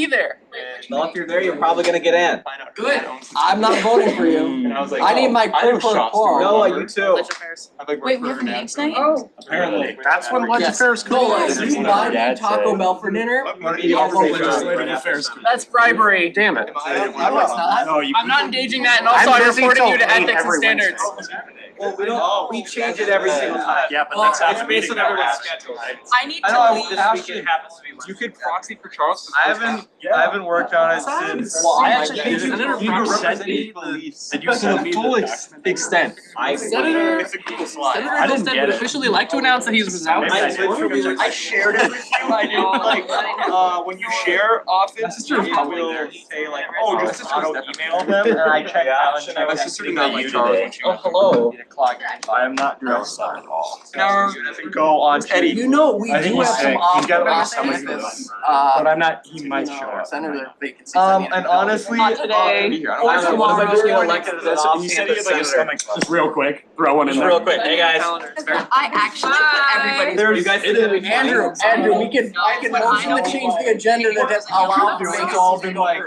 be there. Well, if you're there, you're probably gonna get in. Good. I'm not voting for you. And I was like, I need my quid pro quo. Noah, you too. Wait, we have meetings tonight? Oh. Apparently, that's when Legend Affairs Noah, comes. you buy me Taco Bell for dinner? Legislative Affairs. That's bribery. Damn it. No, it's not. No, you. I'm not engaging that, and also I'm reporting you to ethics and standards. Well, we change it every single time. Yeah, but that's half the Based meeting. on everyone's schedule. I need I to know leave. this weekend happens to be You could proxy for Charles. I haven't worked on it since. Well, I I actually think you sent me did you send me the document? extent. Senator, It's a Google slide. Senator I didn't Husted get would it. officially like to announce that he was out. Maybe I did. I shared it with you. I didn't When you share office, it will say like, oh, just auto email them. And I checked out and I My was sister did not like Charles when she oh, was. hello. I am not your son at all. Now, go on Eddie. You know, we I think do he's have some sick. He's got like a stomach off-premises, bug. But I'm not, he might show up. senator vacancies. And honestly, Not today. Or tomorrow. Just get elected as an He said he had like a stomach bug. Just real quick, throw one in there. Real quick, hey guys. I actually put everybody's. You guys Andrew, we can, I can motion to change the agenda that allows It's all been like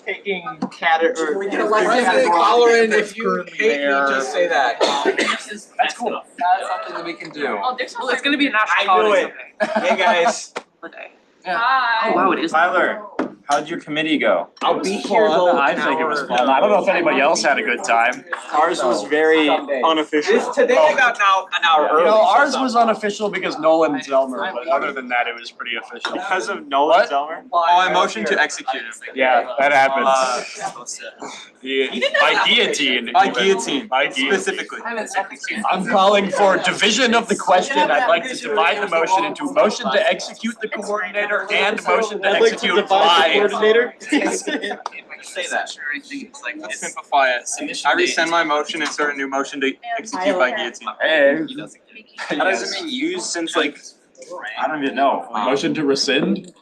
taking We can elect President Andrew. Colleran, if you hate me, just say that. That's cool. That's something that we can do. Oh, there's Well, it's gonna be a national I knew holiday it. Hey guys, Hi. Oh, wow, it is. Tyler, how'd your committee go? I'll be here though. I think it was fun. I don't know if anybody else had a good time. Ours was very unofficial. Today I got an hour early. You know, ours was unofficial because Nolan Zelmer, but other than that, it was pretty official. Because of Nolan Zelmer? oh, I motion to execute him. Yeah, that happens. By guillotine. By guillotine, By guillotine. specifically. I'm calling for division of the question. I'd like to divide the motion into motion to execute the coordinator and motion to execute by. coordinator. Say that. Let's simplify it. I rescind my motion and start a new motion to execute by guillotine. Hey. How does it mean used since like? I don't even know. Motion to rescind?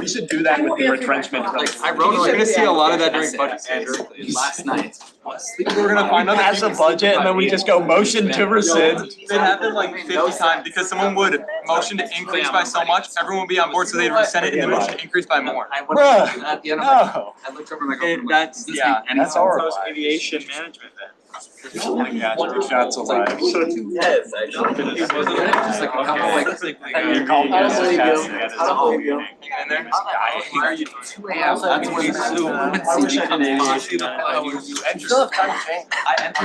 We should do that with the retrenchment. I wrote, we're gonna see a lot of that during budget, Andrew. Last night. We're gonna find out. Pass a budget and then we just go motion to rescind. It happened like 50 times because someone would motion to increase by so much, everyone would be on board, so they'd rescind it and then motion to increase by more. Bruh, At the end of no. I looked over my girlfriend. That's, yeah. That's horrible. Aviation management then. Shots alive. Yes, I know. Just like a couple like. You called me as a cast. I don't believe you. In there? Why are you 2 a.m.? That's what you do. I wish I did aviation You still have time to change.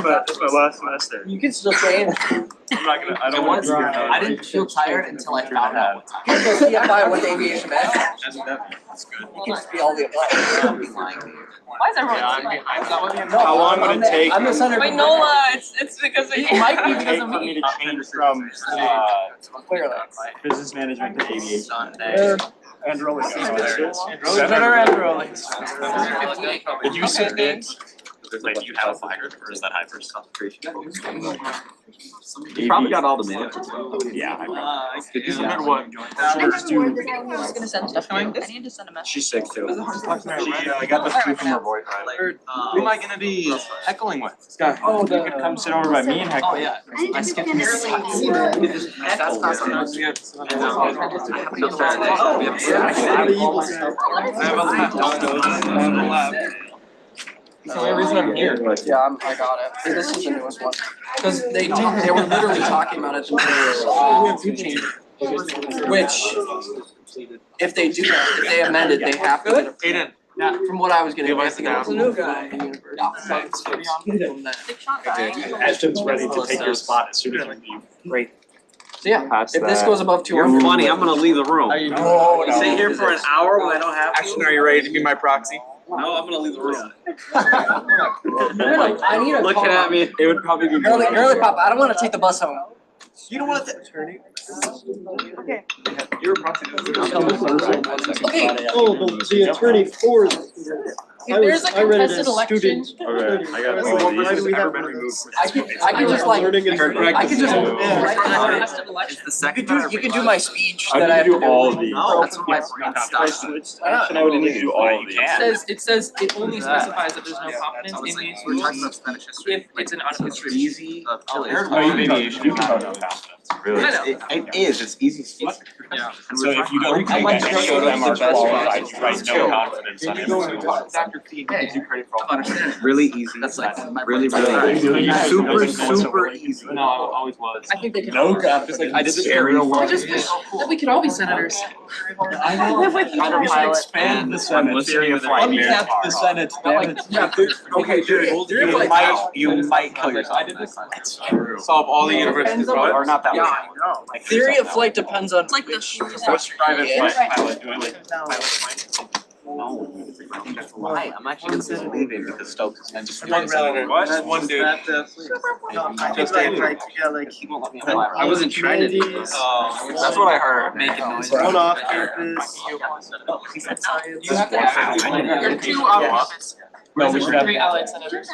That's my last semester. You can still change. I'm not gonna, I don't want to. I didn't feel tired until I found out what time. You can go CFI with aviation management. That's good. You can be all the above. Why is everyone? How long would it take? I'm the senator. Wait, Nola, it's because of you. It might be because Take of for me me. to change from Clearly. business management to aviation. Androli. Senator Andrew. Did you submit? Like, do you have a fire or is that high first concentration? You probably got all the minutes. Yeah. Submit what? I was gonna send stuff. I need to send a message. She's sick too. I got the flu from her boyfriend. Who am I gonna be heckling with? This guy. Oh, You could come sit over by me and heckle. Oh, yeah. I skipped this. That's class on those. That's the only reason I'm here. Yeah, I got it. See, this is the newest one. Because they were literally talking about it. Which, if they do that, if they amend it, they have to. Aiden. Yeah, from what I was getting. Give us the it's a new guy. Ashton's ready to take your spot as soon as we leave. Great. So yeah, if this goes above 2 You're funny, I'm gonna leave the room. No, no. Stay here for an hour when I don't have to. Ashton, are you ready to be my proxy? No, I'm gonna leave the room. I need a Looking call. at me, it would probably be. Girly pop, I don't wanna take the bus home. You don't want to. Okay. You're a proxy. Okay. Oh, the attorney for. If there's a contested election. Okay, I got all of these. Has ever been removed from I could just like, I could just. Contested election. It's the You second. could do my speech I that I need have to to do all do. of these. No, that's what my brain stops. I would need to do all of these. It says it only specifies that there's no competence in these We're talking rules about Spanish history. if it's an unconstrained. Easy of Chile. Oh, you can vote no confidence, really. I know. It is, it's easy speech. Yeah. So if you don't think that any of them are qualified, you write no confidence on every single one. Dr. Fee gives you credit for all. Understand, really easy. That's like my Really, brain's really Yeah. easy. Super, Yeah. super easy. No, I always was. I think they can. No confidence. I did this in Very real fun. world. That we could all be senators. I know. We should expand the Senate. Theory of flight. Uncap the Senate, damn it. Yeah, okay, dude. You might kill yourself. I did this. Solve all the university problems. Or not that Yeah, way. I know. Theory of flight depends on It's like the. What's private Yeah. flight pilot doing? No, I think that's a lie. I'm actually considering leaving because Stokes is meant to. What? One dude. Just he won't let me apply. I wasn't trying to do this. That's what I heard. Making noise. Going off campus. You have to ask. There are two office. No, we should have, 3 allied senators.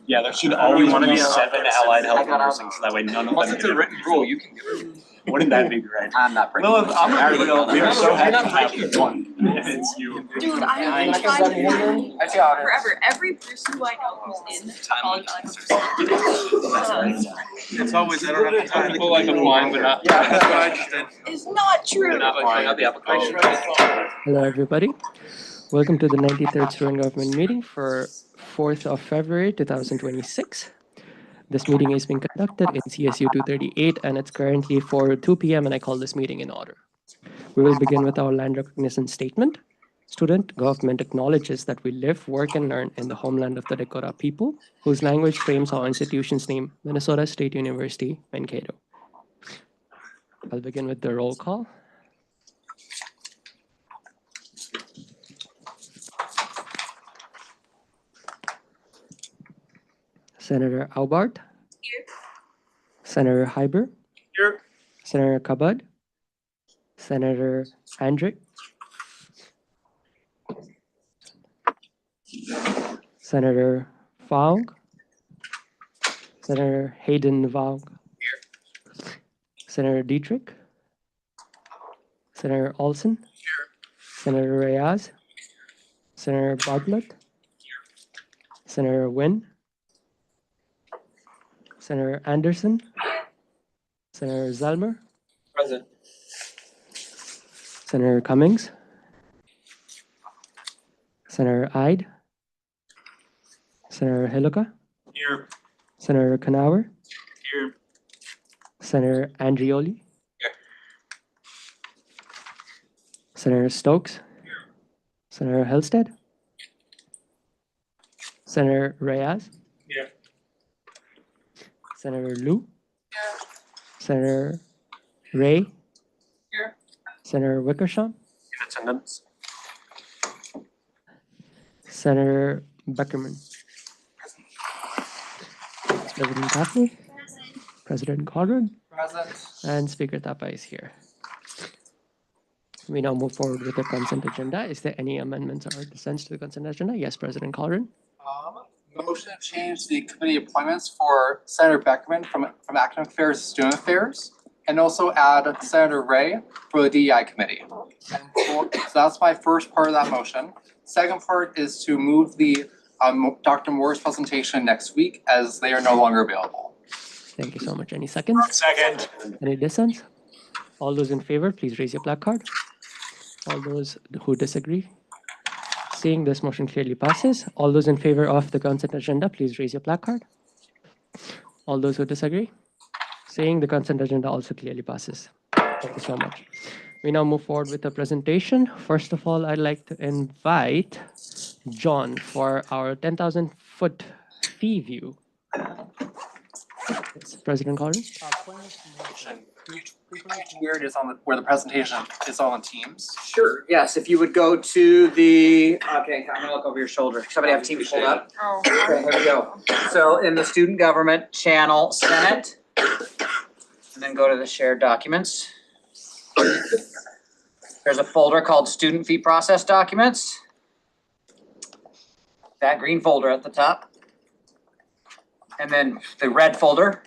yeah, there should always wanna be be 7 allied health nursing, so that way none of Once them it's a get written it. rule, you can give it. Wouldn't that be great? I'm not breaking. Lilith, I'm gonna be real. We are so happy to You're not have breaking one. It's you. Dude, I have been trying to forever. Every person who I know who's in college, It's always, I don't have to tell people like I'm blind, but not. Yeah. That's what I just did. is not true. Not like filling out the application. Hello, everybody. Welcome to the 93rd Student Government Meeting for 4th of February 2026. This meeting is being conducted in CSU 238 and it's currently 4:02 p.m. and I call this meeting in order. We will begin with our land recognition statement. Student government acknowledges that we live, work, and learn in the homeland of the Dakota people, whose language frames our institution's name, Minnesota State University, Mankato. I'll begin with the roll call. Senator Aubart. Here. Senator Hyber. Here. Senator Kabad. Senator Hendrick. Senator Vaug. Senator Hayden Vaug. Here. Senator Dietrich. Senator Olson. Here. Senator Reyes. Senator Bartlett. Here. Senator Nguyen. Senator Anderson. Senator Zellmer. Present. Senator Cummings. Senator Ide. Senator Hiluka. Here. Senator Knauer. Here. Senator Andrioli. Here. Senator Stokes. Here. Senator Helsted. Senator Reyes. Here. Senator Liu. Senator Ray. Here. Senator Wickersham. In attendance. Senator Beckerman. President Gaffney. President Conrad. Present. And Speaker Tapa is here. We now move forward with the consent agenda. Is there any amendments or dissents to the consent agenda? Yes, President Colrin. Motion to change the committee appointments for Senator Beckerman from Academic Affairs to Student Affairs, and also add Senator Ray for the DEI committee. And so that's my first part of that motion. Second part is to move the Dr. Moore's presentation next week as they are no longer available. Thank you so much. Any seconds? Second. Any dissents? All those in favor, please raise your placard. All those who disagree? Seeing this motion clearly passes. All those in favor of the consent agenda, please raise your placard. All those who disagree? Seeing the consent agenda also clearly passes. Thank you so much. We now move forward with the presentation. First of all, I'd like to invite John for our 10,000-foot fee view. Yes, President Collins. Where it is on the, where the presentation is on the Teams. Sure, yes, if you would go to the, okay, I'm gonna look over your shoulder. Somebody have Teams pulled up? Oh. Okay, here we go. So in the student government channel Senate, and then go to the shared documents. There's a folder called student fee process documents. that green folder at the top. And then the red folder.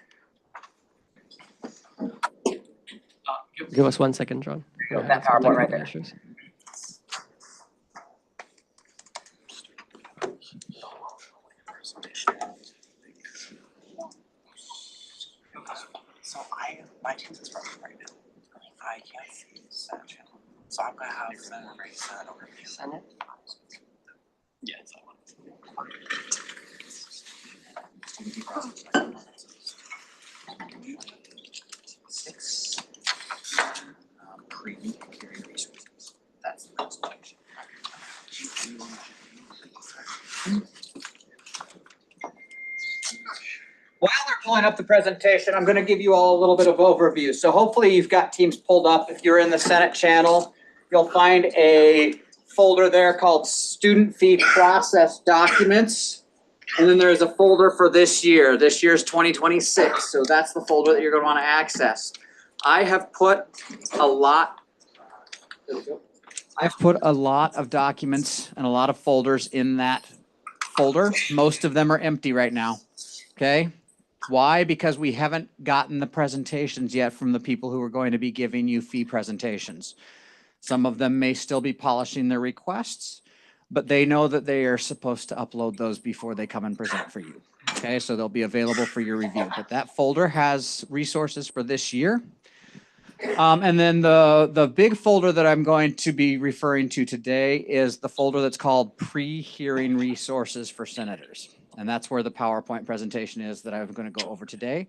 Give us 1 second, John. Go, that PowerPoint right there. Issues. So my team's is running right now. I can't see the Senate channel. So I'm gonna have Senator Ray send over to Senate. Yeah, it's that one. Six. Pre-hearing resources. That's the next section. While they're pulling up the presentation, I'm going to give you all a little bit of overview. So hopefully you've got Teams pulled up. If you're in the Senate channel, you'll find a folder there called Student Fee Process Documents. And then there's a folder for this year. This year's 2026. So that's the folder that you're going to want to access. I have put a lot of documents and a lot of folders in that folder. Most of them are empty right now. Okay? Why? Because we haven't gotten the presentations yet from the people who are going to be giving you fee presentations. Some of them may still be polishing their requests, but they know that they are supposed to upload those before they come and present for you. Okay, so they'll be available for your review. But that folder has resources for this year. And then the big folder that I'm going to be referring to today is the folder that's called Pre-Hearing Resources for Senators. And that's where the PowerPoint presentation is that I'm going to go over today.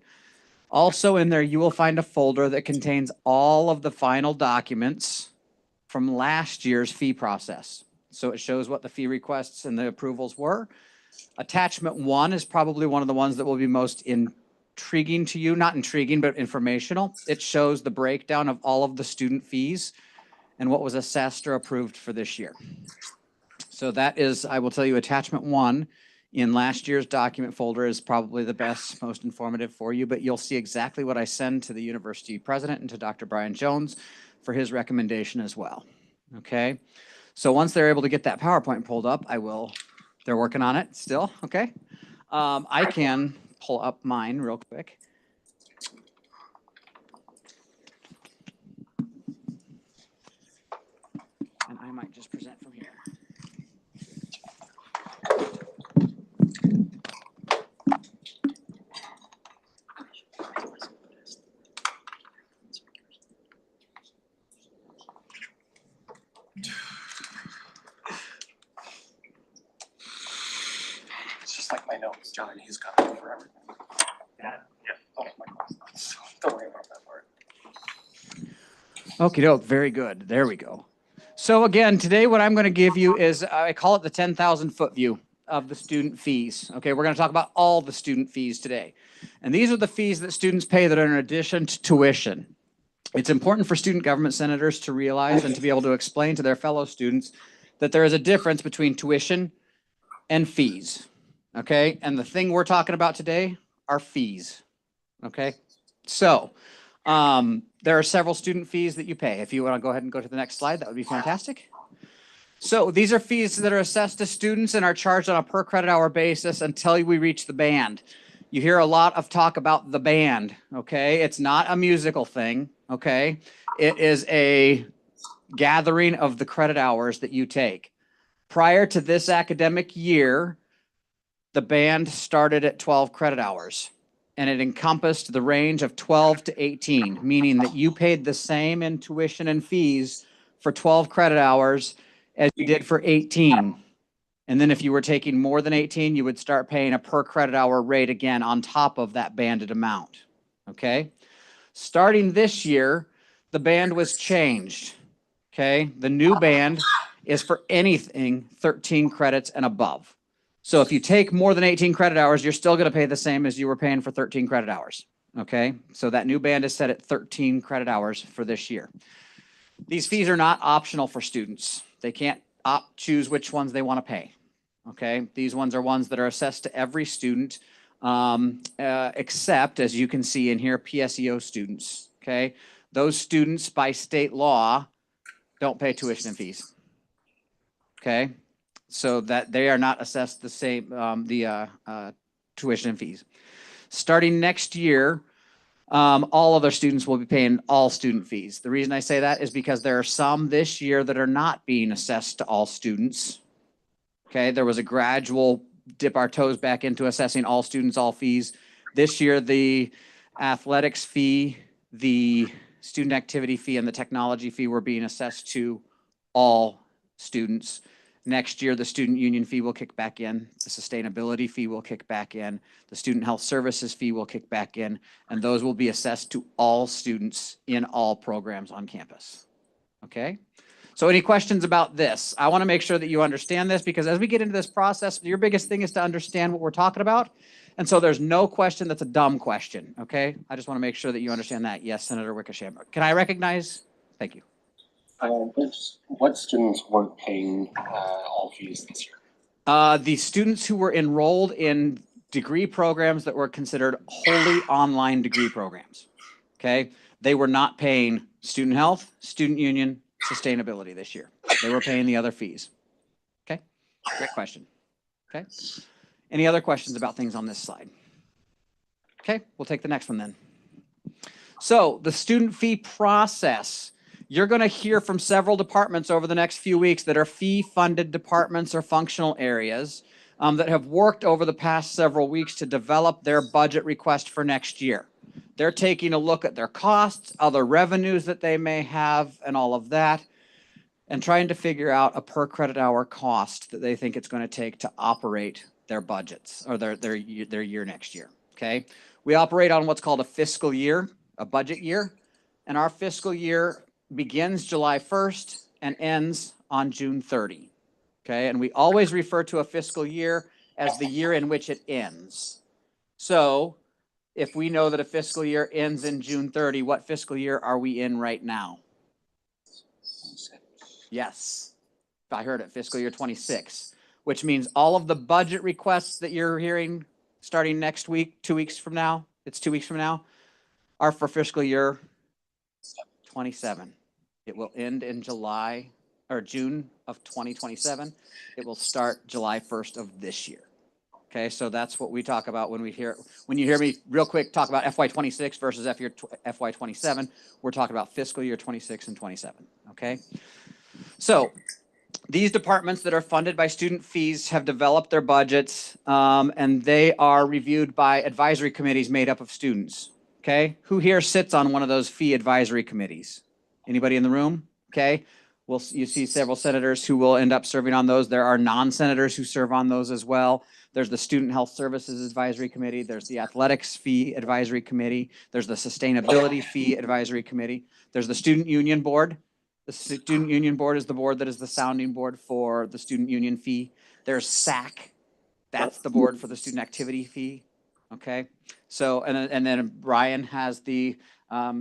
Also in there, you will find a folder that contains all of the final documents from last year's fee process. So it shows what the fee requests and the approvals were. Attachment 1 is probably one of the ones that will be most intriguing to you, not intriguing, but informational. It shows the breakdown of all of the student fees and what was assessed or approved for this year. So that is, I will tell you, attachment 1 in last year's document folder is probably the best, most informative for you, but you'll see exactly what I send to the university president and to Dr. Brian Jones for his recommendation as well. Okay. So once they're able to get that PowerPoint pulled up, they're working on it still. Okay. I can pull up mine real quick. And I might just present from here. It's just like my notes, John, he's got it for everything. Yeah. Oh my God. So don't worry about that part. Okie doke, very good. There we go. So again, today what I'm going to give you is, I call it the 10,000 foot view of the student fees. Okay, we're going to talk about all the student fees today. And these are the fees that students pay that are in addition to tuition. It's important for student government senators to realize and to be able to explain to their fellow students that there is a difference between tuition and fees. Okay, and the thing we're talking about today are fees. Okay, so there are several student fees that you pay. If you want to go ahead and go to the next slide, that would be fantastic. So these are fees that are assessed to students and are charged on a per credit hour basis until we reach the band. You hear a lot of talk about the band, okay? It's not a musical thing, okay? It is a gathering of the credit hours that you take. Prior to this academic year, the band started at 12 credit hours. And it encompassed the range of 12 to 18, meaning that you paid the same in tuition and fees for 12 credit hours as you did for 18. And then if you were taking more than 18, you would start paying a per credit hour rate again on top of that banded amount, okay? Starting this year, the band was changed, okay? The new band is for anything 13 credits and above. So if you take more than 18 credit hours, you're still going to pay the same as you were paying for 13 credit hours. Okay, so that new band is set at 13 credit hours for this year. These fees are not optional for students. They can't choose which ones they want to pay. Okay, these ones are ones that are assessed to every student, except, as you can see in here, PSEO students. Okay, those students by state law don't pay tuition and fees. Okay. so that they are not assessed the same, tuition and fees. Starting next year, all other students will be paying all student fees. The reason I say that is because there are some this year that are not being assessed to all students. Okay, there was a gradual dip our toes back into assessing all students, all fees. This year, the athletics fee, the student activity fee, and the technology fee were being assessed to all students. Next year, the student union fee will kick back in, the sustainability fee will kick back in, the student health services fee will kick back in, and those will be assessed to all students in all programs on campus. Okay? So any questions about this? I want to make sure that you understand this, because as we get into this process, your biggest thing is to understand what we're talking about. And so there's no question that's a dumb question, okay? I just want to make sure that you understand that. Yes, Senator Wickersham. Can I recognize? Thank you. What students weren't paying all fees this year? The students who were enrolled in degree programs that were considered wholly online degree programs, okay? They were not paying student health, student union, sustainability this year. They were paying the other fees. Okay, great question. Okay, any other questions about things on this slide? Okay, we'll take the next one then. So the student fee process. You're going to hear from several departments over the next few weeks that are fee-funded departments or functional areas that have worked over the past several weeks to develop their budget request for next year. They're taking a look at their costs, other revenues that they may have, and all of that, and trying to figure out a per credit hour cost that they think it's going to take to operate their budgets or their year next year. Okay, we operate on what's called a fiscal year, a budget year, and our fiscal year begins July 1st and ends on June 30. Okay, and we always refer to a fiscal year as the year in which it ends. So if we know that a fiscal year ends in June 30, what fiscal year are we in right now? Yes, I heard it, fiscal year 26, which means all of the budget requests that you're hearing starting next week, 2 weeks from now, it's 2 weeks from now, are for fiscal year 27. It will end in July or June of 2027. It will start July 1st of this year. Okay, so that's what we talk about when you hear me real quick talk about FY26 versus FY27, we're talking about fiscal year 26 and 27, okay? So these departments that are funded by student fees have developed their budgets and they are reviewed by advisory committees made up of students, okay? Who here sits on one of those fee advisory committees? Anybody in the room? Okay, you see several senators who will end up serving on those. There are non-senators who serve on those as well. There's the Student Health Services Advisory Committee. There's the Athletics Fee Advisory Committee. There's the Sustainability Fee Advisory Committee. There's the Student Union Board. The Student Union Board is the board that is the sounding board for the student union fee. There's SAC. That's the board for the student activity fee. Okay, so and then Brian has the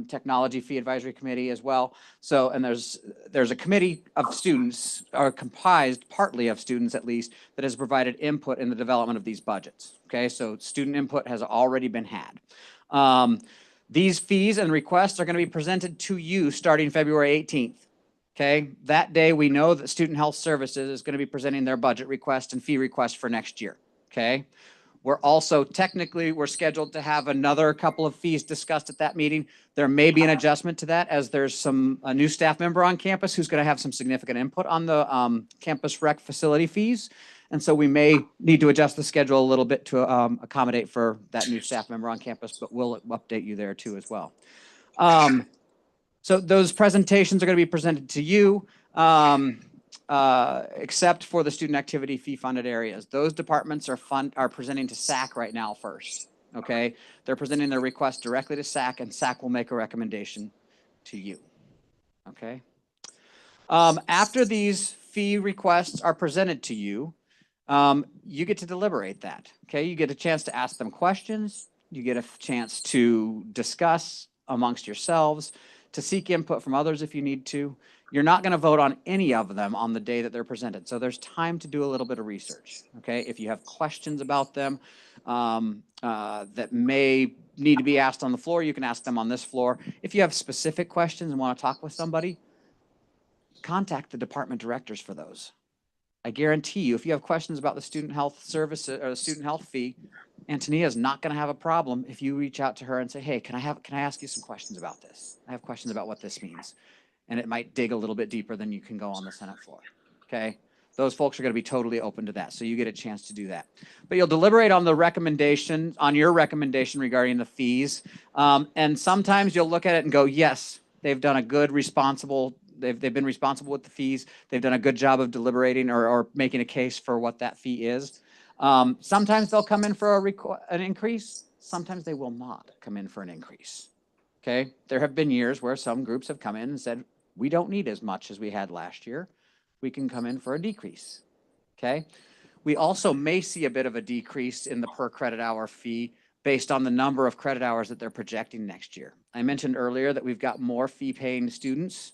Technology Fee Advisory Committee as well. So, and there's a committee of students, or comprised partly of students at least, that has provided input in the development of these budgets. Okay, so student input has already been had. These fees and requests are going to be presented to you starting February 18th. Okay, that day we know that Student Health Services is going to be presenting their budget request and fee request for next year. Okay. We're also we're scheduled to have another couple of fees discussed at that meeting. There may be an adjustment to that as there's a new staff member on campus who's going to have some significant input on the campus rec facility fees. And so we may need to adjust the schedule a little bit to accommodate for that new staff member on campus, but we'll update you there too as well. So those presentations are going to be presented to you. Except for the student activity fee funded areas. Those departments are presenting to SAC right now first, okay? They're presenting their request directly to SAC and SAC will make a recommendation to you, okay? After these fee requests are presented to you, you get to deliberate that, okay? You get a chance to ask them questions. You get a chance to discuss amongst yourselves, to seek input from others if you need to. You're not going to vote on any of them on the day that they're presented. So there's time to do a little bit of research, okay? If you have questions about them that may need to be asked on the floor, you can ask them on this floor. If you have specific questions and want to talk with somebody, contact the department directors for those. I guarantee you, if you have questions about the student health service or the student health fee, Antonia is not going to have a problem if you reach out to her and say, hey, can I ask you some questions about this? I have questions about what this means. And it might dig a little bit deeper than you can go on the Senate floor. Okay? Those folks are going to be totally open to that. So you get a chance to do that. But you'll deliberate on the recommendation, on your recommendation regarding the fees. And sometimes you'll look at it and go, yes, they've done a good, responsible, they've been responsible with the fees. They've done a good job of deliberating or making a case for what that fee is. Sometimes they'll come in for an increase. Sometimes they will not come in for an increase. Okay? There have been years where some groups have come in and said, we don't need as much as we had last year. We can come in for a decrease. Okay? We also may see a bit of a decrease in the per credit hour fee based on the number of credit hours that they're projecting next year. I mentioned earlier that we've got more fee paying students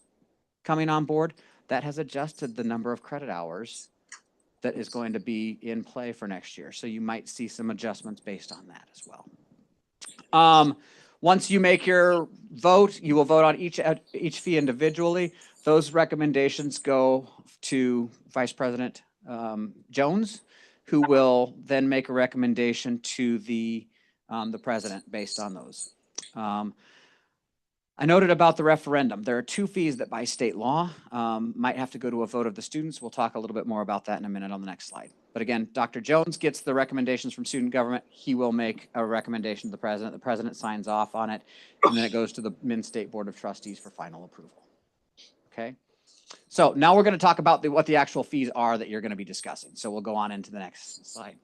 coming on board. That has adjusted the number of credit hours that is going to be in play for next year. So you might see some adjustments based on that as well. Once you make your vote, you will vote on each fee individually. Those recommendations go to Vice President Jones, who will then make a recommendation to the president based on those. I noted about the referendum. There are two fees that by state law might have to go to a vote of the students. We'll talk a little bit more about that in a minute on the next slide. But again, Dr. Jones gets the recommendations from student government. He will make a recommendation to the president. The president signs off on it, and then it goes to the Minn State Board of Trustees for final approval. Okay? So now we're going to talk about what the actual fees are that you're going to be discussing. So we'll go on into the next slide.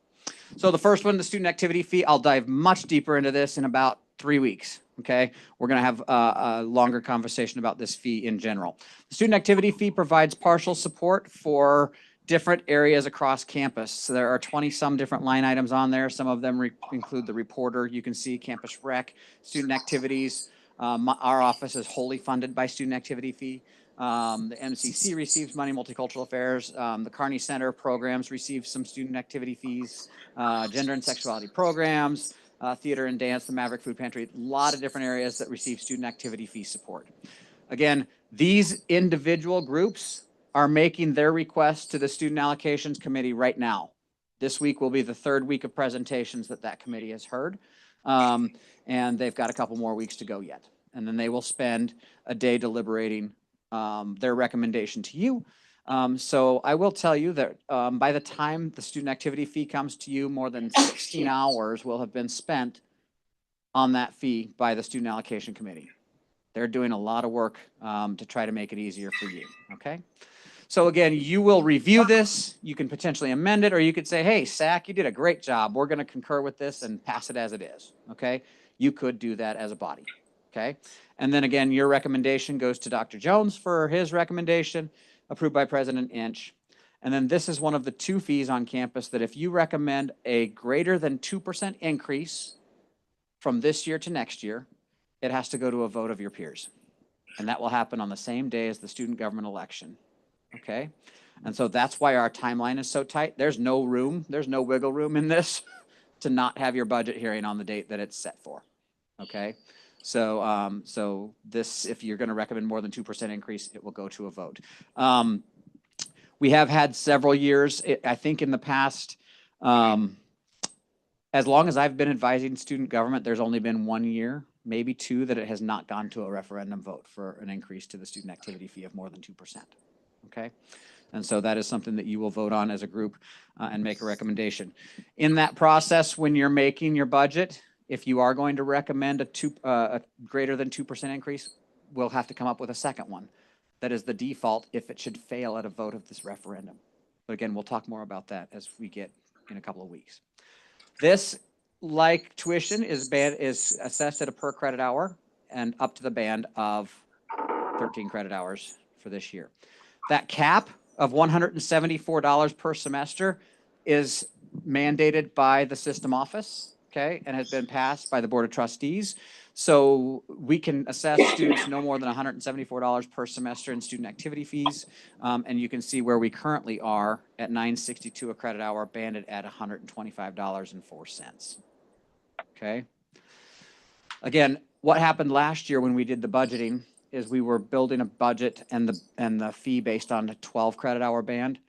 So the first one, the student activity fee, I'll dive much deeper into this in about 3 weeks. Okay, we're going to have a longer conversation about this fee in general. The student activity fee provides partial support for different areas across campus. So there are 20-some different line items on there. Some of them include the reporter. You can see campus rec, student activities. Our office is wholly funded by student activity fee. The MCC receives money, multicultural affairs. The Kearney Center programs receive some student activity fees. Gender and sexuality programs. Theater and dance, the Maverick Food Pantry, a lot of different areas that receive student activity fee support. Again, these individual groups are making their requests to the Student Allocations Committee right now. This week will be the third week of presentations that committee has heard. And they've got a couple more weeks to go yet. And then they will spend a day deliberating their recommendation to you. So I will tell you that by the time the student activity fee comes to you, more than 16 hours will have been spent on that fee by the Student Allocation Committee. They're doing a lot of work to try to make it easier for you, okay? So again, you will review this. You can potentially amend it, or you could say, hey, SAC, you did a great job. We're going to concur with this and pass it as it is, okay? You could do that as a body, okay? And then again, your recommendation goes to Dr. Jones for his recommendation, approved by President Inch. And then this is one of the two fees on campus that if you recommend a greater than 2% increase from this year to next year, it has to go to a vote of your peers. And that will happen on the same day as the student government election, okay? And so that's why our timeline is so tight. There's no room, there's no wiggle room in this to not have your budget hearing on the date that it's set for, okay? So, so this, if you're going to recommend more than 2% increase, it will go to a vote. We have had several years, I think in the past, as long as I've been advising student government, there's only been 1 year, maybe 2, that it has not gone to a referendum vote for an increase to the student activity fee of more than 2%. Okay. And so that is something that you will vote on as a group and make a recommendation. In that process, when you're making your budget, if you are going to recommend a greater than 2% increase, we'll have to come up with a second one. That is the default if it should fail at a vote of this referendum. But again, we'll talk more about that as we get in a couple of weeks. This, like tuition, is assessed at a per credit hour and up to the band of 13 credit hours for this year. That cap of $174 per semester is mandated by the system office. Okay, and has been passed by the Board of Trustees. So we can assess students no more than $174 per semester in student activity fees. And you can see where we currently are at $962 a credit hour, banded at $125.04. Okay. Again, what happened last year when we did the budgeting is we were building a budget and the fee based on a 12 credit hour band.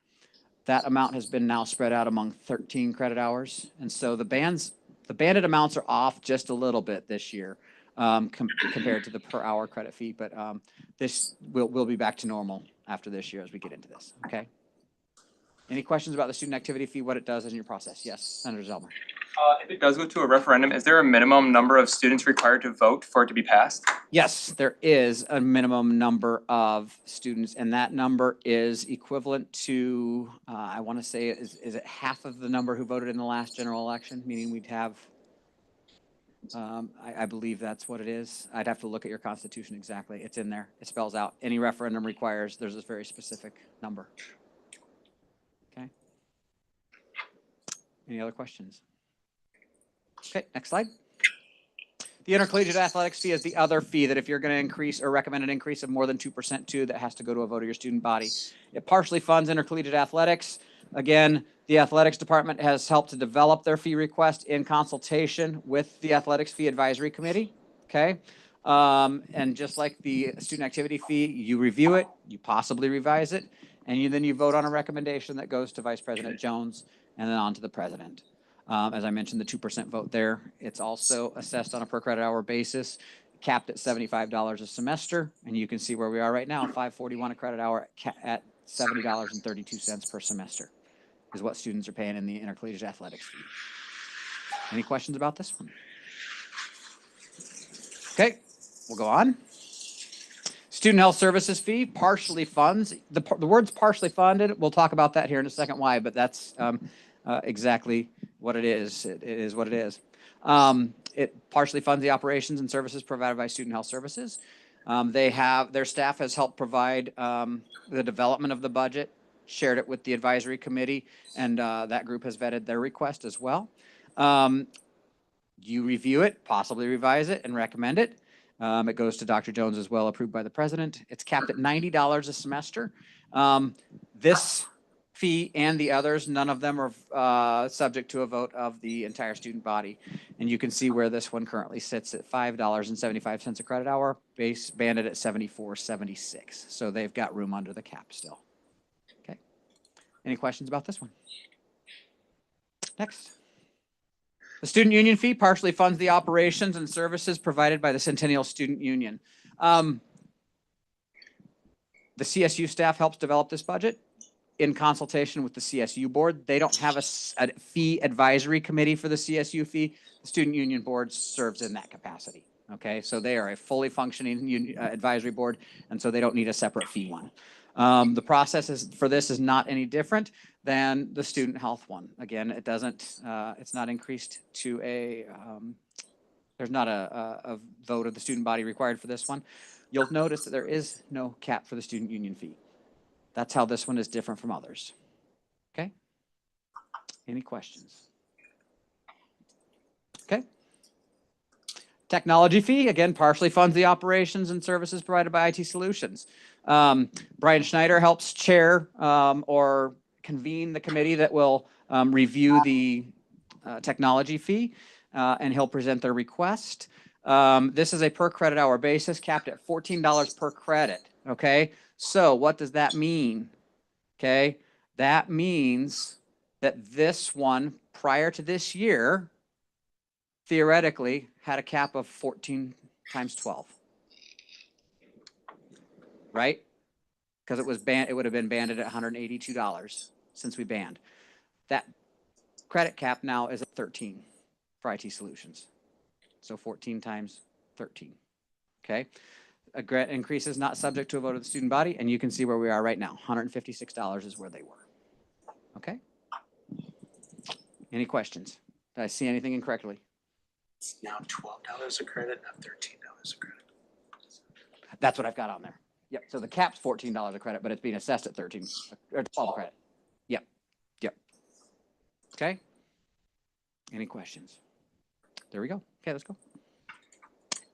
That amount has been now spread out among 13 credit hours. And so the banded amounts are off just a little bit this year compared to the per hour credit fee, but this will be back to normal after this year as we get into this, okay? Any questions about the student activity fee, what it does in your process? Yes, Senator Zelmer. If it does go to a referendum, is there a minimum number of students required to vote for it to be passed? Yes, there is a minimum number of students, and that number is equivalent to, I want to say, is it half of the number who voted in the last general election? Meaning we'd have, I believe that's what it is. I'd have to look at your constitution exactly. It's in there. It spells out any referendum requires, there's this very specific number. Okay. Any other questions? Okay, next slide. The intercollegiate athletics fee is the other fee that if you're going to increase or recommend an increase of more than 2% to, that has to go to a vote of your student body. It partially funds intercollegiate athletics. Again, the athletics department has helped to develop their fee request in consultation with the athletics fee advisory committee. Okay. And just like the student activity fee, you review it, you possibly revise it, and then you vote on a recommendation that goes to Vice President Jones and then on to the president. As I mentioned, the 2% vote there. It's also assessed on a per credit hour basis, capped at $75 a semester. And you can see where we are right now, $541 a credit hour at $70.32 per semester is what students are paying in the intercollegiate athletics fee. Any questions about this one? Okay, we'll go on. Student health services fee partially funds. The word's partially funded. We'll talk about that here in a second why, but that's exactly what it is. It is what it is. It partially funds the operations and services provided by Student Health Services. Their staff has helped provide the development of the budget, shared it with the advisory committee, and that group has vetted their request as well. You review it, possibly revise it, and recommend it. It goes to Dr. Jones as well, approved by the president. It's capped at $90 a semester. This fee and the others, none of them are subject to a vote of the entire student body. And you can see where this one currently sits at $5.75 a credit hour, base banded at $74.76. So they've got room under the cap still. Okay. Any questions about this one? Next. The student union fee partially funds the operations and services provided by the Centennial Student Union. The CSU staff helps develop this budget in consultation with the CSU board. They don't have a fee advisory committee for the CSU fee. The student union board serves in that capacity. Okay, so they are a fully functioning advisory board, and so they don't need a separate fee one. The process for this is not any different than the student health one. Again, it doesn't, it's not increased to there's not a vote of the student body required for this one. You'll notice that there is no cap for the student union fee. That's how this one is different from others. Okay? Any questions? Okay. Technology fee, again, partially funds the operations and services provided by IT Solutions. Brian Schneider helps chair or convene the committee that will review the technology fee, and he'll present their request. This is a per credit hour basis capped at $14 per credit, okay? So what does that mean? Okay, that means that this one, prior to this year, theoretically had a cap of 14 times 12. Right? Because it was banned, it would have been banded at $182 since we banned. That credit cap now is at 13 for IT Solutions. So 14 times 13. Okay? A grant increase is not subject to a vote of the student body, and you can see where we are right now. $156 is where they were. Okay? Any questions? Did I see anything incorrectly? It's now $12 a credit, not $13 a credit. That's what I've got on there. Yep. So the cap's $14 a credit, but it's being assessed at 13 or 12 credit. Yep. Yep. Okay. Any questions? There we go. Okay, let's go.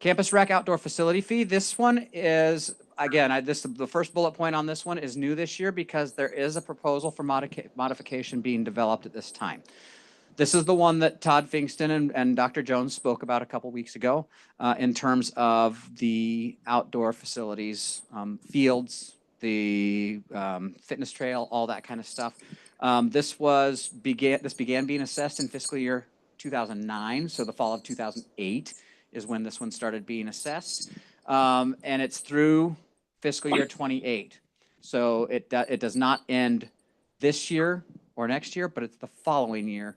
Campus rec outdoor facility fee. This one is, again, the first bullet point on this one is new this year because there is a proposal for modification being developed at this time. This is the one that Todd Fingston and Dr. Jones spoke about a couple weeks ago in terms of the outdoor facilities, fields, the fitness trail, all that kind of stuff. This began being assessed in fiscal year 2009, so the fall of 2008 is when this one started being assessed. And it's through fiscal year 28. So it does not end this year or next year, but it's the following year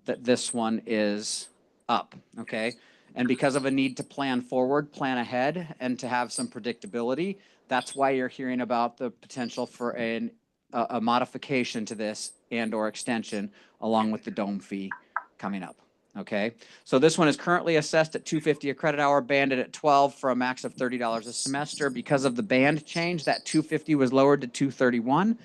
that this one is up, okay? And because of a need to plan forward, plan ahead, and to have some predictability, that's why you're hearing about the potential for a modification to this and or extension along with the dome fee coming up, okay? So this one is currently assessed at $250 a credit hour, banded at 12 for a max of $30 a semester. Because of the band change, that $250 was lowered to $231.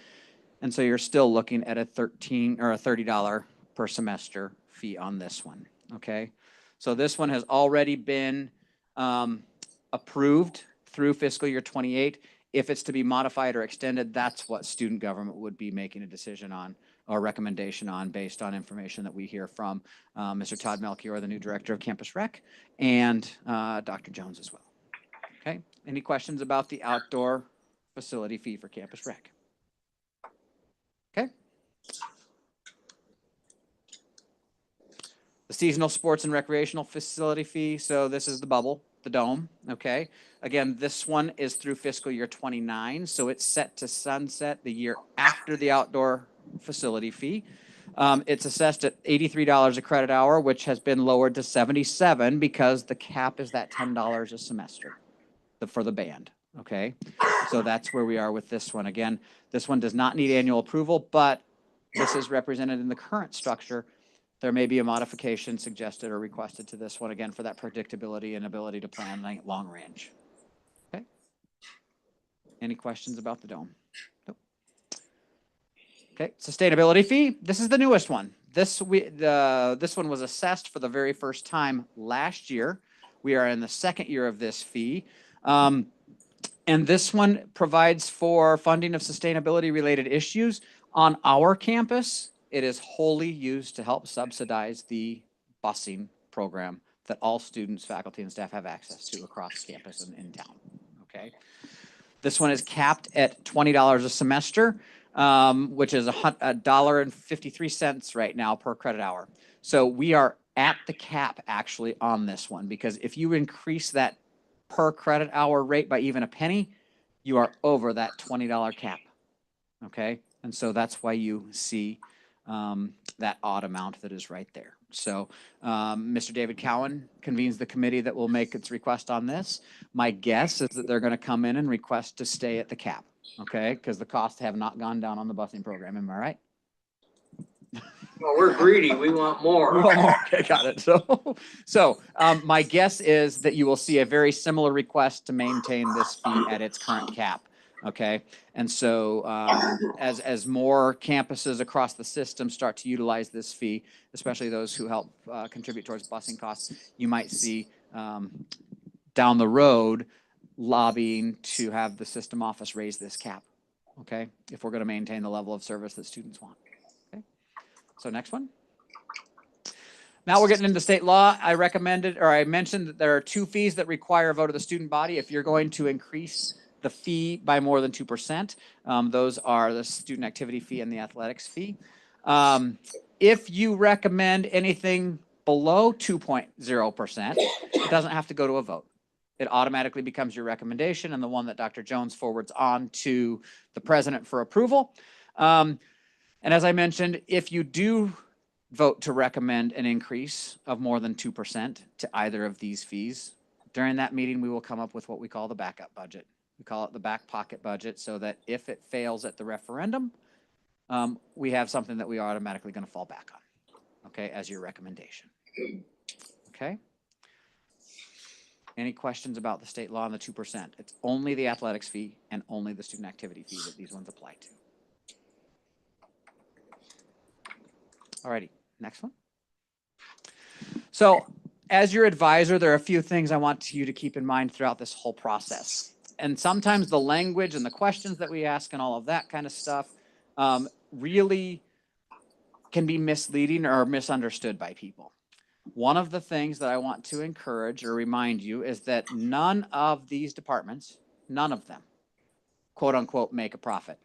And so you're still looking at a $30 per semester fee on this one, okay? So this one has already been approved through fiscal year 28. If it's to be modified or extended, that's what student government would be making a decision on or recommendation on based on information that we hear from Mr. Todd Melchior, the new director of Campus Rec, and Dr. Jones as well. Okay, any questions about the outdoor facility fee for Campus Rec? Okay. The seasonal sports and recreational facility fee, so this is the bubble, the dome, okay? Again, this one is through fiscal year 29, so it's set to sunset the year after the outdoor facility fee. It's assessed at $83 a credit hour, which has been lowered to $77 because the cap is that $10 a semester for the band, okay? So that's where we are with this one. Again, this one does not need annual approval, but this is represented in the current structure. There may be a modification suggested or requested to this one, again, for that predictability and ability to plan long range. Okay. Any questions about the dome? Nope. Okay, sustainability fee. This is the newest one. This one was assessed for the very first time last year. We are in the second year of this fee. And this one provides for funding of sustainability related issues on our campus. It is wholly used to help subsidize the busing program that all students, faculty, and staff have access to across campus and in town, okay? This one is capped at $20 a semester, which is $1.53 right now per credit hour. So we are at the cap actually on this one, because if you increase that per credit hour rate by even a penny, you are over that $20 cap, okay? And so that's why you see that odd amount that is right there. So Mr. David Cowan convenes the committee that will make its request on this. My guess is that they're going to come in and request to stay at the cap, okay? Because the costs have not gone down on the busing program. Am I right? Well, we're greedy. We want more. Okay, got it. So my guess is that you will see a very similar request to maintain this fee at its current cap. Okay, and so as more campuses across the system start to utilize this fee, especially those who help contribute towards busing costs, you might see down the road lobbying to have the system office raise this cap. Okay, if we're going to maintain the level of service that students want. Okay, so next one. Now we're getting into state law. I mentioned that there are two fees that require a vote of the student body if you're going to increase the fee by more than 2%. Those are the student activity fee and the athletics fee. If you recommend anything below 2.0%, it doesn't have to go to a vote. It automatically becomes your recommendation and the one that Dr. Jones forwards on to the president for approval. And as I mentioned, if you do vote to recommend an increase of more than 2% to either of these fees, during that meeting, we will come up with what we call the backup budget. We call it the back pocket budget, so that if it fails at the referendum, we have something that we are automatically going to fall back on, okay, as your recommendation. Okay? Any questions about the state law and the 2%? It's only the athletics fee and only the student activity fee that these ones apply to. Alrighty, next one. So as your advisor, there are a few things I want you to keep in mind throughout this whole process. And sometimes the language and the questions that we ask and all of that kind of stuff really can be misleading or misunderstood by people. One of the things that I want to encourage or remind you is that none of these departments, none of them, quote unquote, make a profit.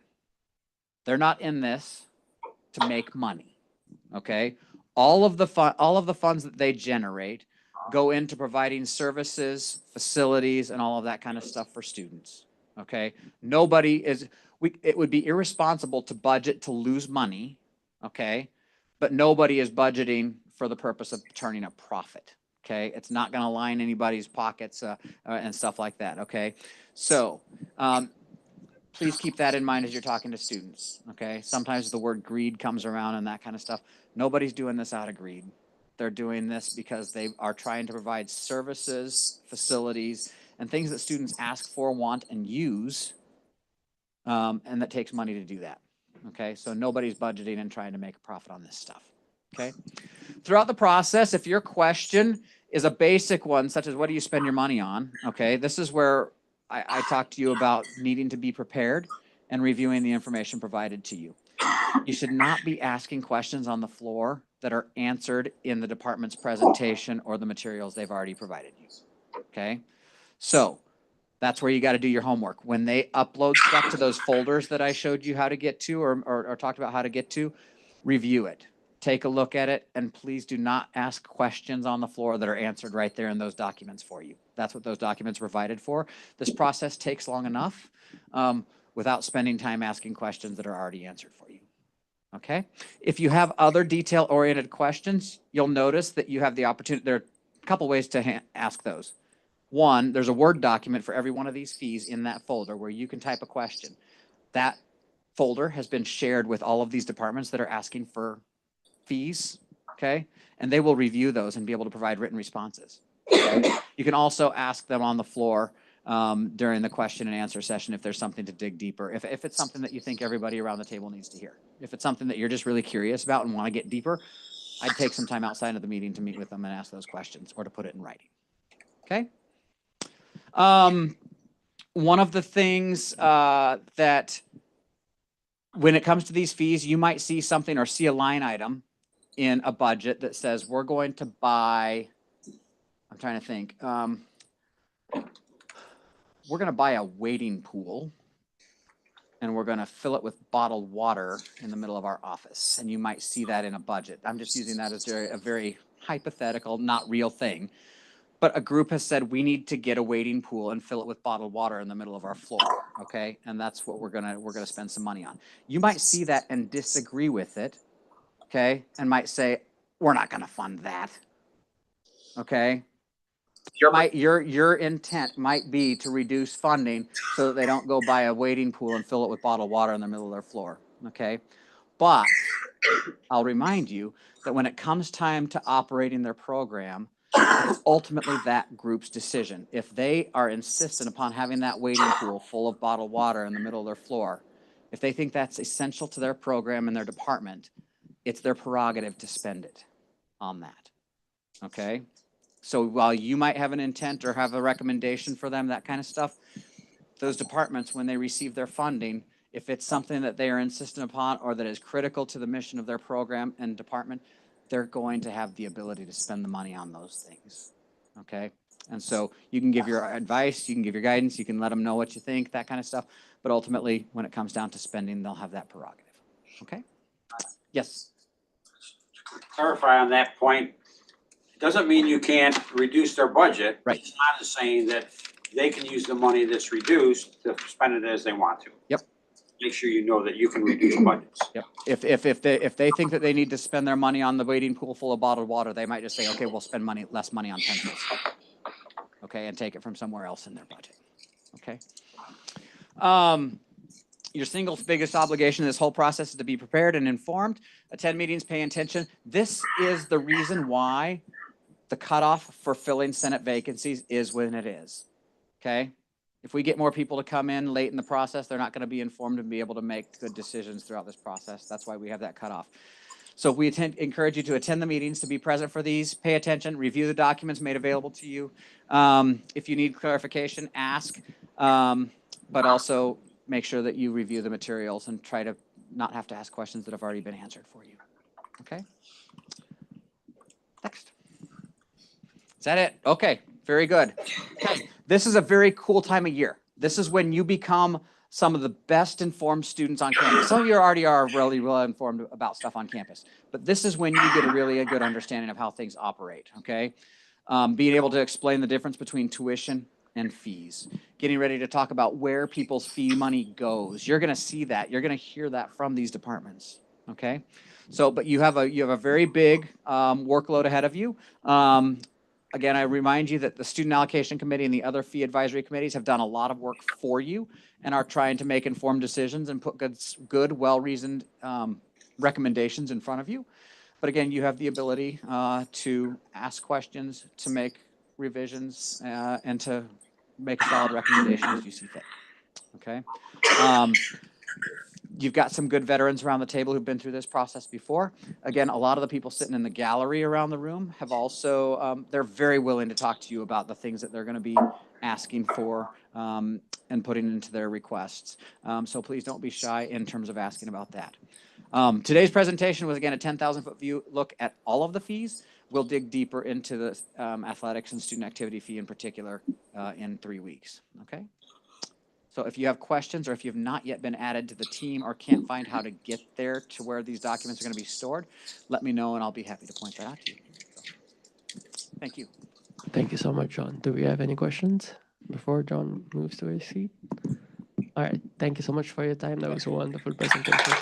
They're not in this to make money, okay? All of the funds that they generate go into providing services, facilities, and all of that kind of stuff for students, okay? It would be irresponsible to budget to lose money, okay? But nobody is budgeting for the purpose of turning a profit, okay? It's not gonna line anybody's pockets and stuff like that, okay? So, please keep that in mind as you're talking to students, okay? Sometimes the word greed comes around and that kind of stuff. Nobody's doing this out of greed. They're doing this because they are trying to provide services, facilities, and things that students ask for, want, and use, and that takes money to do that, okay? So nobody's budgeting and trying to make a profit on this stuff, okay? Throughout the process, if your question is a basic one, such as what do you spend your money on, okay? This is where I talked to you about needing to be prepared and reviewing the information provided to you. You should not be asking questions on the floor that are answered in the department's presentation or the materials they've already provided you, okay? So that's where you got to do your homework. When they upload stuff to those folders that I showed you how to get to or talked about how to get to, review it. Take a look at it, and please do not ask questions on the floor that are answered right there in those documents for you. That's what those documents are provided for. This process takes long enough without spending time asking questions that are already answered for you. Okay? If you have other detail-oriented questions, you'll notice that you have the opportunity. There are a couple ways to ask those. One, there's a Word document for every one of these fees in that folder where you can type a question. That folder has been shared with all of these departments that are asking for fees, okay? And they will review those and be able to provide written responses. Okay? You can also ask them on the floor during the question and answer session if there's something to dig deeper, if it's something that you think everybody around the table needs to hear. If it's something that you're just really curious about and want to get deeper, I'd take some time outside of the meeting to meet with them and ask those questions or to put it in writing, okay? One of the things that when it comes to these fees, you might see something or see a line item in a budget that says we're going to buy, I'm trying to think, we're going to buy a wading pool and we're going to fill it with bottled water in the middle of our office. And you might see that in a budget. I'm just using that as a very hypothetical, not real thing. But a group has said we need to get a wading pool and fill it with bottled water in the middle of our floor, okay? And that's what we're gonna spend some money on. You might see that and disagree with it, okay? And might say, we're not gonna fund that, okay? Your intent might be to reduce funding so that they don't go buy a wading pool and fill it with bottled water in the middle of their floor, okay? But I'll remind you that when it comes time to operating their program, it's ultimately that group's decision. If they are insistent upon having that wading pool full of bottled water in the middle of their floor, if they think that's essential to their program and their department, it's their prerogative to spend it on that, okay? So while you might have an intent or have a recommendation for them, that kind of stuff, those departments, when they receive their funding, if it's something that they are insistent upon or that is critical to the mission of their program and department, they're going to have the ability to spend the money on those things, okay? And so you can give your advice, you can give your guidance, you can let them know what you think, that kind of stuff. But ultimately, when it comes down to spending, they'll have that prerogative, okay? Yes? Clarify on that point, doesn't mean you can't reduce their budget. Right. It's not saying that they can use the money that's reduced to spend it as they want to. Yep. Make sure you know that you can reduce budgets. Yep. If they think that they need to spend their money on the wading pool full of bottled water, they might just say, okay, we'll spend less money on pencils. Okay, and take it from somewhere else in their budget. Okay. Your single biggest obligation in this whole process is to be prepared and informed, attend meetings, pay attention. This is the reason why the cutoff for filling Senate vacancies is when it is. Okay. If we get more people to come in late in the process, they're not going to be informed and be able to make good decisions throughout this process. That's why we have that cutoff. So we encourage you to attend the meetings, to be present for these, pay attention, review the documents made available to you. If you need clarification, ask, but also make sure that you review the materials and try to not have to ask questions that have already been answered for you. Okay. Next. Is that it? Okay. Very good. Okay. This is a very cool time of year. This is when you become some of the best informed students on campus. Some of you already are really well informed about stuff on campus, but this is when you get a good understanding of how things operate, okay? Being able to explain the difference between tuition and fees, getting ready to talk about where people's fee money goes. You're gonna see that, you're gonna hear that from these departments, okay? So, but you have a very big workload ahead of you. Again, I remind you that the Student Allocation Committee and the other fee advisory committees have done a lot of work for you and are trying to make informed decisions and put good well-reasoned recommendations in front of you. But again, you have the ability to ask questions, to make revisions, and to make a solid recommendation as you see fit, okay? You've got some good veterans around the table who've been through this process before. Again, a lot of the people sitting in the gallery around the room have also, they're very willing to talk to you about the things that they're gonna be asking for and putting into their requests. So please don't be shy in terms of asking about that. Today's presentation was again a 10,000-foot view look at all of the fees. We'll dig deeper into the athletics and student activity fee in particular in 3 weeks, okay? So if you have questions or if you have not yet been added to the team or can't find how to get there to where these documents are going to be stored, let me know and I'll be happy to point that out to you. So, thank you. Thank you so much, John. Do we have any questions before John moves to his seat? All right. Thank you so much for your time. That was a wonderful presentation.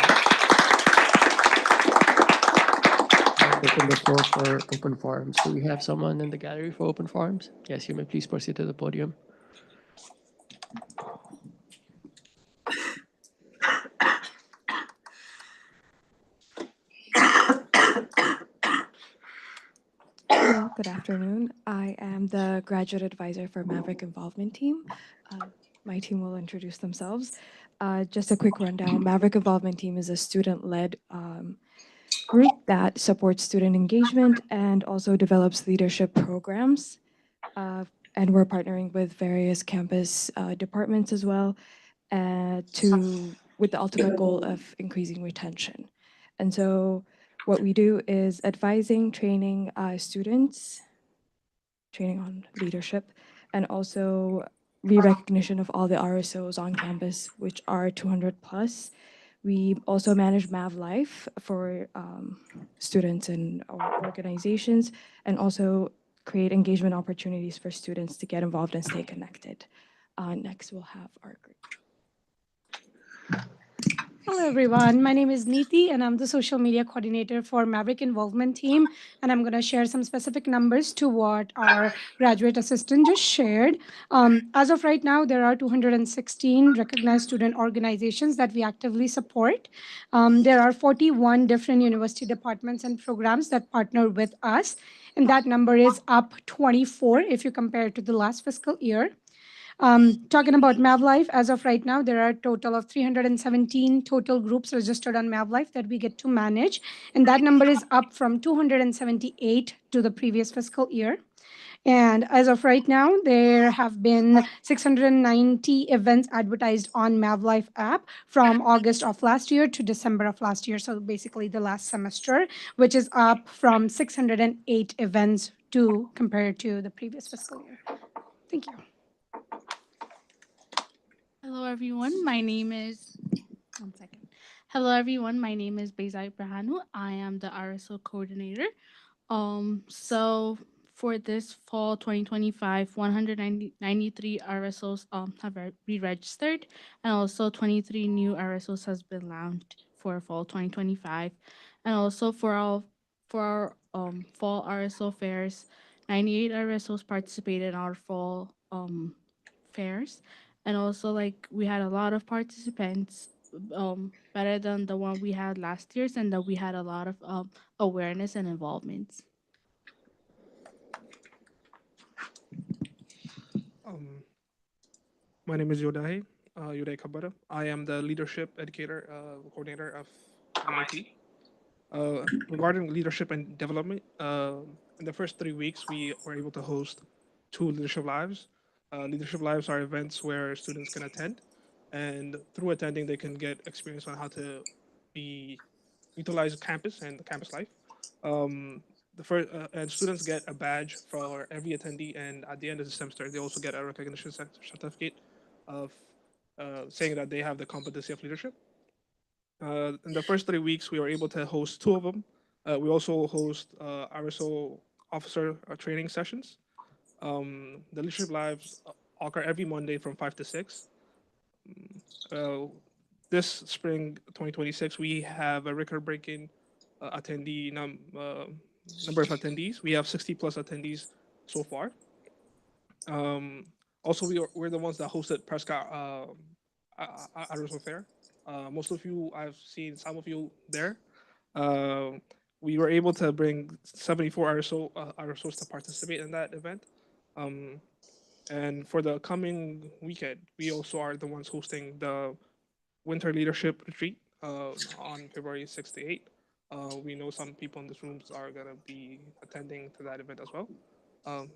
I'll open the floor for open forums. Do we have someone in the gallery for open forums? Yes, you may please proceed to the podium. Hello, good afternoon. I am the graduate advisor for Maverick Involvement Team. My team will introduce themselves. Just a quick rundown. Maverick Involvement Team is a student-led group that supports student engagement and also develops leadership programs. And we're partnering with various campus departments as well with the ultimate goal of increasing retention. And so what we do is advising, training students, training on leadership, and also re-recognition of all the RSOs on campus, which are 200 plus. We also manage MavLife for students and organizations, and also create engagement opportunities for students to get involved and stay connected. Next, we'll have our group. Hello, everyone. My name is Neeti, and I'm the social media coordinator for Maverick Involvement Team. And I'm going to share some specific numbers to what our graduate assistant just shared. As of right now, there are 216 recognized student organizations that we actively support. There are 41 different university departments and programs that partner with us. And that number is up 24 if you compare it to the last fiscal year. Talking about MavLife, as of right now, there are a total of 317 total groups registered on MavLife that we get to manage. And that number is up from 278 to the previous fiscal year. And as of right now, there have been 690 events advertised on MavLife app from August of last year to December of last year. So basically the last semester, which is up from 608 events compared to the previous fiscal year. Thank you. Hello, everyone. My name is, Hello, everyone. My name is Beza Ibrahanu. I am the RSO coordinator. So for this fall 2025, 193 RSOs have re-registered, and also 23 new RSOs has been launched for fall 2025. And also for our fall RSO fairs, 98 RSOs participated in our fall fairs. And also, like, we had a lot of participants, better than the one we had last year's, and that we had a lot of awareness and involvement. My name is Yodahe Kabara. I am the leadership educator coordinator of MIT. Regarding leadership and development, in the first 3 weeks, we were able to host 2 leadership lives. Leadership lives are events where students can attend, and through attending, they can get experience on how to utilize campus and campus life. And students get a badge for every attendee, and at the end of the semester, they also get a recognition certificate of saying that they have the competency of leadership. In the first 3 weeks, we were able to host 2 of them. We also host RSO officer training sessions. The leadership lives occur every Monday from 5 to 6. This spring 2026, we have a record-breaking attendee number of attendees. We have 60 plus attendees so far. Also, we're the ones that hosted Prescott RSO Fair. Most of you, I've seen some of you there. We were able to bring 74 RSOs to participate in that event. And for the coming weekend, we also are the ones hosting the Winter Leadership Retreat on February 6th to 8th. We know some people in this room are going to be attending to that event as well.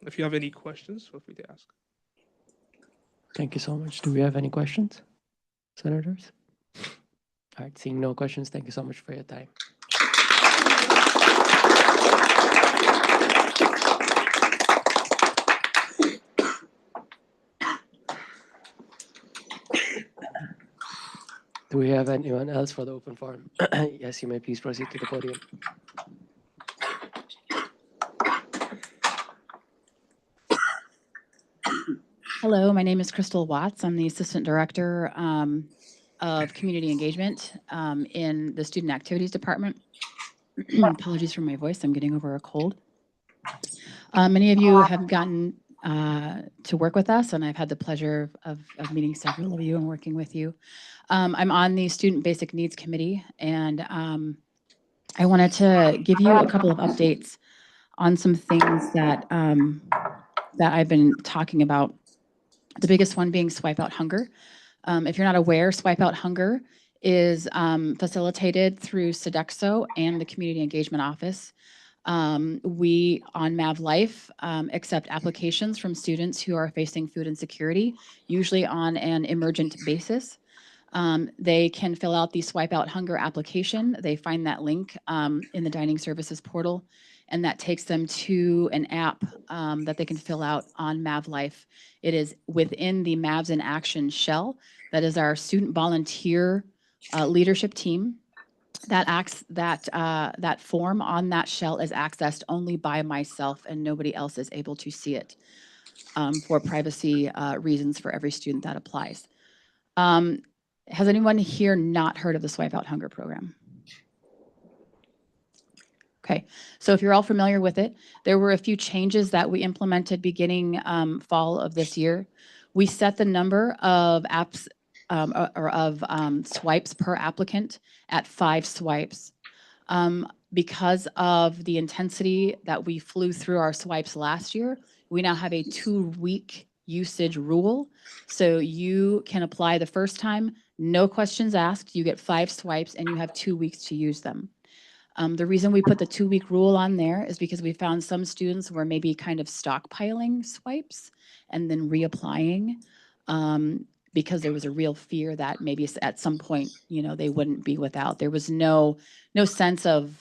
If you have any questions, feel free to ask. Thank you so much. Do we have any questions, senators? All right, seeing no questions, thank you so much for your time. Do we have anyone else for the open forum? Yes, you may please proceed to the podium. Hello, my name is Crystal Watts. I'm the Assistant Director of Community Engagement in the Student Activities Department. Apologies for my voice, I'm getting over a cold. Many of you have gotten to work with us, and I've had the pleasure of meeting several of you and working with you. I'm on the Student Basic Needs Committee, and I wanted to give you a couple of updates on some things that, that I've been talking about. The biggest one being Swipe Out Hunger. If you're not aware, Swipe Out Hunger is facilitated through Sodexo and the Community Engagement Office. We on Mav Life accept applications from students who are facing food insecurity, usually on an emergent basis. They can fill out the Swipe Out Hunger application. They find that link in the Dining Services portal, and that takes them to an app that they can fill out on Mav Life. It is within the Mavs in Action shell. That is our student volunteer leadership team. That form on that shell is accessed only by myself, and nobody else is able to see it for privacy reasons for every student that applies. Has anyone here not heard of the Swipe Out Hunger program? Okay, so if you're all familiar with it, there were a few changes that we implemented beginning fall of this year. We set the number of apps swipes per applicant at 5 swipes. Because of the intensity that we flew through our swipes last year, we now have a 2-week usage rule. So you can apply the first time, no questions asked, you get 5 swipes, and you have 2 weeks to use them. The reason we put the 2-week rule on there is because we found some students were maybe kind of stockpiling swipes and then reapplying because there was a real fear that maybe at some point, you know, they wouldn't be without. There was no sense of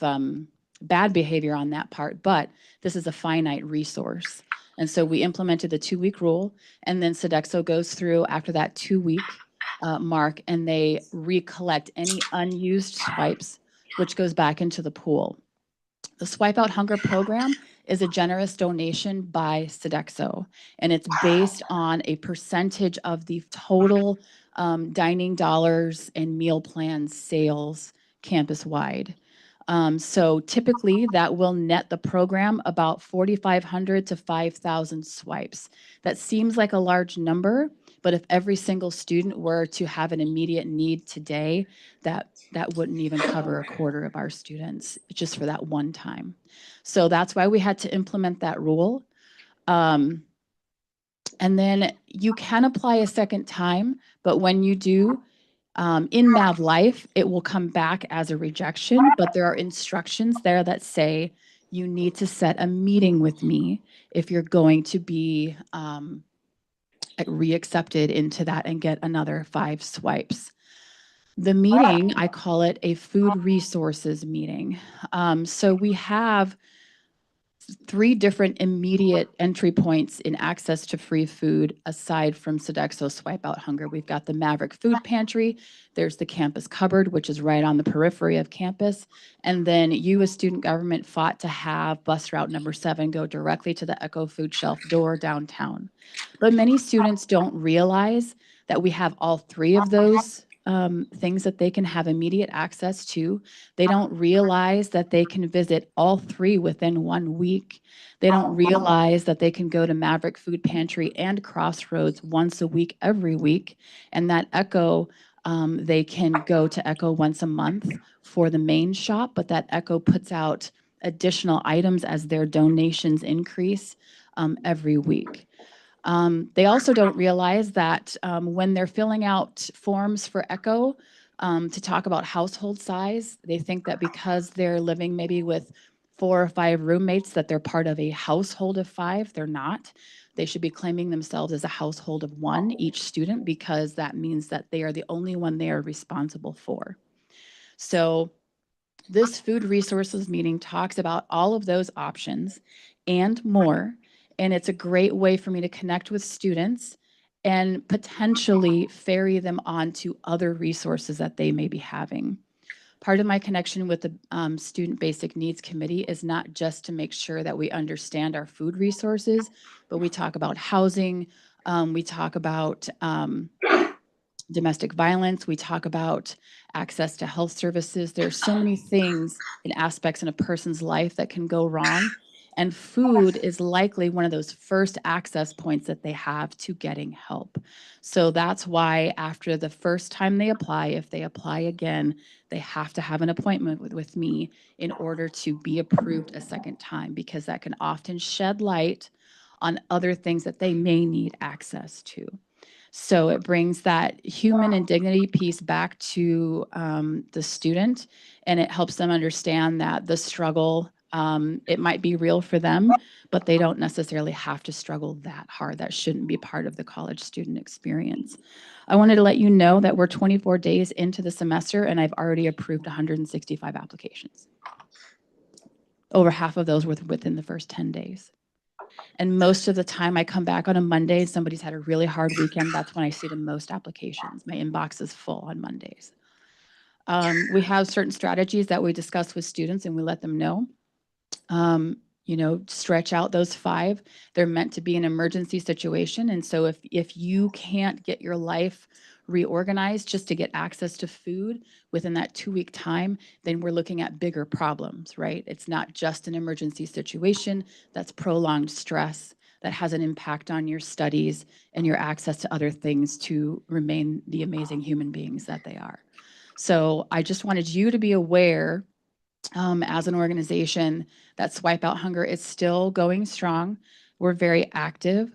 bad behavior on that part, but this is a finite resource. And so we implemented the 2-week rule, and then Sodexo goes through after that 2-week mark, and they recollect any unused swipes, which goes back into the pool. The Swipe Out Hunger program is a generous donation by Sodexo, and it's based on a percentage of the total dining dollars and meal plan sales campus-wide. So typically that will net the program about 4,500 to 5,000 swipes. That seems like a large number, but if every single student were to have an immediate need today, that wouldn't even cover a quarter of our students just for that one time. So that's why we had to implement that rule. And then you can apply a second time, but when you do, in Mav Life, it will come back as a rejection, but there are instructions there that say you need to set a meeting with me if you're going to be reaccepted into that and get another 5 swipes. The meeting, I call it a food resources meeting. So we have 3 different immediate entry points in access to free food aside from Sodexo Swipe Out Hunger. We've got the Maverick Food Pantry, there's the campus cupboard, which is right on the periphery of campus, and then you as student government fought to have bus route number 7 go directly to the Echo Food Shelf door downtown. But many students don't realize that we have all 3 of those things that they can have immediate access to. They don't realize that they can visit all 3 within 1 week. They don't realize that they can go to Maverick Food Pantry and Crossroads once a week, every week. And that Echo, they can go to Echo once a month for the main shop, but that Echo puts out additional items as their donations increase every week. They also don't realize that when they're filling out forms for Echo to talk about household size, they think that because they're living maybe with 4 or 5 roommates that they're part of a household of 5. They're not. They should be claiming themselves as a household of 1, each student, because that means that they are the only one they are responsible for. So this food resources meeting talks about all of those options and more. And it's a great way for me to connect with students and potentially ferry them on to other resources that they may be having. Part of my connection with the Student Basic Needs Committee is not just to make sure that we understand our food resources, but we talk about housing, we talk about domestic violence, we talk about access to health services. There's so many things and aspects in a person's life that can go wrong. And food is likely one of those first access points that they have to getting help. So that's why after the first time they apply, if they apply again, they have to have an appointment with me in order to be approved a second time, because that can often shed light on other things that they may need access to. So it brings that human and dignity piece back to the student, and it helps them understand that the struggle, it might be real for them, but they don't necessarily have to struggle that hard. That shouldn't be part of the college student experience. I wanted to let you know that we're 24 days into the semester, and I've already approved 165 applications. Over half of those were within the first 10 days. And most of the time I come back on a Monday and somebody's had a really hard weekend, that's when I see the most applications. My inbox is full on Mondays. We have certain strategies that we discuss with students and we let them know. You know, stretch out those 5. They're meant to be an emergency situation. And so if you can't get your life reorganized just to get access to food within that 2-week time, then we're looking at bigger problems, right? It's not just an emergency situation, that's prolonged stress that has an impact on your studies and your access to other things to remain the amazing human beings that they are. So I just wanted you to be aware as an organization that Swipe Out Hunger is still going strong. We're very active.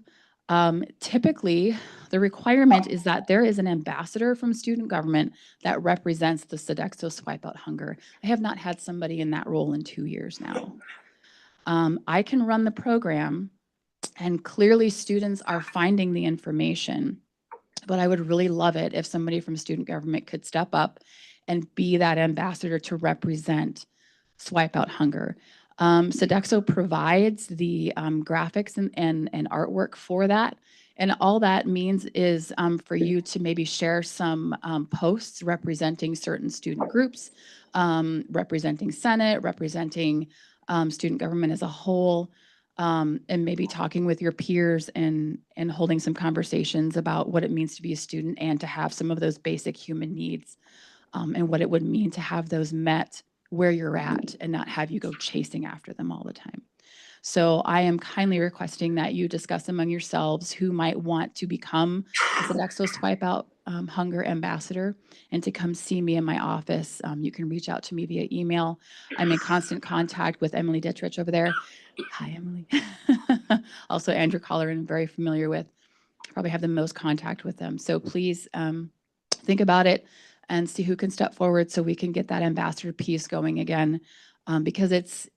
Typically, the requirement is that there is an ambassador from student government that represents the Sodexo Swipe Out Hunger. I have not had somebody in that role in 2 years now. I can run the program, and clearly students are finding the information, but I would really love it if somebody from student government could step up and be that ambassador to represent Swipe Out Hunger. Sodexo provides the graphics and artwork for that. And all that means is for you to maybe share some posts representing certain student groups, representing Senate, representing student government as a whole, and maybe talking with your peers and holding some conversations about what it means to be a student and to have some of those basic human needs and what it would mean to have those met where you're at and not have you go chasing after them all the time. So I am kindly requesting that you discuss among yourselves who might want to become a Sodexo Swipe Out Hunger ambassador and to come see me in my office. You can reach out to me via email. I'm in constant contact with Emily Dittrich over there. Hi, Emily. Also, Andrew Colleran, I'm very familiar with. Probably have the most contact with them. So please think about it and see who can step forward so we can get that ambassador piece going again, because it's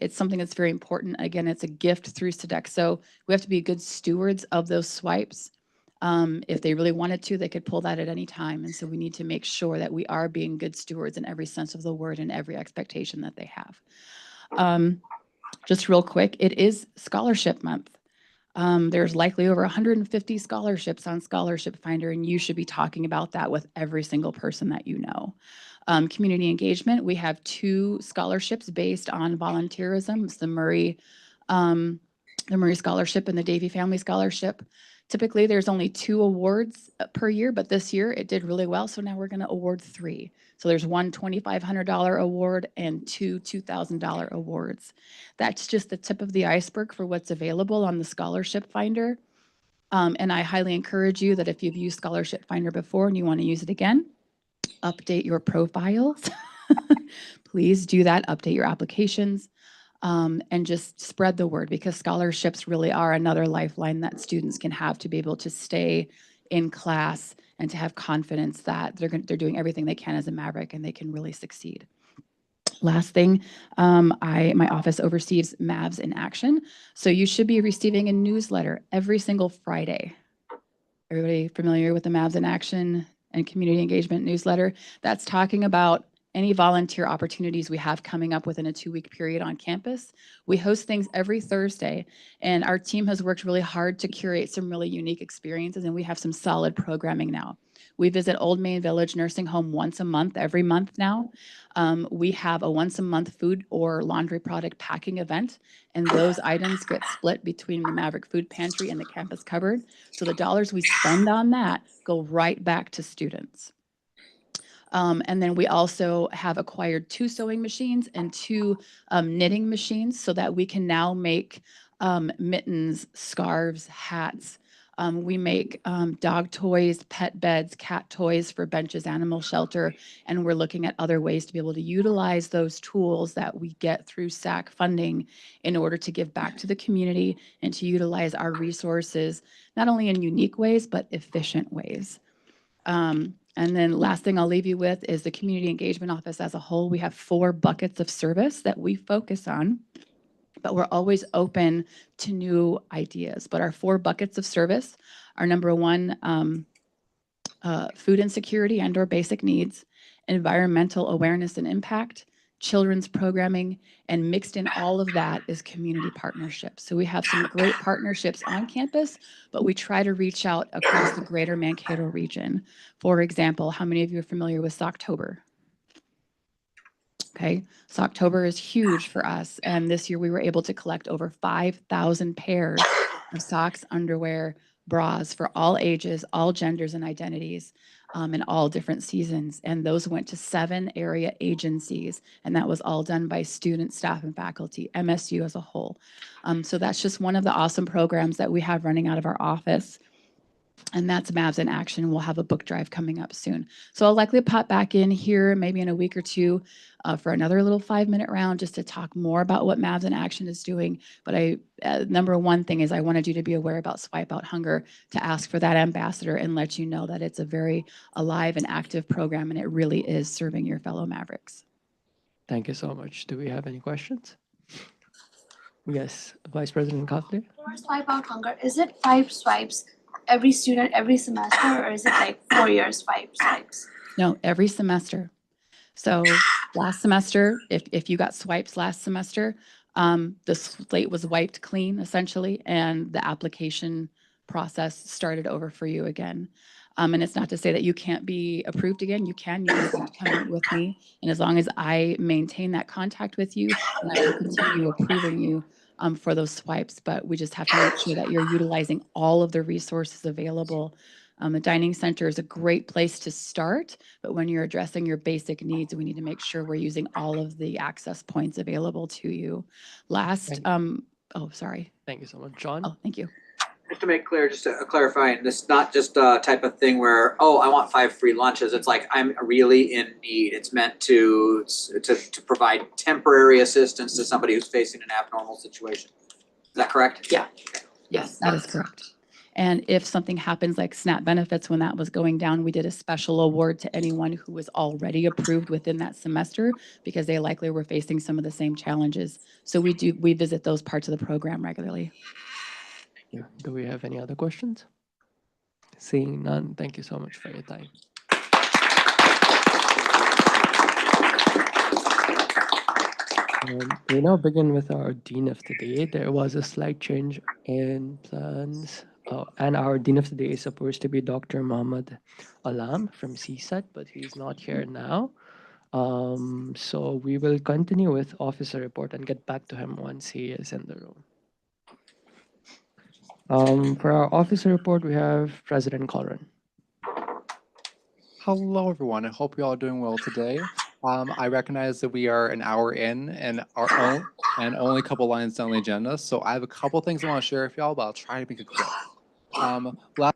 something that's very important. Again, it's a gift through Sodexo. We have to be good stewards of those swipes. If they really wanted to, they could pull that at any time. And so we need to make sure that we are being good stewards in every sense of the word and every expectation that they have. just real quick, it is scholarship month. There's likely over 150 scholarships on Scholarship Finder, and you should be talking about that with every single person that you know. Community engagement, we have 2 scholarships based on volunteerism. It's the Murray Scholarship and the Davy Family Scholarship. Typically, there's only 2 awards per year, but this year it did really well, so now we're going to award 3. So there's one $2,500 award and 2 $2,000 awards. That's just the tip of the iceberg for what's available on the Scholarship Finder. And I highly encourage you that if you've used Scholarship Finder before and you want to use it again, update your profiles. Please do that, update your applications. And just spread the word, because scholarships really are another lifeline that students can have to be able to stay in class and to have confidence that they're doing everything they can as a Maverick and they can really succeed. Last thing, my office oversees Mavs in Action. So you should be receiving a newsletter every single Friday. Everybody familiar with the Mavs in Action and community engagement newsletter? That's talking about any volunteer opportunities we have coming up within a 2-week period on campus. We host things every Thursday, and our team has worked really hard to curate some really unique experiences, and we have some solid programming now. We visit Old Main Village Nursing Home once a month, every month now. We have a once a month food or laundry product packing event, and those items get split between the Maverick Food Pantry and the campus cupboard. So the dollars we spend on that go right back to students. And then we also have acquired 2 sewing machines and 2 knitting machines so that we can now make mittens, scarves, hats. We make dog toys, pet beds, cat toys for Benches Animal Shelter, and we're looking at other ways to be able to utilize those tools that we get through SAC funding in order to give back to the community and to utilize our resources, not only in unique ways, but efficient ways. And then last thing I'll leave you with is the Community Engagement Office as a whole. We have 4 buckets of service that we focus on, but we're always open to new ideas. But our 4 buckets of service are number 1, food insecurity and/or basic needs, environmental awareness and impact, children's programming, and mixed in all of that is community partnerships. So we have some great partnerships on campus, but we try to reach out across the greater Mankato region. For example, how many of you are familiar with Socktober? Okay, Socktober is huge for us, and this year we were able to collect over 5,000 pairs of socks, underwear, bras for all ages, all genders and identities, in all different seasons. And those went to 7 area agencies, and that was all done by students, staff, and faculty, MSU as a whole. So that's just one of the awesome programs that we have running out of our office. And that's Mavs in Action. We'll have a book drive coming up soon. So I'll likely pop back in here maybe in a week or 2 for another little 5-minute round just to talk more about what Mavs in Action is doing. But number 1 thing is I wanted you to be aware about Swipe Out Hunger, to ask for that ambassador and let you know that it's a very alive and active program, and it really is serving your fellow Mavericks. Thank you so much. Do we have any questions? Yes, Vice President Kafle. For Swipe Out Hunger, is it 5 swipes every student every semester, or is it like 4 years, 5 swipes? No, every semester. So last semester, if you got swipes last semester, the slate was wiped clean essentially, and the application process started over for you again. And it's not to say that you can't be approved again. You can. You just have to come with me. And as long as I maintain that contact with you, then I will continue approving you for those swipes. But we just have to make sure that you're utilizing all of the resources available. The dining center is a great place to start, but when you're addressing your basic needs, we need to make sure we're using all of the access points available to you. Oh, sorry. Thank you so much, John. Oh, thank you. Just to make clear, just to clarify, this is not just a type of thing where, oh, I want 5 free lunches. It's like, I'm really in need. It's meant to provide temporary assistance to somebody who's facing an abnormal situation. Is that correct? Yeah. Yes, that is correct. And if something happens like SNAP benefits, when that was going down, we did a special award to anyone who was already approved within that semester because they likely were facing some of the same challenges. So we visit those parts of the program regularly. Yeah. Do we have any other questions? Seeing none, thank you so much for your time. We now begin with our Dean of the Day. There was a slight change in plans. And our Dean of the Day is supposed to be Dr. Mohammed Alam from CSET, but he's not here now. So we will continue with officer report and get back to him once he is in the room. For our officer report, we have President Colrin. Hello, everyone. I hope you're all doing well today. I recognize that we are an hour in and only a couple lines down the agenda. So I have a couple things I want to share with y'all, but I'll try to make it quick. Last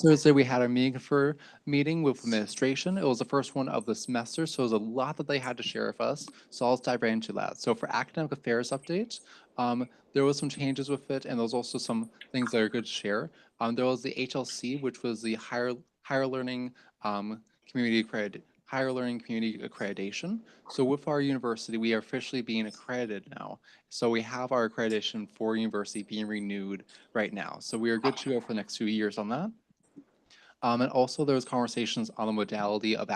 Thursday, we had a meeting with administration. It was the first one of the semester, so there's a lot that they had to share with us. So I'll dive right into that. So for academic affairs update, there was some changes with it, and there was also some things that are good to share. There was the HLC, which was the higher learning community accreditation. So with our university, we are officially being accredited now. So we have our accreditation for university being renewed right now. So we are good to go for the next 2 years on that. And also there was conversations on the modality of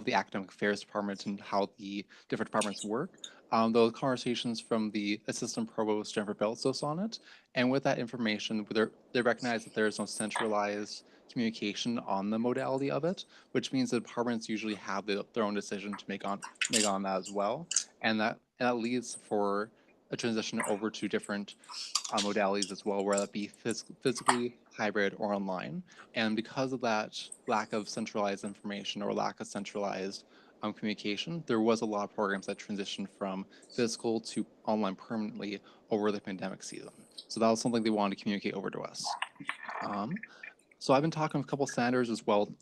the academic affairs department and how the different departments work. Those conversations from the assistant provost Jennifer Beltzos on it. And with that information, they recognize that there is no centralized communication on the modality of it, which means the departments usually have their own decision to make on that as well. And that leads for a transition over to different modalities as well, whether that be physically, hybrid, or online. And because of that lack of centralized information or lack of centralized communication, there was a lot of programs that transitioned from physical to online permanently over the pandemic season. So that was something they wanted to communicate over to us. So I've been talking with a couple senators as well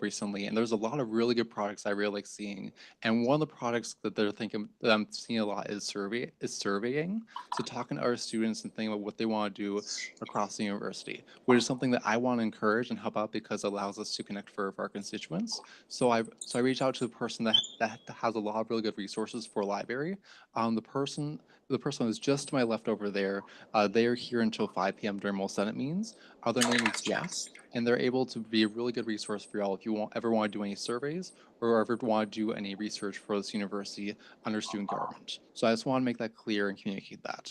recently, and there's a lot of really good products I really like seeing. And one of the products that that I'm seeing a lot is surveying. So talking to our students and thinking about what they want to do across the university, which is something that I want to encourage and help out because it allows us to connect for our constituents. So I reached out to the person that has a lot of really good resources for a library. The person who's just to my left over there, they are here until 5 p.m. during most Senate meetings. Their name is Jess, and they're able to be a really good resource for y'all if you ever want to do any surveys or ever want to do any research for this university under student government. So I just want to make that clear and communicate that.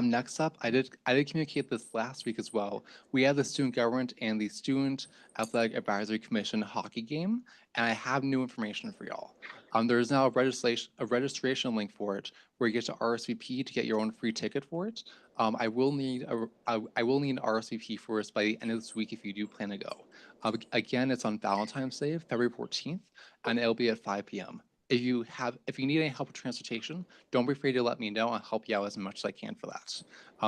Next up, I did communicate this last week as well. We had the student government and the Student Athletic Advisory Commission hockey game, and I have new information for y'all. There is now a registration link for it where you get to RSVP to get your own free ticket for it. I will need an RSVP for us by the end of this week if you do plan to go. Again, it's on Valentine's Day, February 14th, and it'll be at 5 p.m. If you need any help with transportation, don't be afraid to let me know. I'll help you out as much as I can for that.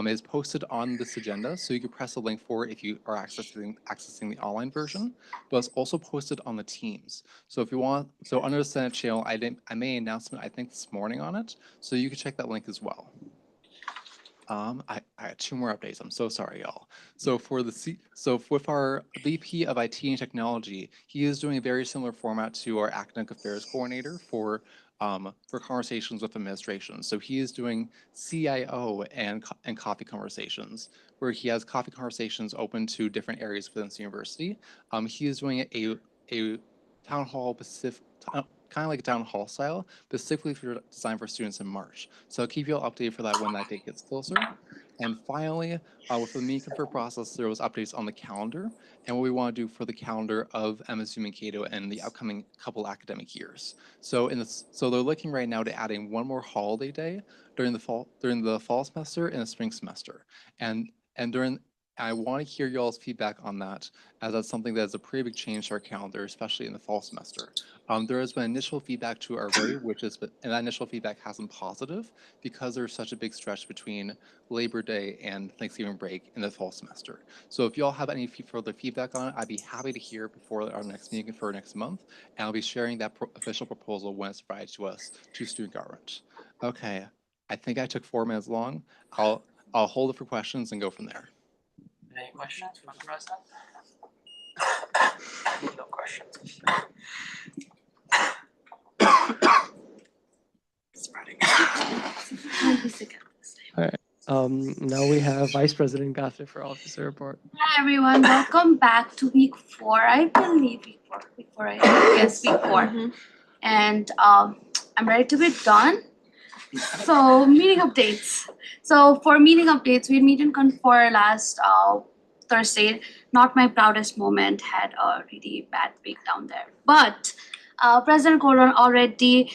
It's posted on this agenda, so you can press the link for it if you are accessing the online version. But it's also posted on the Teams. So if you want, under the Senate channel, I made an announcement I think this morning on it, so you can check that link as well. I had 2 more updates. I'm so sorry, y'all. So with our VP of IT and Technology, he is doing a very similar format to our Academic Affairs Coordinator for conversations with administration. So he is doing CIO and coffee conversations, where he has coffee conversations open to different areas within the university. He is doing a town hall kind of like a town hall style, specifically designed for students in March. So I'll keep you all updated for that when that date gets closer. And finally, with the meet confirm process, there was updates on the calendar and what we want to do for the calendar of MSU Mankato and the upcoming couple academic years. So they're looking right now to adding one more holiday day during the fall semester and the spring semester. And I want to hear y'all's feedback on that, as that's something that is a pretty big change to our calendar, especially in the fall semester. There has been initial feedback to our rate, and that initial feedback has been positive because there's such a big stretch between Labor Day and Thanksgiving break in the fall semester. So if y'all have any further feedback on it, I'd be happy to hear before our next meeting for next month, and I'll be sharing that official proposal when it's provided to us to student government. Okay, I think I took 4 minutes long. I'll hold it for questions and go from there. Any questions for the president? No questions. All right. Now we have Vice President Guthrie for officer report. Hi everyone, welcome back to week 4. I believe week 4. Week 4. And I'm ready to be done. So meeting updates. So for meeting updates, we meet in Confor last Thursday. Not my proudest moment, had a really bad breakdown there. But President Gordon already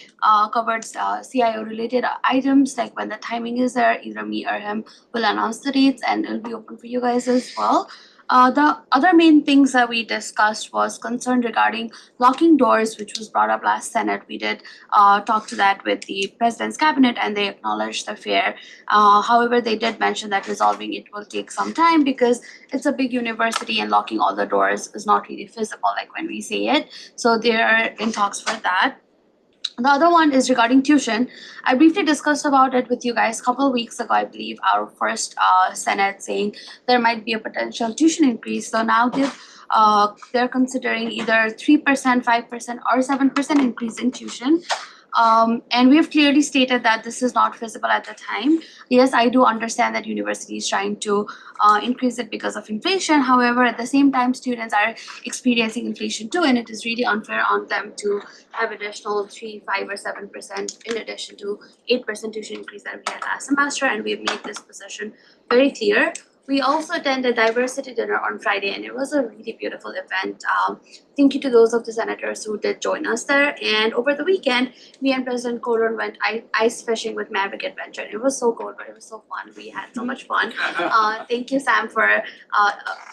covered CIO related items, like when the timing is there, either me or him will announce the dates and it'll be open for you guys as well. The other main things that we discussed was concern regarding locking doors, which was brought up last Senate. We did talk to that with the President's cabinet and they acknowledged the fear. However, they did mention that resolving it will take some time because it's a big university and locking all the doors is not really feasible like when we say it. So they're in talks for that. The other one is regarding tuition. I briefly discussed about it with you guys a couple of weeks ago, I believe, our first Senate saying there might be a potential tuition increase. So now they're considering either 3%, 5%, or 7% increase in tuition. And we have clearly stated that this is not feasible at the time. Yes, I do understand that university is trying to increase it because of inflation. However, at the same time, students are experiencing inflation too, and it is really unfair on them to have additional 3, 5, or 7% in addition to 8% tuition increase that we had last semester, and we have made this position very clear. We also attended diversity dinner on Friday, and it was a really beautiful event. Thank you to those of the senators who did join us there. And over the weekend, me and President Gordon went ice fishing with Maverick Adventure. It was so cold, but it was so fun. We had so much fun. Thank you, Sam, for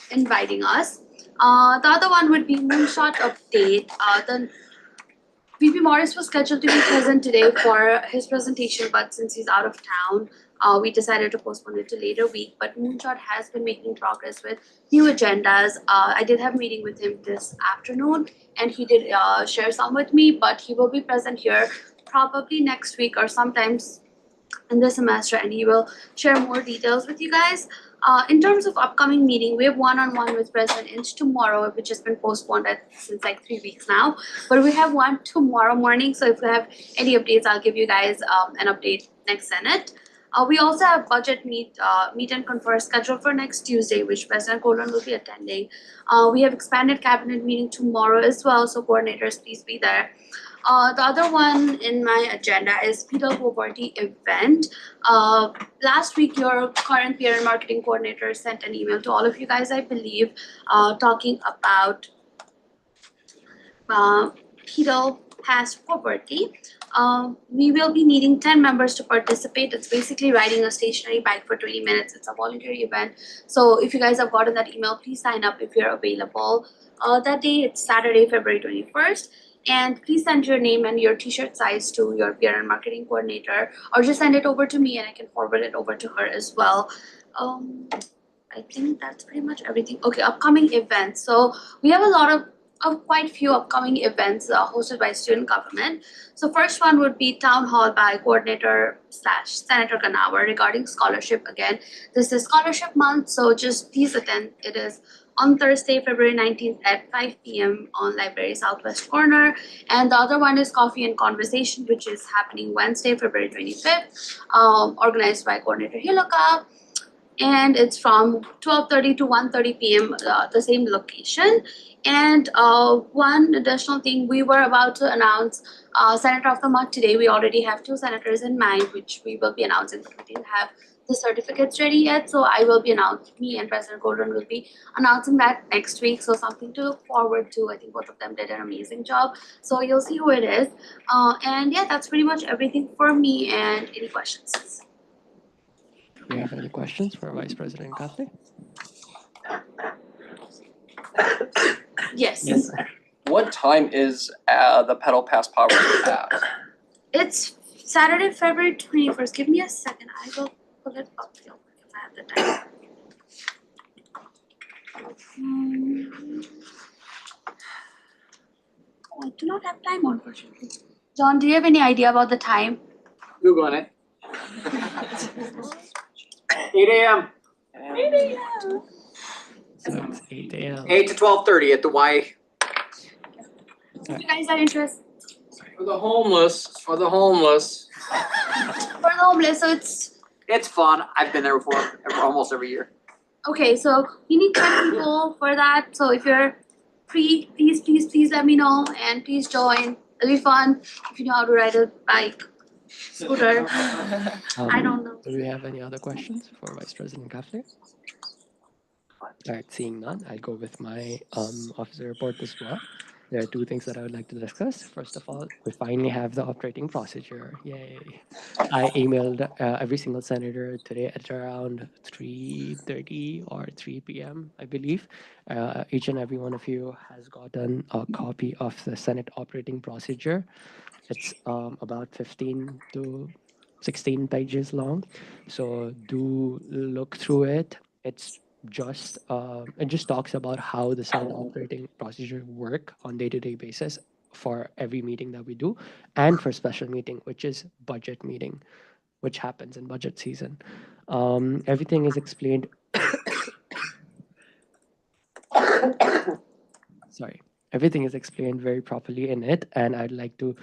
inviting us. The other one would be Moonshot update. The VP Morris was scheduled to be present today for his presentation, but since he's out of town, we decided to postpone it to later week. But Moonshot has been making progress with new agendas. I did have a meeting with him this afternoon, and he did share some with me, but he will be present here probably next week or sometimes in the semester, and he will share more details with you guys. In terms of upcoming meeting, we have one-on-one with President Inch tomorrow, which has been postponed since like 3 weeks now. But we have one tomorrow morning, so if we have any updates, I'll give you guys an update next Senate. We also have budget meet and confer scheduled for next Tuesday, which President Gordon will be attending. We have expanded cabinet meeting tomorrow as well, so coordinators, please be there. The other one in my agenda is Peter Poverty event. Last week, your current peer and marketing coordinator sent an email to all of you guys, I believe, talking about Peter Past Poverty. We will be needing 10 members to participate. It's basically riding a stationary bike for 20 minutes. It's a voluntary event. So if you guys have gotten that email, please sign up if you're available. That day, it's Saturday, February 21st. And please send your name and your t-shirt size to your peer and marketing coordinator, or just send it over to me and I can forward it over to her as well. I think that's pretty much everything. Okay, upcoming events. So we have a lot of quite few upcoming events hosted by student government. So first one would be town hall by coordinator / Senator Ganawar regarding scholarship. Again, this is scholarship month, so just please attend. It is on Thursday, February 19th at 5 p.m. on Library Southwest Corner. And the other one is Coffee and Conversation, which is happening Wednesday, February 25th, organized by Coordinator Hiloka. And it's from 12:30 to 1:30 p.m., the same location. And one additional thing, we were about to announce Senator of the Month today. We already have 2 senators in mind, which we will be announcing, but we didn't have the certificates ready yet. So I will be announcing, me and President Gordon will be announcing that next week. So something to look forward to. I think both of them did an amazing job. So you'll see who it is. And yeah, that's pretty much everything for me. And any questions? Do we have any questions for Vice President Kathy? Yes. What time is the Pedal Pass Poverty Pass? It's Saturday, February 21st. Give me a second. I will pull it up real quick if I have the time. I do not have time, unfortunately. John, do you have any idea about the time? Googling it. 8 a.m. 8 a.m. So it's 8 a.m. 8 to 12:30 at the Y. If you guys are interested. For the homeless, For the homeless, so It's fun. I've been there before, almost every year. okay, so we need 10 people for that. So if you're free, please let me know and please join. It'll be fun if you know how to ride a bike, scooter. I don't know. Do we have any other questions for Vice President Kafle? All right, seeing none, I'll go with my officer report as well. There are two things that I would like to discuss. First of all, we finally have the operating procedure. Yay. I emailed every single senator today at around 3:30 or 3 p.m., I believe. Each and every one of you has gotten a copy of the Senate operating procedure. It's about 15 to 16 pages long. So do look through it. It just talks about how the Senate operating procedure work on day-to-day basis for every meeting that we do, and for special meeting, which is budget meeting, which happens in budget season. Everything is explained. Sorry. Everything is explained very properly in it, and I'd like to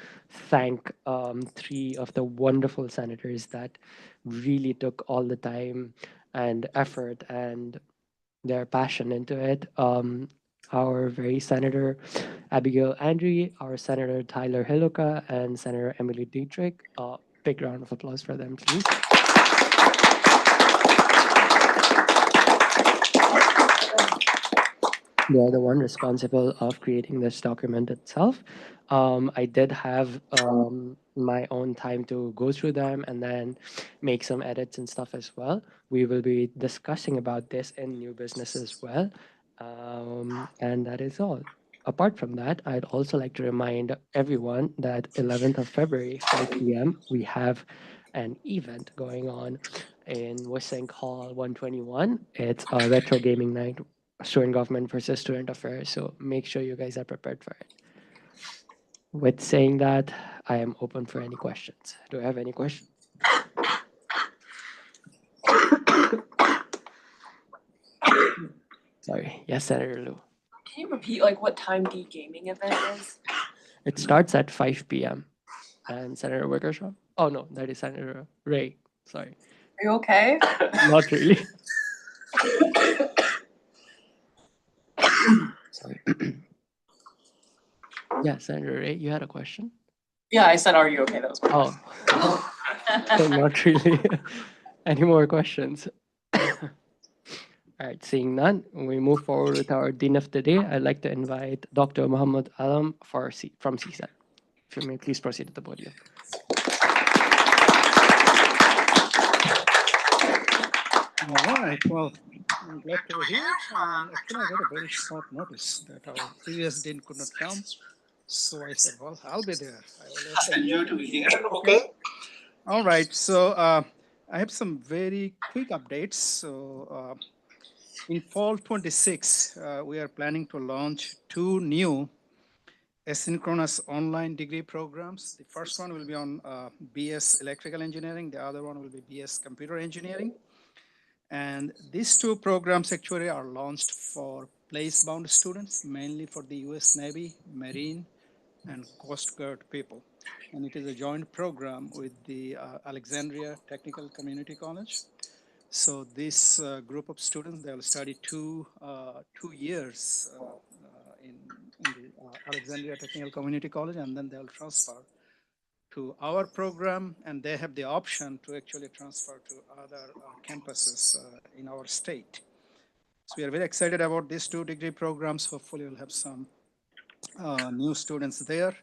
thank 3 of the wonderful senators that really took all the time and effort and their passion into it. Our very Senator Abigail Andre, our Senator Tyler Hiluka, and Senator Emily Dietrich. Big round of applause for them, please. They are the one responsible of creating this document itself. I did have my own time to go through them and then make some edits and stuff as well. We will be discussing about this in new business as well. And that is all. Apart from that, I'd also like to remind everyone that 11th of February, 5 p.m., we have an event going on in Wissink Hall 121. It's a retro gaming night, student government versus student affairs. So make sure you guys are prepared for it. With saying that, I am open for any questions. Do I have any questions? Sorry. Yes, Senator Liu. Can you repeat like what time the gaming event is? It starts at 5 p.m. And Senator Wickershaw? Oh, no, that is Senator Ray. Sorry. Are you okay? Not really. Sorry. Yeah, Senator Ray, you had a question? Yeah, I said, are you okay? That was my Oh, so not really. Any more questions? All right, seeing none, we move forward with our Dean of the Day. I'd like to invite Dr. Muhammad Alam from CSAT. If you may please proceed to the podium. All right, well, I'm glad to be here. Actually, I got a very short notice that our previous dean could not come. So I said, well, I'll be there. I will enjoy to be here. Okay. All right, so I have some very quick updates. So in fall 26, we are planning to launch 2 new asynchronous online degree programs. The first one will be on BS Electrical Engineering. The other one will be BS Computer Engineering. And these 2 programs actually are launched for place-bound students, mainly for the US Navy, Marine, and Coast Guard people. And it is a joint program with the Alexandria Technical Community College. So this group of students, they'll study 2 years in the Alexandria Technical Community College, and then they'll transfer to our program, and they have the option to actually transfer to other campuses in our state. So we are very excited about these 2 degree programs. Hopefully we'll have some new students there.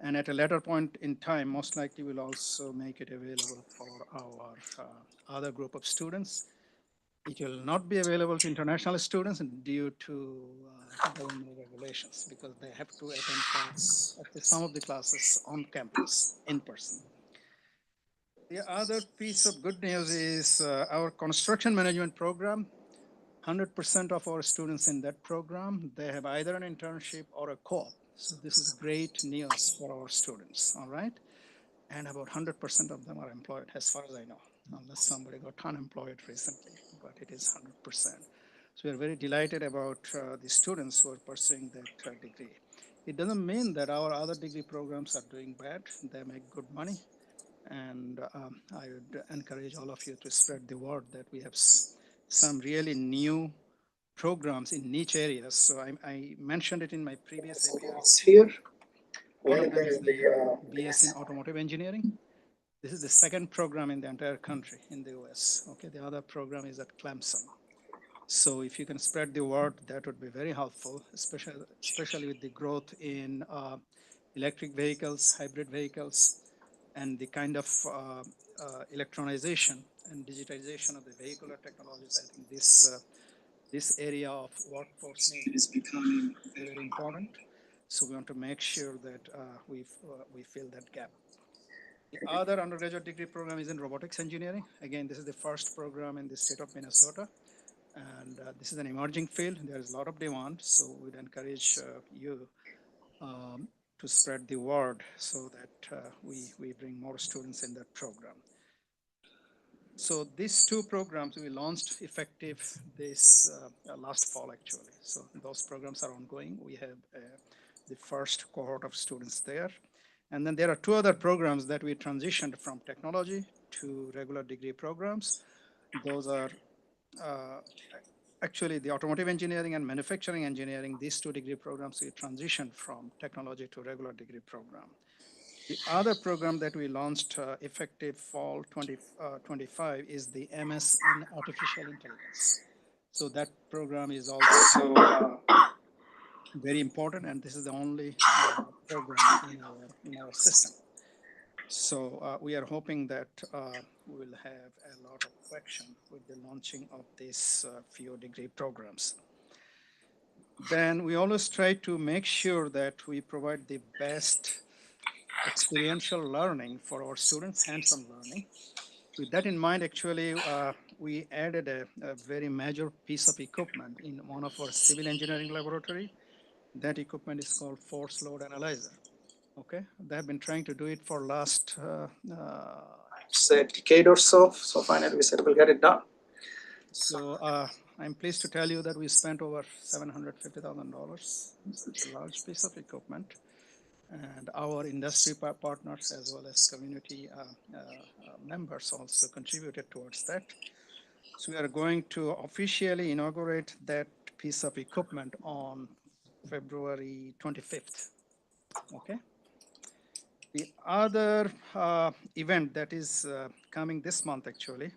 And at a later point in time, most likely we'll also make it available for our other group of students. It will not be available to international students due to government regulations, because they have to attend class, at least some of the classes on campus in person. The other piece of good news is our construction management program. 100% of our students in that program, they have either an internship or a co-op. So this is great news for our students, all right? And about 100% of them are employed, as far as I know, unless somebody got unemployed recently, but it is 100%. So we are very delighted about the students who are pursuing that degree. It doesn't mean that our other degree programs are doing bad. They make good money. And I would encourage all of you to spread the word that we have some really new programs in niche areas. So I mentioned it in my previous appearance here. One of them is the BS in Automotive Engineering. This is the second program in the entire country in the US. Okay, the other program is at Clemson. So if you can spread the word, that would be very helpful, especially with the growth in electric vehicles, hybrid vehicles, and the kind of electronization and digitization of the vehicular technologies. I think this area of workforce need is becoming very important. So we want to make sure that we fill that gap. The other undergraduate degree program is in robotics engineering. Again, this is the first program in the state of Minnesota. And this is an emerging field. There is a lot of demand. So we'd encourage you to spread the word so that we bring more students in that program. So these two programs we launched effective this last fall, actually. So those programs are ongoing. We have the first cohort of students there. And then there are two other programs that we transitioned from technology to regular degree programs. Those are actually the automotive engineering and manufacturing engineering. These two degree programs we transitioned from technology to regular degree program. The other program that we launched effective fall 2025 is the MS in Artificial Intelligence. So that program is also very important, and this is the only program in our system. So we are hoping that we will have a lot of traction with the launching of these few degree programs. Then we always try to make sure that we provide the best experiential learning for our students, hands-on learning. With that in mind, actually, we added a very major piece of equipment in one of our civil engineering laboratory. That equipment is called Force Load Analyzer. Okay, they've been trying to do it for last say decade or so. So finally, we said we'll get it done. So I'm pleased to tell you that we spent over $750,000. Such a large piece of equipment, and our industry partners as well as community members also contributed towards that. So we are going to officially inaugurate that piece of equipment on February 25th. Okay. The other event that is coming this month, actually,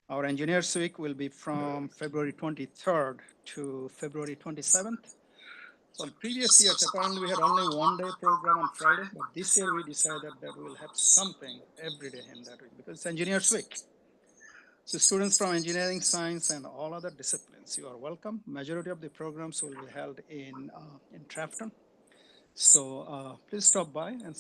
our Engineers Week will be from February 23rd to February 27th. So in previous years, apparently we had only one-day program on Friday, but this year we decided that we will have something every day in that week because it's Engineers Week. So students from engineering, science, and all other disciplines, you are welcome. Majority of the programs will be held in Trafton. So please stop by, and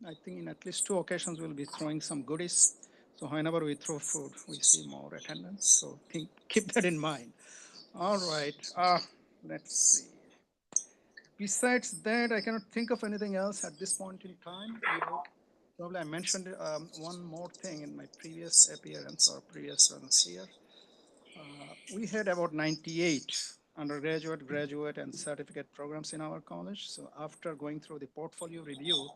I think in at least 2 occasions we'll be throwing some goodies. So whenever we throw food, we see more attendance. So keep that in mind. All right, let's see. Besides that, I cannot think of anything else at this point in time. Probably I mentioned one more thing in my previous appearance or previous runs here. We had about 98 undergraduate, graduate, and certificate programs in our college. So after going through the portfolio review,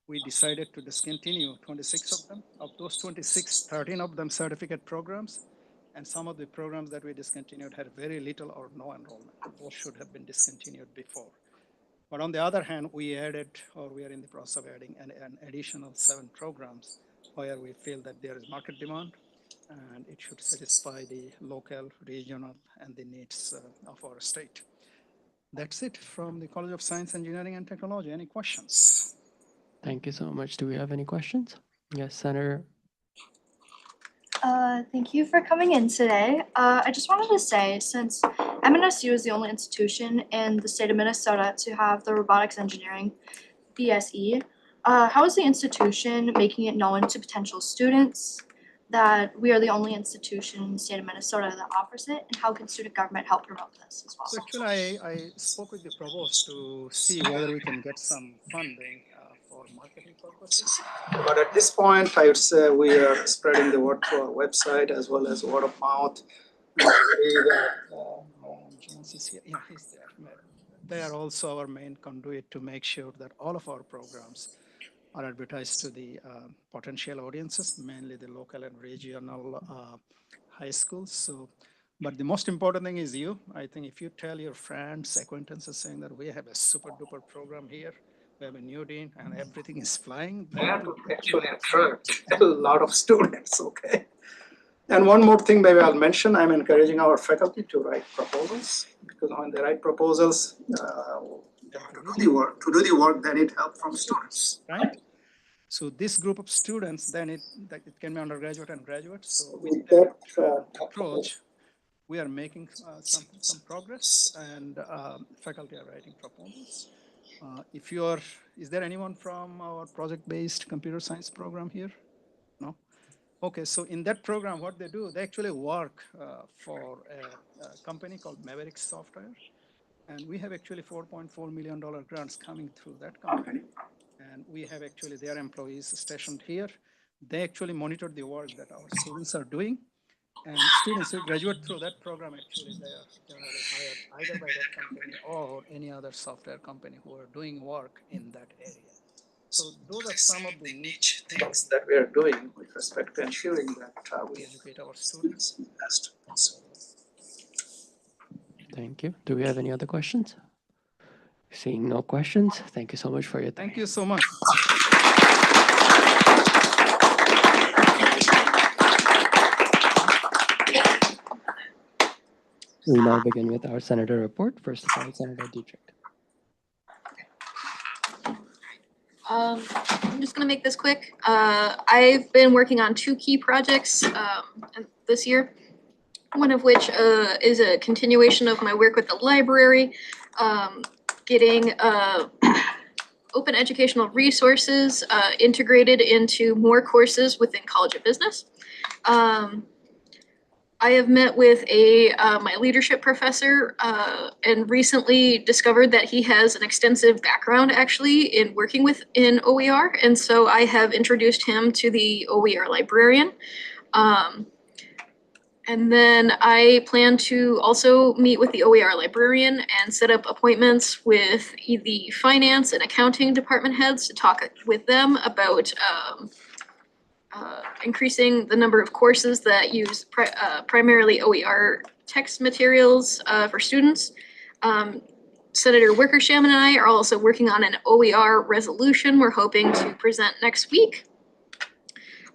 we decided to discontinue 26 of them. Of those 26, 13 of them certificate programs, and some of the programs that we discontinued had very little or no enrollment. Those should have been discontinued before. But on the other hand, we added, or we are in the process of adding an additional 7 programs where we feel that there is market demand and it should satisfy the local, regional, and the needs of our state. That's it from the College of Science, Engineering, and Technology. Any questions? Thank you so much. Do we have any questions? Yes, Senator. Thank you for coming in today. I just wanted to say, since MNSU is the only institution in the state of Minnesota to have the robotics engineering BSE, how is the institution making it known to potential students that we are the only institution in the state of Minnesota that offers it, and how can student government help promote this as well? So actually, I spoke with the provost to see whether we can get some funding for marketing purposes. But at this point, I would say we are spreading the word through our website as well as word of mouth. Jones is here. Yeah, he's there. They are also our main conduit to make sure that all of our programs are advertised to the potential audiences, mainly the local and regional high schools. So, but the most important thing is you. I think if you tell your friends, acquaintances saying that we have a super duper program here, We have a new dean and everything is flying. There to actually attract a lot of students, okay? And one more thing maybe I'll mention, I'm encouraging our faculty to write proposals, because when they write proposals, to do the work, they need help from students, right? So this group of students, then it can be undergraduate and graduate. So with that approach, we are making some progress, and faculty are writing proposals. Is there anyone from our project-based computer science program here? No? Okay, so in that program, what they do, they actually work for a company called Maverick Software. And we have actually $4.4 million grants coming through that company. And we have actually their employees stationed here. They actually monitor the work that our students are doing. And students who graduate through that program, actually, they are generally hired either by that company or any other software company who are doing work in that area. So those are some of the niche things that we are doing with respect to ensuring that we educate our students best possible. Thank you. Do we have any other questions? Seeing no questions, thank you so much for your time. Thank you so much. We now begin with our senator report. First of all, Senator Dietrich. I'm just gonna make this quick. I've been working on 2 key projects this year. One of which is a continuation of my work with the library, getting open educational resources integrated into more courses within College of Business. I have met with my leadership professor and recently discovered that he has an extensive background actually in working within OER, and so I have introduced him to the OER librarian. And then I plan to also meet with the OER librarian and set up appointments with the finance and accounting department heads to talk with them about increasing the number of courses that use primarily OER text materials for students. Senator Wickersham and I are also working on an OER resolution we're hoping to present next week.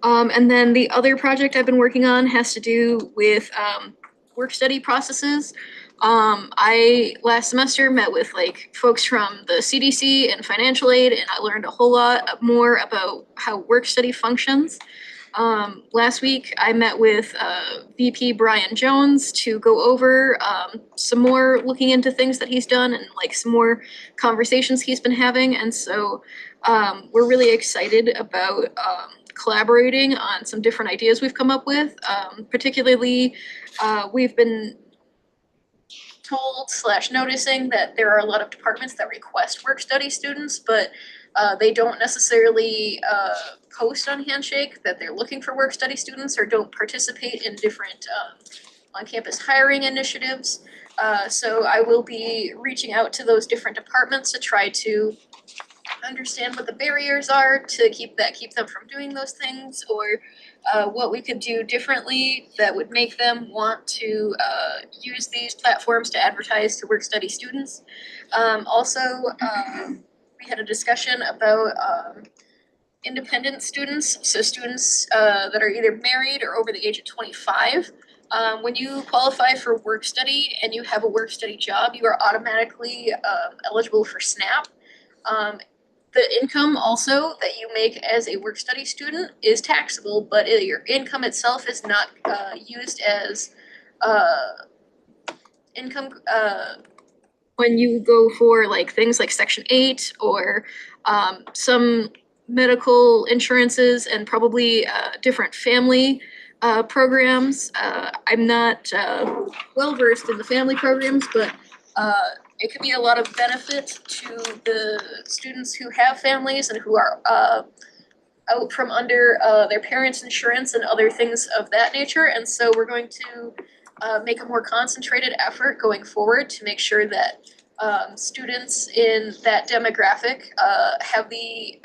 And then the other project I've been working on has to do with work study processes. I last semester met with folks from the CDC and financial aid, and I learned a whole lot more about how work study functions. Last week I met with VP Brian Jones to go over some more looking into things that he's done and some more conversations he's been having. And so we're really excited about collaborating on some different ideas we've come up with. Particularly, we've been told / noticing that there are a lot of departments that request work study students, but they don't necessarily post on Handshake that they're looking for work study students or don't participate in different on-campus hiring initiatives. So I will be reaching out to those different departments to try to understand what the barriers are to keep them from doing those things, or what we could do differently that would make them want to use these platforms to advertise to work study students. Also, we had a discussion about independent students, so students that are either married or over the age of 25. When you qualify for work study and you have a work study job, you are automatically eligible for SNAP. The income also that you make as a work study student is taxable, but your income itself is not used as income when you go for things like Section 8 or some medical insurances and probably different family programs. I'm not well versed in the family programs, but it could be a lot of benefit to the students who have families and who are out from under their parents' insurance and other things of that nature. And so we're going to make a more concentrated effort going forward to make sure that students in that demographic have the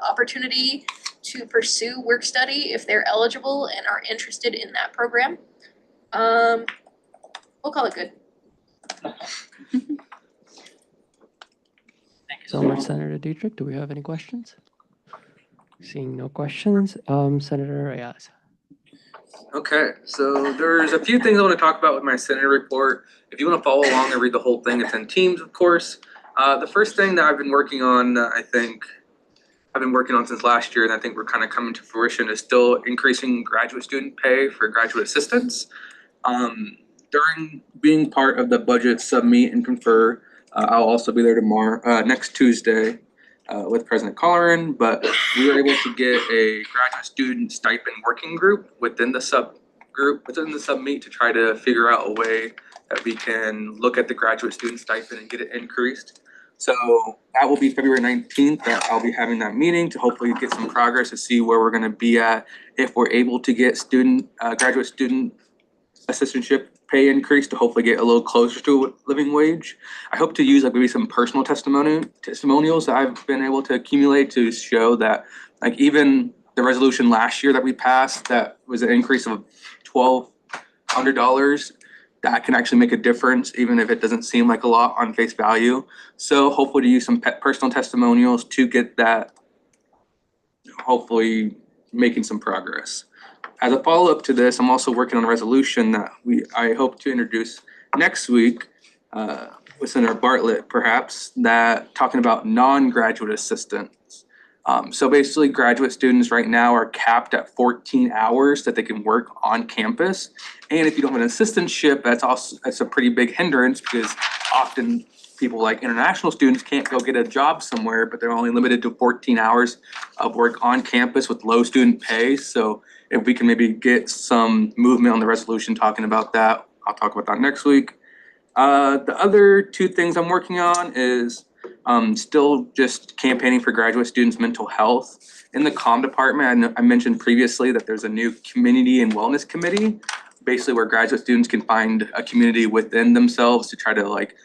opportunity to pursue work study if they're eligible and are interested in that program. We'll call it good. Thank you so much, Senator Dietrich. Do we have any questions? Seeing no questions, Senator Reyes. Okay, so there's a few things I want to talk about with my Senator report. If you want to follow along and read the whole thing, it's in Teams, of course. The first thing that I've been working on, I've been working on since last year, and I think we're kind of coming to fruition, is still increasing graduate student pay for graduate assistants. During being part of the budget sub-meet and confer, I'll also be there tomorrow, next Tuesday, with President Colleran, but we were able to get a graduate student stipend working group within the sub-meet to try to figure out a way that we can look at the graduate student stipend and get it increased. So that will be February 19th that I'll be having that meeting to hopefully get some progress to see where we're gonna be at if we're able to get graduate student assistantship pay increase to hopefully get a little closer to a living wage. I hope to use like maybe some personal testimonials that I've been able to accumulate to show that like even the resolution last year that we passed that was an increase of $1,200, that can actually make a difference even if it doesn't seem like a lot on face value. So hopefully to use some personal testimonials to get that, hopefully making some progress. As a follow-up to this, I'm also working on a resolution that I hope to introduce next week with Senator Bartlett, perhaps, that talking about non-graduate assistants. So basically, graduate students right now are capped at 14 hours that they can work on campus. And if you don't have an assistantship, that's a pretty big hindrance because often people like international students can't go get a job somewhere, but they're only limited to 14 hours of work on campus with low student pay. So if we can maybe get some movement on the resolution talking about that, I'll talk about that next week. The other two things I'm working on is still just campaigning for graduate students' mental health. In the comm department, I mentioned previously that there's a new community and wellness committee, basically where graduate students can find a community within themselves to try to like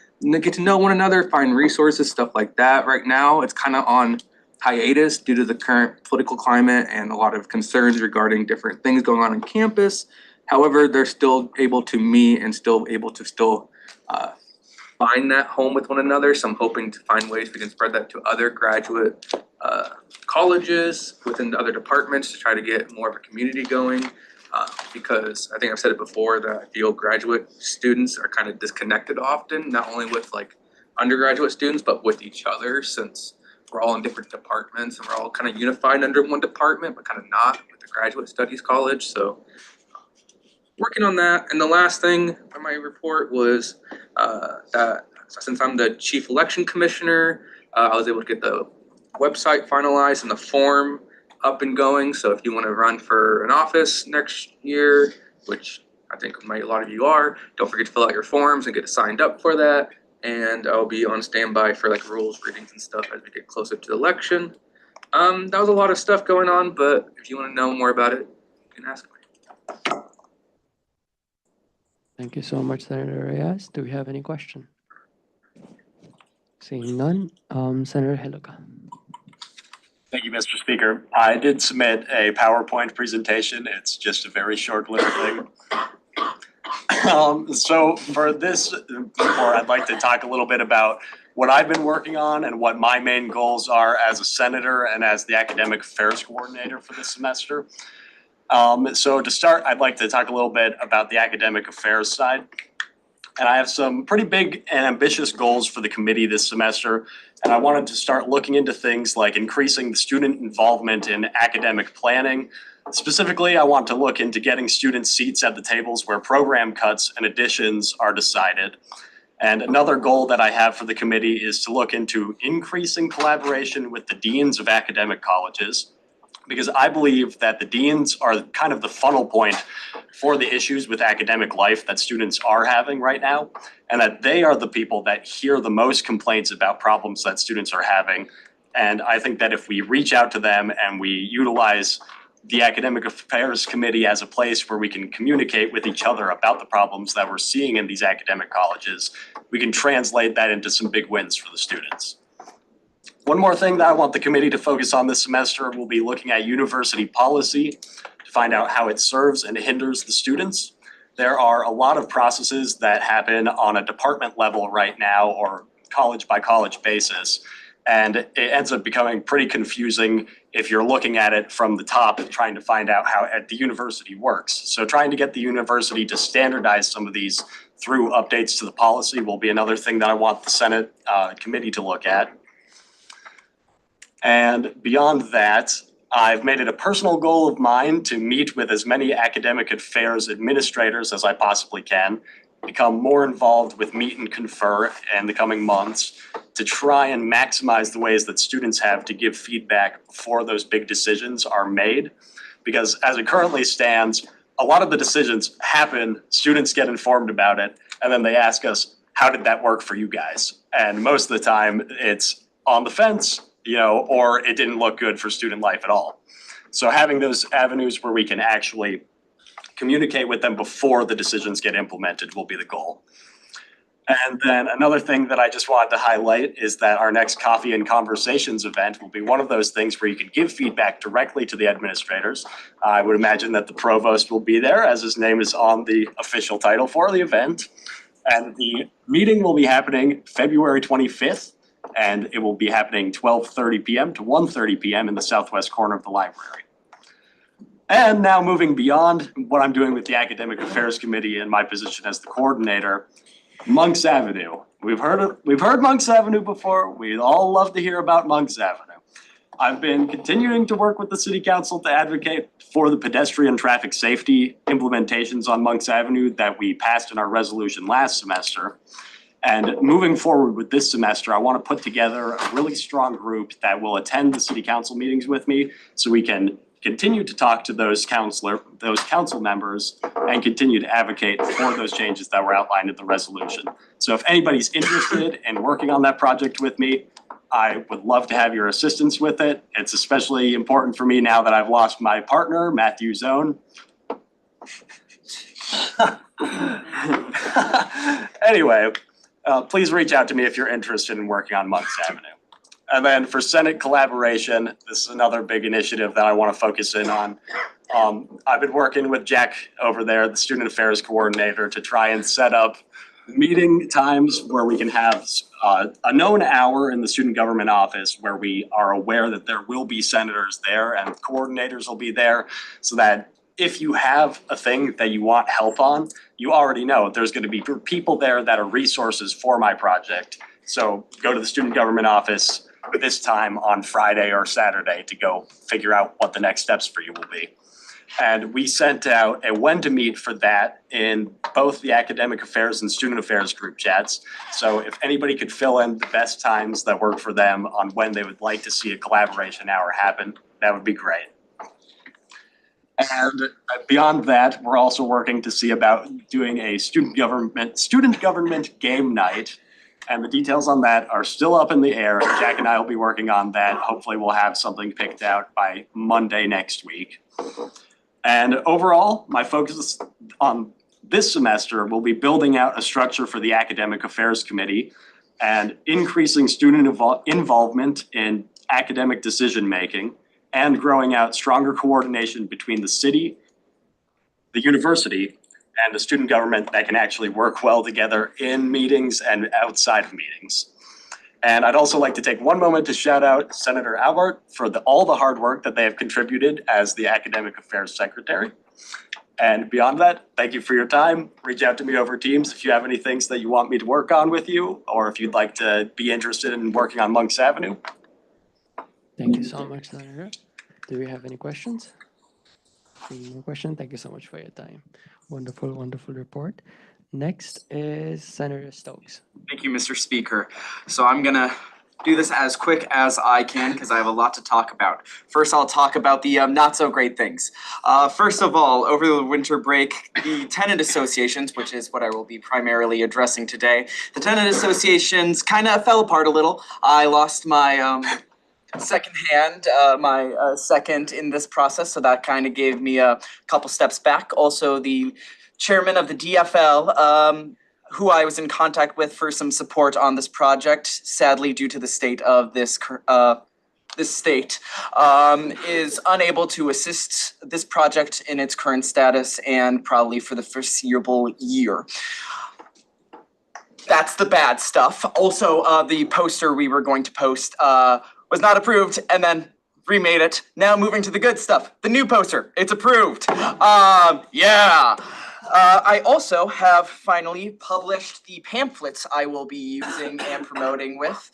get to know one another, find resources, stuff like that. Right now, it's kind of on hiatus due to the current political climate and a lot of concerns regarding different things going on campus. However, they're still able to meet and still able to find that home with one another. So I'm hoping to find ways we can spread that to other graduate colleges within the other departments to try to get more of a community going. Because I think I've said it before that I feel graduate students are kind of disconnected often, not only with like undergraduate students, but with each other, since we're all in different departments and we're all kind of unified under one department, but kind of not with the Graduate Studies College. So working on that. And the last thing on my report was that since I'm the Chief Election Commissioner, I was able to get the website finalized and the form up and going. So if you want to run for an office next year, which I think a lot of you are, don't forget to fill out your forms and get signed up for that. And I'll be on standby for like rules readings and stuff as we get closer to the election. That was a lot of stuff going on, but if you want to know more about it, you can ask me. Thank you so much, Senator Reyes. Do we have any question? Seeing none, Senator Heluka. Thank you, Mr. Speaker. I did submit a PowerPoint presentation. It's just a very short little thing. So for this report, I'd like to talk a little bit about what I've been working on and what my main goals are as a senator and as the academic affairs coordinator for this semester. So to start, I'd like to talk a little bit about the academic affairs side. And I have some pretty big and ambitious goals for the committee this semester. And I wanted to start looking into things like increasing the student involvement in academic planning. Specifically, I want to look into getting student seats at the tables where program cuts and additions are decided. And another goal that I have for the committee is to look into increasing collaboration with the deans of academic colleges, because I believe that the deans are kind of the funnel point for the issues with academic life that students are having right now, and that they are the people that hear the most complaints about problems that students are having. And I think that if we reach out to them and we utilize the Academic Affairs Committee as a place where we can communicate with each other about the problems that we're seeing in these academic colleges, we can translate that into some big wins for the students. One more thing that I want the committee to focus on this semester will be looking at university policy to find out how it serves and hinders the students. There are a lot of processes that happen on a department level right now or college by college basis. And it ends up becoming pretty confusing if you're looking at it from the top and trying to find out how at the university works. So trying to get the university to standardize some of these through updates to the policy will be another thing that I want the Senate committee to look at. And beyond that, I've made it a personal goal of mine to meet with as many academic affairs administrators as I possibly can, become more involved with Meet and Confer in the coming months to try and maximize the ways that students have to give feedback before those big decisions are made. Because as it currently stands, a lot of the decisions happen, students get informed about it, and then they ask us, how did that work for you guys? And most of the time it's on the fence, or it didn't look good for student life at all. So having those avenues where we can actually communicate with them before the decisions get implemented will be the goal. And then another thing that I just wanted to highlight is that our next Coffee and Conversations event will be one of those things where you can give feedback directly to the administrators. I would imagine that the provost will be there, as his name is on the official title for the event. And the meeting will be happening February 25th, and it will be happening 12:30 p.m. to 1:30 p.m. in the southwest corner of the library. And now moving beyond what I'm doing with the Academic Affairs Committee and my position as the coordinator, Monks Avenue. We've heard Monks Avenue before. We'd all love to hear about Monks Avenue. I've been continuing to work with the City Council to advocate for the pedestrian traffic safety implementations on Monks Avenue that we passed in our resolution last semester. And moving forward with this semester, I want to put together a really strong group that will attend the City Council meetings with me so we can continue to talk to those council members and continue to advocate for those changes that were outlined in the resolution. So if anybody's interested in working on that project with me, I would love to have your assistance with it. It's especially important for me now that I've lost my partner, Matthew Zone. Anyway, please reach out to me if you're interested in working on Monks Avenue. And then for Senate collaboration, this is another big initiative that I want to focus in on. I've been working with Jack over there, the Student Affairs Coordinator, to try and set up meeting times where we can have a known hour in the Student Government Office where we are aware that there will be senators there and coordinators will be there, so that if you have a thing that you want help on, you already know there's going to be people there that are resources for my project. So go to the Student Government Office this time on Friday or Saturday to go figure out what the next steps for you will be. And we sent out a when to meet for that in both the Academic Affairs and Student Affairs group chats. So if anybody could fill in the best times that work for them on when they would like to see a collaboration hour happen, that would be great. And beyond that, we're also working to see about doing a student government game night. And the details on that are still up in the air. Jack and I will be working on that. Hopefully we'll have something picked out by Monday next week. And overall, my focus on this semester will be building out a structure for the Academic Affairs Committee and increasing student involvement in academic decision-making and growing out stronger coordination between the city, the university, and the student government that can actually work well together in meetings and outside of meetings. And I'd also like to take one moment to shout out Senator Albert for all the hard work that they have contributed as the Academic Affairs Secretary. And beyond that, thank you for your time. Reach out to me over Teams if you have any things that you want me to work on with you, or if you'd like to be interested in working on Monks Avenue. Thank you so much, Senator. Do we have any questions? Any more questions? Thank you so much for your time. Wonderful, wonderful report. Next is Senator Stokes. Thank you, Mr. Speaker. So I'm gonna do this as quick as I can because I have a lot to talk about. First, I'll talk about the not so great things. First of all, over the winter break, the tenant associations, which is what I will be primarily addressing today, the tenant associations kind of fell apart a little. I lost my second in this process, so that kind of gave me a couple steps back. Also, the chairman of the DFL, who I was in contact with for some support on this project, sadly due to the state of this state, is unable to assist this project in its current status and probably for the foreseeable year. That's the bad stuff. Also, the poster we were going to post was not approved, and then remade it. Now moving to the good stuff. The new poster, it's approved. Yeah. I also have finally published the pamphlets I will be using and promoting with.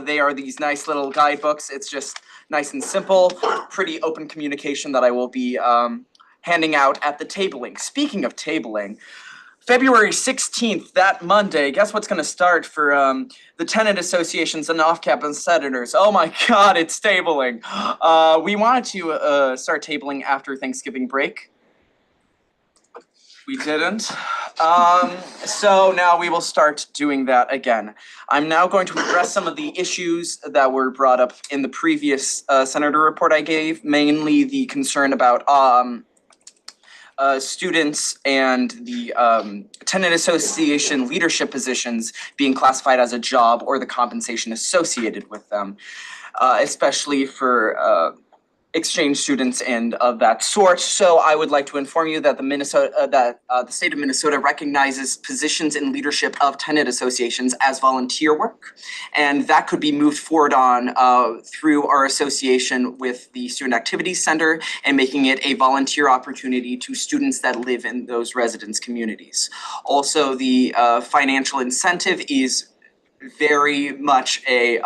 They are these nice little guidebooks. It's just nice and simple, pretty open communication that I will be handing out at the tabling. Speaking of tabling, February 16th, that Monday, guess what's going to start for the tenant associations and off-campus senators? Oh my God, it's tabling. We wanted to start tabling after Thanksgiving break. We didn't. So now we will start doing that again. I'm now going to address some of the issues that were brought up in the previous senator report I gave, mainly the concern about students and the tenant association leadership positions being classified as a job or the compensation associated with them, especially for exchange students and of that sort. So I would like to inform you that the state of Minnesota recognizes positions in leadership of tenant associations as volunteer work, and that could be moved forward on through our association with the Student Activities Center and making it a volunteer opportunity to students that live in those residence communities. Also, the financial incentive is very much a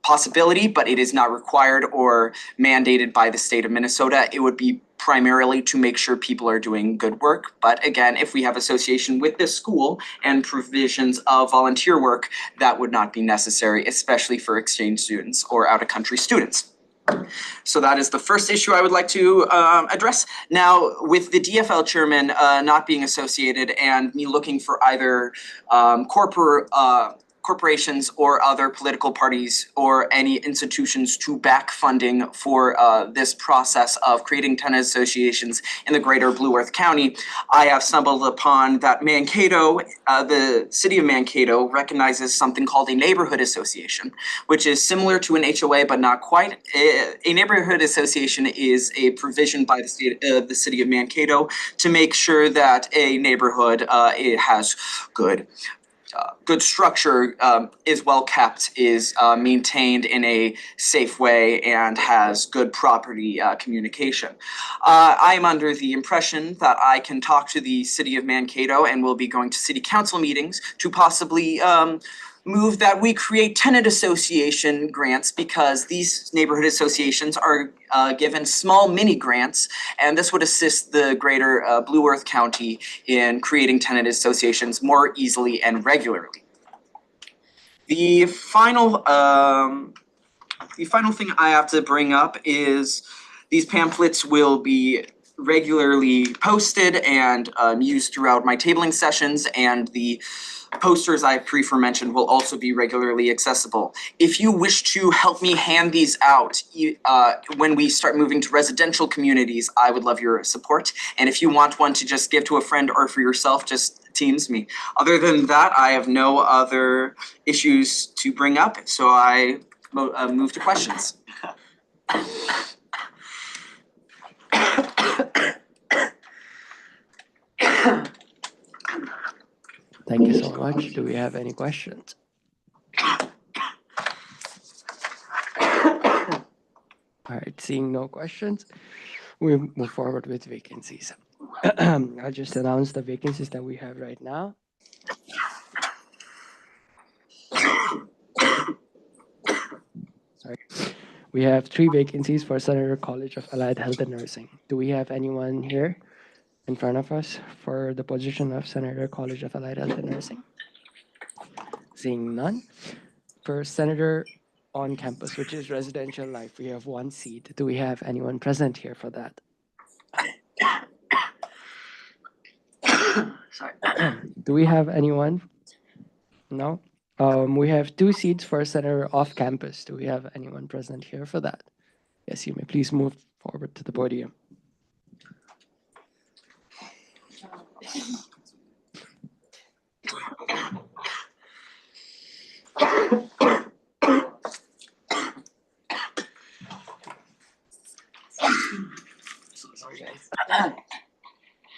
possibility, but it is not required or mandated by the state of Minnesota. It would be primarily to make sure people are doing good work. But again, if we have association with this school and provisions of volunteer work, that would not be necessary, especially for exchange students or out-of-country students. So that is the first issue I would like to address. Now, with the DFL chairman not being associated and me looking for either corporations or other political parties or any institutions to back funding for this process of creating tenant associations in the greater Blue Earth County, I have stumbled upon that Mankato, the city of Mankato recognizes something called a neighborhood association, which is similar to an HOA but not quite. A neighborhood association is a provision by the city of Mankato to make sure that a neighborhood it has good structure, is well kept, is maintained in a safe way, and has good property communication. I am under the impression that I can talk to the city of Mankato and will be going to city council meetings to possibly move that we create tenant association grants, because these neighborhood associations are given small mini grants, and this would assist the greater Blue Earth County in creating tenant associations more easily and regularly. The final thing I have to bring up is these pamphlets will be regularly posted and used throughout my tabling sessions, and the posters I mentioned will also be regularly accessible. If you wish to help me hand these out when we start moving to residential communities, I would love your support. And if you want one to just give to a friend or for yourself, just Teams me. Other than that, I have no other issues to bring up, so I move to questions. Thank you so much. Do we have any questions? All right, seeing no questions, we move forward with vacancies. I'll just announce the vacancies that we have right now. Sorry. We have 3 vacancies for Senator College of Allied Health and Nursing. Do we have anyone here in front of us for the position of Senator College of Allied Health and Nursing? Seeing none. For Senator on campus, which is residential life, we have 1 seat. Do we have anyone present here for that? Sorry. Do we have anyone? No? We have 2 seats for Senator off campus. Do we have anyone present here for that? Yes, you may please move forward to the podium.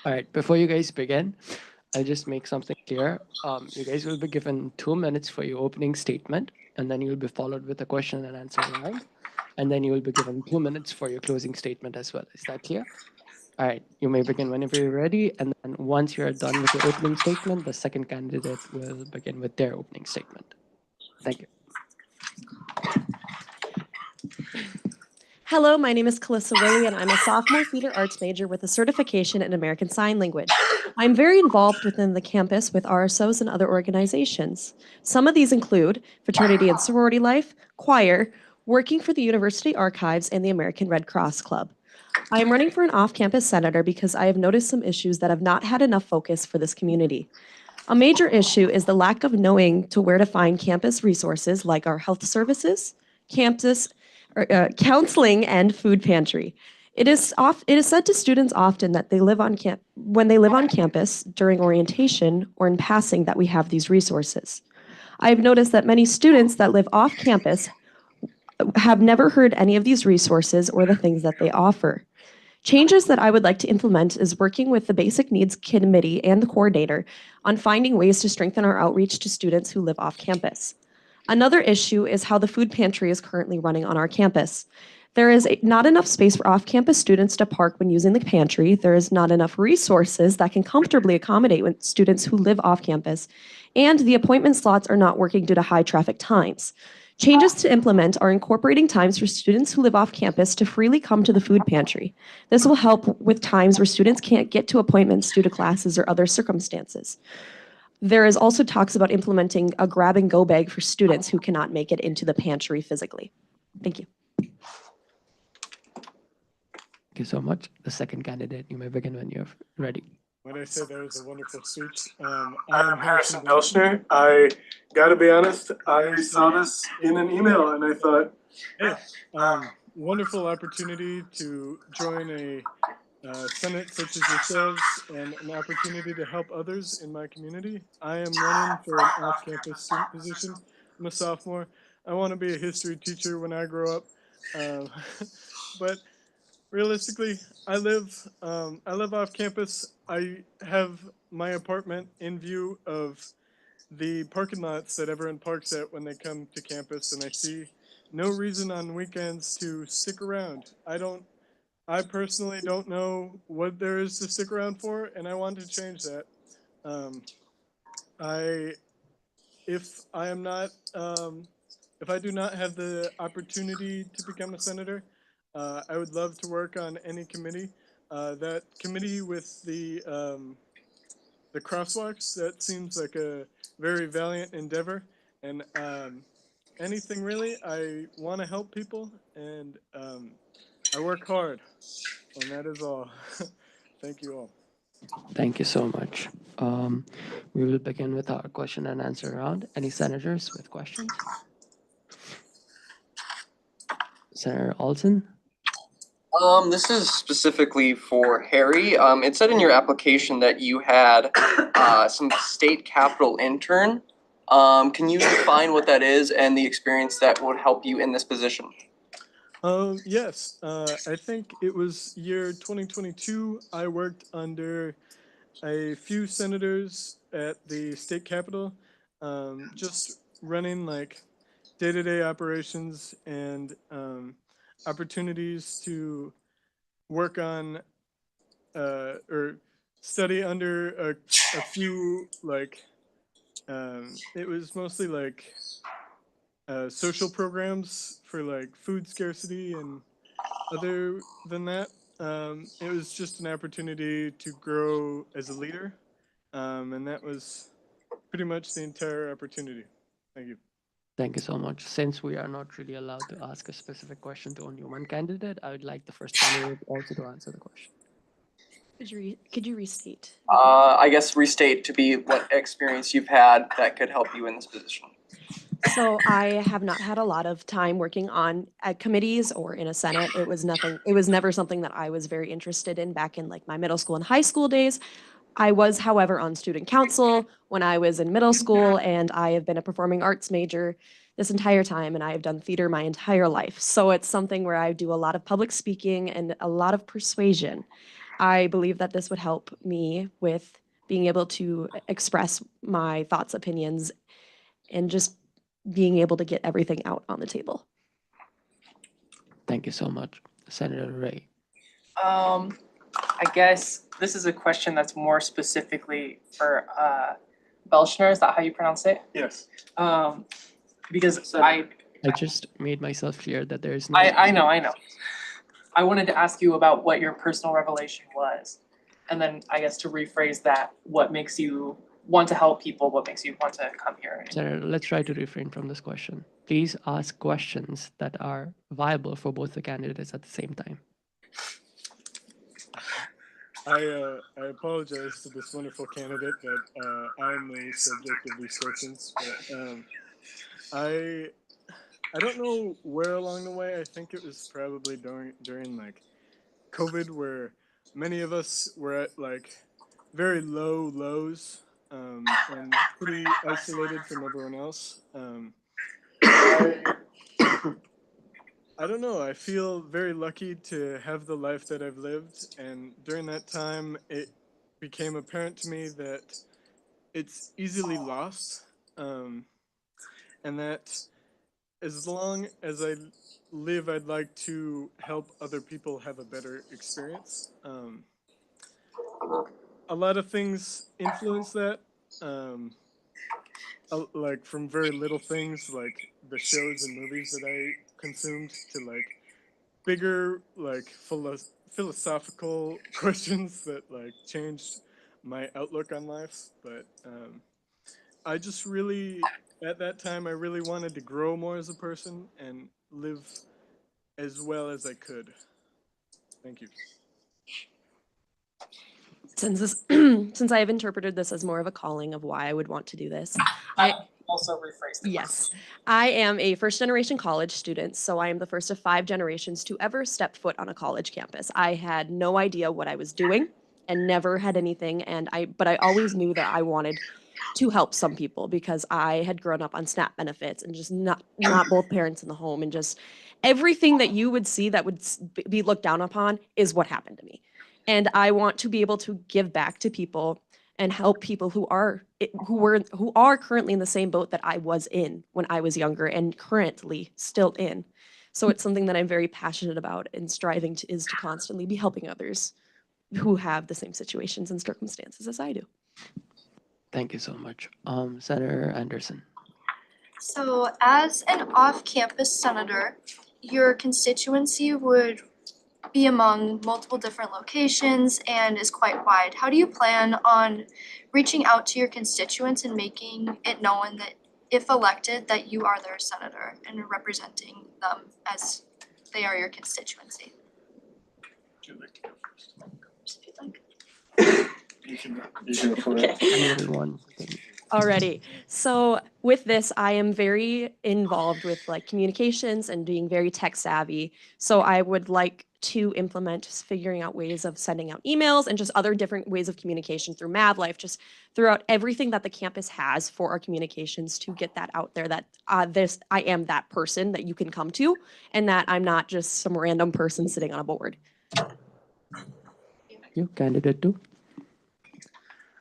All right, before you guys begin, I'll just make something clear. You guys will be given 2 minutes for your opening statement, and then you'll be followed with a question and answer round. And then you will be given 2 minutes for your closing statement as well. Is that clear? All right, you may begin whenever you're ready. And then once you're done with your opening statement, the second candidate will begin with their opening statement. Thank you. Hello, my name is Calissa Willie, and I'm a sophomore theater arts major with a certification in American Sign Language. I'm very involved within the campus with RSOs and other organizations. Some of these include fraternity and sorority life, choir, working for the University Archives, and the American Red Cross Club. I am running for an off-campus senator because I have noticed some issues that have not had enough focus for this community. A major issue is the lack of knowing to where to find campus resources like our health services, counseling, and food pantry. It is said to students often that when they live on campus during orientation or in passing that we have these resources. I have noticed that many students that live off campus have never heard any of these resources or the things that they offer. Changes that I would like to implement is working with the Basic Needs Committee and the coordinator on finding ways to strengthen our outreach to students who live off campus. Another issue is how the food pantry is currently running on our campus. There is not enough space for off-campus students to park when using the pantry. There is not enough resources that can comfortably accommodate students who live off campus, and the appointment slots are not working due to high traffic times. Changes to implement are incorporating times for students who live off campus to freely come to the food pantry. This will help with times where students can't get to appointments due to classes or other circumstances. There is also talks about implementing a grab-and-go bag for students who cannot make it into the pantry physically. Thank you. Thank you so much. The second candidate, you may begin when you're ready. When I said that was a wonderful speech, I'm Harrison Belshner. I gotta be honest, I saw this in an email and I thought, hey, wonderful opportunity to join a Senate such as yourselves and an opportunity to help others in my community. I am running for an off-campus student position. I'm a sophomore. I want to be a history teacher when I grow up. But realistically, I live off campus. I have my apartment in view of the parking lots that everyone parks at when they come to campus, and I see no reason on weekends to stick around. I personally don't know what there is to stick around for, and I want to change that. If I do not have the opportunity to become a senator, I would love to work on any committee. That committee with the crosswalks, that seems like a very valiant endeavor. And anything really, I want to help people, and I work hard, and that is all. Thank you all. Thank you so much. We will begin with our question and answer round. Any senators with questions? Senator Alton? This is specifically for Harry. It said in your application that you had some state capitol intern. Can you define what that is and the experience that would help you in this position? Yes, I think it was year 2022. I worked under a few senators at the state capitol, just running like day-to-day operations and opportunities to work on or study under a few like it was mostly like social programs for like food scarcity, and other than that, it was just an opportunity to grow as a leader, and that was pretty much the entire opportunity. Thank you. Thank you so much. Since we are not really allowed to ask a specific question to only one candidate, I would like the first candidate also to answer the question. Could you restate? I guess restate to be what experience you've had that could help you in this position. So I have not had a lot of time working on committees or in a Senate. It was never something that I was very interested in back in like my middle school and high school days. I was, however, on student council when I was in middle school, and I have been a performing arts major this entire time, and I have done theater my entire life. So it's something where I do a lot of public speaking and a lot of persuasion. I believe that this would help me with being able to express my thoughts, opinions, and just being able to get everything out on the table. Thank you so much. Senator Ray. I guess this is a question that's more specifically for Belshner. Is that how you pronounce it? Yes. Because I just made myself clear that there is no. I know. I wanted to ask you about what your personal revelation was. And then I guess to rephrase that, what makes you want to help people? What makes you want to come here? Senator, let's try to refrain from this question. Please ask questions that are viable for both the candidates at the same time. I apologize to this wonderful candidate that I'm the subject of these questions, but I don't know where along the way. I think it was probably during like COVID, where many of us were at like very low lows and pretty isolated from everyone else. I don't know. I feel very lucky to have the life that I've lived, and during that time, it became apparent to me that it's easily lost, and that as long as I live, I'd like to help other people have a better experience. A lot of things influence that, like from very little things like the shows and movies that I consumed to like bigger like philosophical questions that like changed my outlook on life. But I just really, at that time, I really wanted to grow more as a person and live as well as I could. Thank you. Since I have interpreted this as more of a calling of why I would want to do this, I also rephrase the yes, I am a first-generation college student, so I am the first of 5 generations to ever step foot on a college campus. I had no idea what I was doing and never had anything, but I always knew that I wanted to help some people because I had grown up on SNAP benefits and just not both parents in the home, and just everything that you would see that would be looked down upon is what happened to me. And I want to be able to give back to people and help people who are currently in the same boat that I was in when I was younger and currently still in. So it's something that I'm very passionate about and striving to constantly be helping others who have the same situations and circumstances as I do. Thank you so much. Senator Anderson. So as an off-campus senator, your constituency would be among multiple different locations and is quite wide. How do you plan on reaching out to your constituents and making it known that if elected, that you are their senator and representing them as they are your constituency? Would you like to go first? If you'd like. Alrighty. So with this, I am very involved with like communications and being very tech savvy. So I would like to implement just figuring out ways of sending out emails and just other different ways of communication through MadLife, just throughout everything that the campus has for our communications to get that out there that I am that person that you can come to and that I'm not just some random person sitting on a board. You, candidate 2.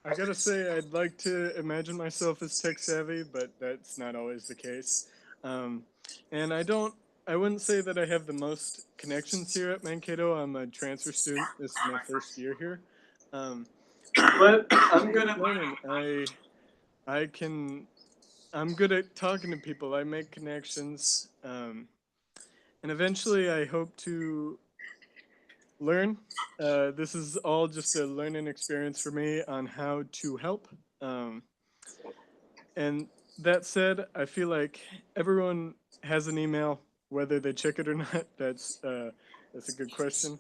I gotta say, I'd like to imagine myself as tech savvy, but that's not always the case. And I wouldn't say that I have the most connections here at Mankato. I'm a transfer student. This is my first year here. But I'm good at learning. I'm good at talking to people. I make connections. And eventually I hope to learn. This is all just a learning experience for me on how to help. And that said, I feel like everyone has an email, whether they check it or not. That's a good question.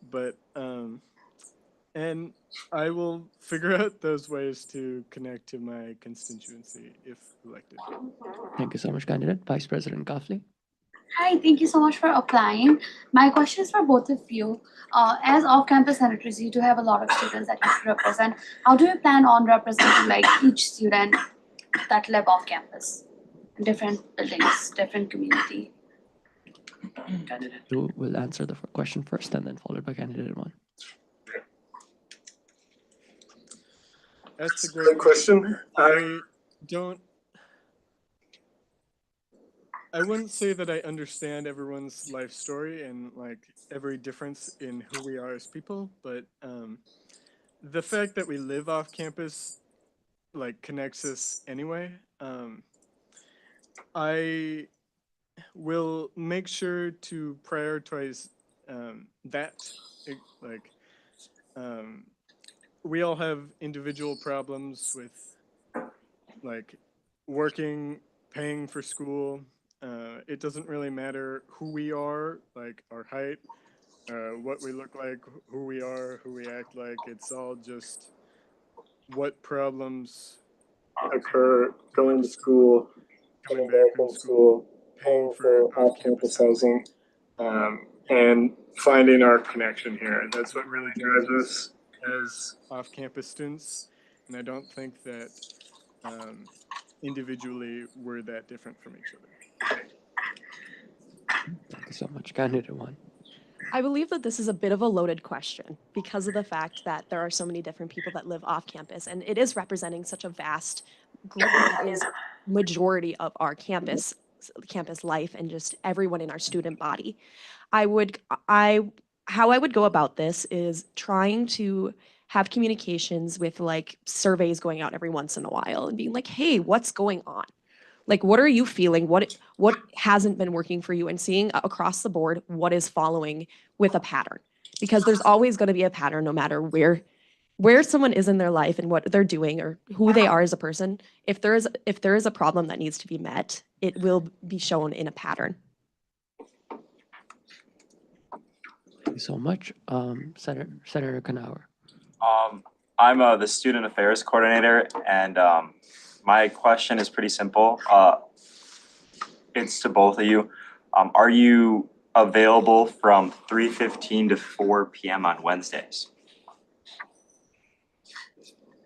But and I will figure out those ways to connect to my constituency if elected. Thank you so much, candidate. Vice President Kafli. Hi, thank you so much for applying. My question is for both of you. As off-campus senators, you do have a lot of students that you represent. How do you plan on representing like each student that live off-campus, different buildings, different community? Candidate 2 will answer the question first and then followed by candidate 1. That's a great question. I wouldn't say that I understand everyone's life story and like every difference in who we are as people, but the fact that we live off campus like connects us anyway. I will make sure to prioritize that. Like, we all have individual problems with like working, paying for school. It doesn't really matter who we are, like our height, what we look like, who we are, who we act like. It's all just what problems occur going to school, coming back from school, paying for off-campus housing, and finding our connection here. That's what really drives us as off-campus students. And I don't think that individually we're that different from each other. Thank you so much. Candidate one. I believe that this is a bit of a loaded question because of the fact that there are so many different people that live off campus, and it is representing such a vast group that is majority of our campus life and just everyone in our student body. How I would go about this is trying to have communications with like surveys going out every once in a while and being like, hey, what's going on? Like, what are you feeling? What hasn't been working for you? And seeing across the board what is following with a pattern. Because there's always going to be a pattern no matter where someone is in their life and what they're doing or who they are as a person. If there is a problem that needs to be met, it will be shown in a pattern. Thank you so much. Senator Knauer. I'm the student affairs coordinator, and my question is pretty simple. It's to both of you. Are you available from 3:15 to 4 p.m. on Wednesdays?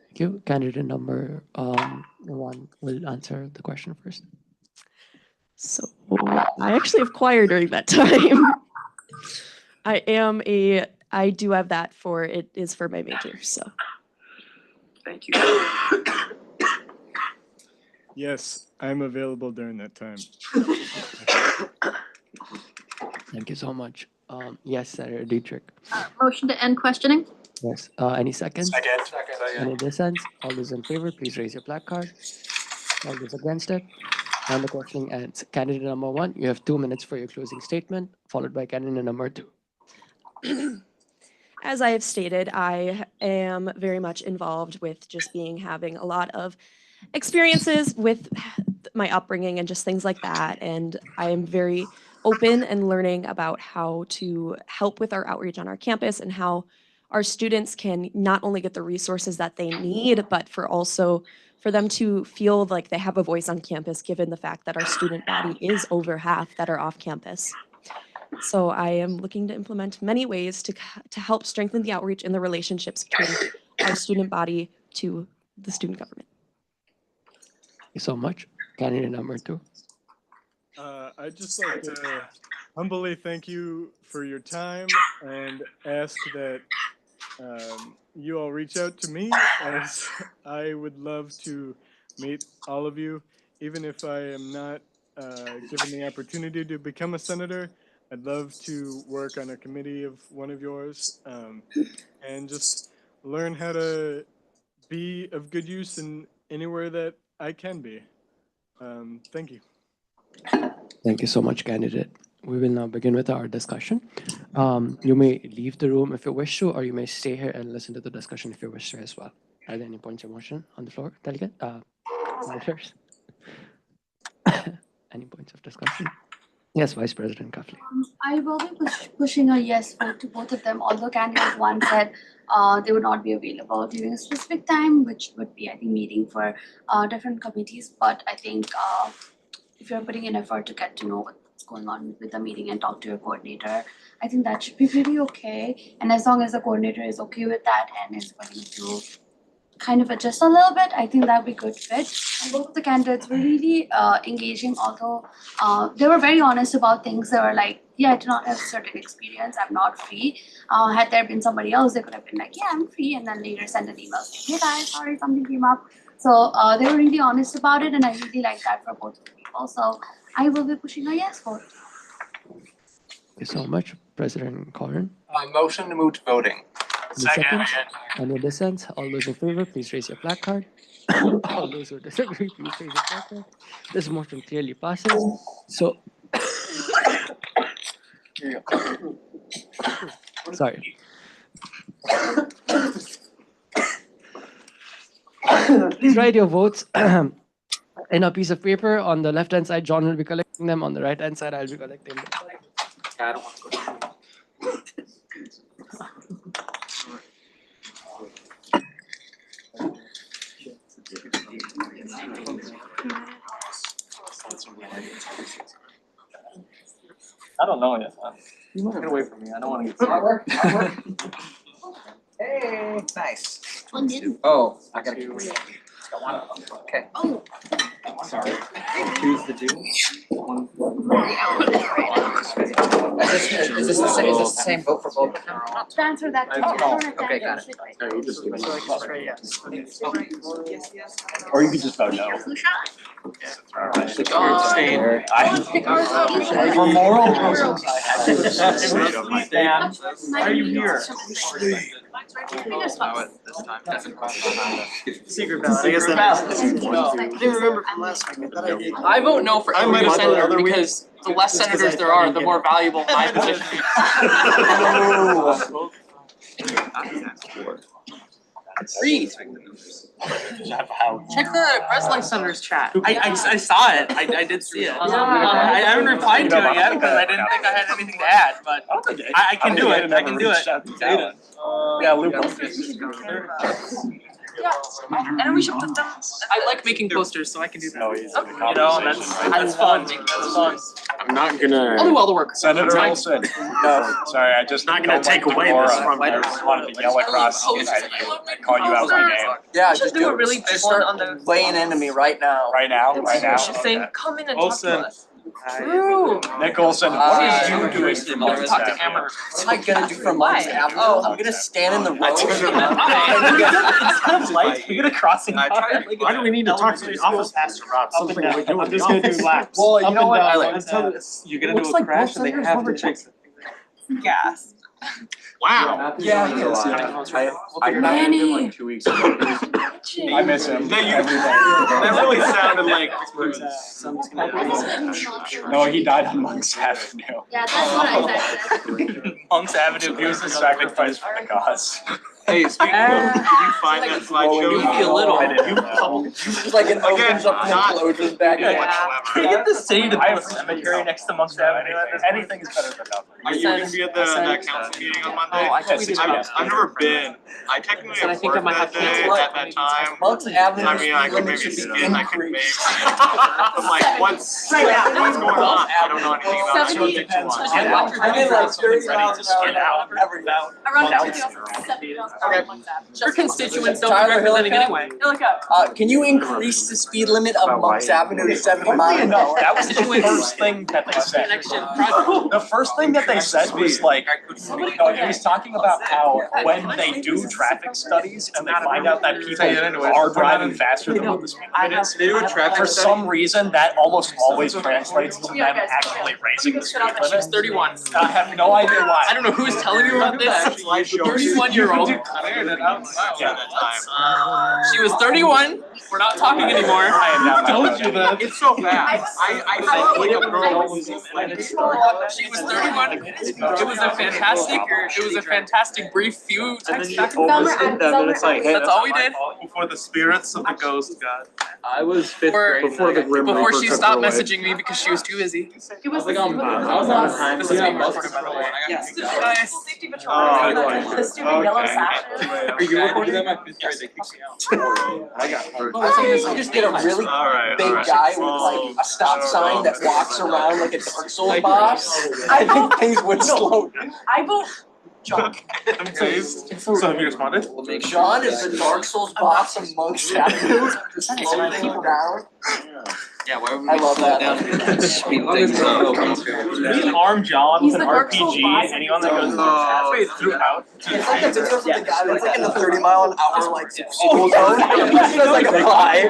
Thank you. Candidate number one will answer the question first. So I actually have choir during that time. I do have that it is for my major, so. Thank you. Yes, I'm available during that time. Thank you so much. Yes, Senator Dietrich. Motion to end questioning? Yes. Any seconds? Second. Any dissents? All those in favor, please raise your placard. All those against it. And the questioning ends. Candidate number one, you have 2 minutes for your closing statement, followed by candidate number two. As I have stated, I am very much involved with just having a lot of experiences with my upbringing and just things like that. And I am very open and learning about how to help with our outreach on our campus and how our students can not only get the resources that they need, but for them to feel like they have a voice on campus, given the fact that our student body is over half that are off campus. So I am looking to implement many ways to help strengthen the outreach and the relationships between our student body to the student government. Thank you so much. Candidate number two. I'd just like to humbly thank you for your time and ask that you all reach out to me, as I would love to meet all of you, even if I am not given the opportunity to become a senator. I'd love to work on a committee of one of yours and just learn how to be of good use in anywhere that I can be. Thank you. Thank you so much, candidate. We will now begin with our discussion. You may leave the room if you wish to, or you may stay here and listen to the discussion if you wish to as well. Are there any points of motion on the floor, delegate? Senators? Any points of discussion? Yes, Vice President Kafle. I will be pushing a yes vote to both of them, although candidate one said they would not be available during a specific time, which would be, I think, meeting for different committees. But I think if you're putting in effort to get to know what's going on with the meeting and talk to your coordinator, I think that should be pretty okay. And as long as the coordinator is okay with that and is willing to kind of adjust a little bit, I think that would be a good fit. And both of the candidates were really engaging, although they were very honest about things. They were like, yeah, I do not have certain experience, I'm not free. Had there been somebody else, they could have been like, yeah, I'm free, and then later send an email saying, hey guys, sorry, something came up. So they were really honest about it, and I really like that for both people. So I will be pushing a yes vote. Thank you so much, President Corin. Motion to move to voting. Any seconds? Any dissent? All those in favor, please raise your placard. All those who disagree, please raise your placard. This motion clearly passes. So, sorry. Please write your votes in a piece of paper. On the left-hand side, John will be collecting them. On the right-hand side, I'll be collecting them. I don't want to go. I don't know yet. Get away from me. I don't want to get sick. Hey, nice. Oh, I gotta do. Okay. Oh. Sorry. Choose the do. Is this the same vote for both? Transfer that to Okay, got it. No, you just do it. Or you could just vote no. For moral reasons, I had to stand. Why are you here? Secret ballot. I guess that makes sense. I didn't remember from last week. I thought I did. I vote no for every senator because the less senators there are, the more valuable my position is. Read. Check the wrestling senators chat. I saw it. I did see it. I haven't replied to it yet because I didn't think I had anything to add, but I can do it. I can do it. Yeah, Luke. And we should put them. I like making posters, so I can do that. You know, that's fun. That's fun. I'm not gonna. I'll do all the work. Senator Olson. No, sorry, I just not gonna take away this from I just wanted to yell across and call you out by name. Yeah, just do a really big one on the. Laying into me right now. Right now. She's saying, come in and talk to us. Nick Olson, what is you doing for Monks Talk to Avenue? Amber. What am I gonna do from Monks Avenue? Oh. I'm gonna stand in the road. Instead of lights, we get a crossing. Why do we need to talk to the office pastor about something that we're doing? I'm just gonna do laps. Well, you Up know and what? down. You're gonna do a crash and they have to fix it. Gas. Wow. Yeah, he is. I met him like 2 weeks ago. I miss him every day. That really sounded like. No, he died on Monks Avenue. Yeah, that's what I said. Monks Avenue, he was a sacrifice for the cause. Hey, speaking of, did you find that slideshow? Maybe a little. It's like an opens up and closes back. Can we get the city to build a cemetery next to Monks Avenue? Anything is better than nothing. Are you gonna be at that council meeting on Monday? Oh, I tweeted it. I've never been. I technically And I have think I worked might have that day canceled at that time. Monks Avenue. I mean, I could maybe skip, I could maybe. I'm like, what's going on? I don't know anything about it. I don't think too much. I did like 30 miles an hour every now. Around everything else, 70 miles per hour. Your constituents don't be representing anyway. Can you increase the speed limit of Monks Avenue to 70 miles an hour? That was the first thing that they said. The first thing that they said was like, he was talking about how when they do traffic studies and they find out that people are driving faster than what the speed limit is, for some reason, that almost always translates to them actually raising the speed limit. She's 31. I have no idea why. I don't know who's telling you about this. 31-year-old. She was 31. We're not talking anymore. I am not. Told you that. It's so fast. I think a girl was She was 31. It was a fantastic brief few texts back and forth. That's all we did. Before the spirits of the ghost got. I was fifth grade. Before she stopped messaging me because she was too busy. It was. I was on time. This is being recorded, by the way. Yes. Guys. The stupid yellow sashes. Are you recording them at fifth grade? They kicked me out. I got hurt. You just get a really big guy with like a stop sign that walks around like a Dark Souls boss. I think things would slow down. I vote. John. So have you responded? John is the Dark Souls boss of Monks Avenue. Slowing people down. Yeah, why would I we love slow that. down? Speed things up. We can arm John with an RPG, anyone that goes halfway throughout. It's like the video from the guy that's like in the 30-mile-an-hour like school zone. He just does like a pie.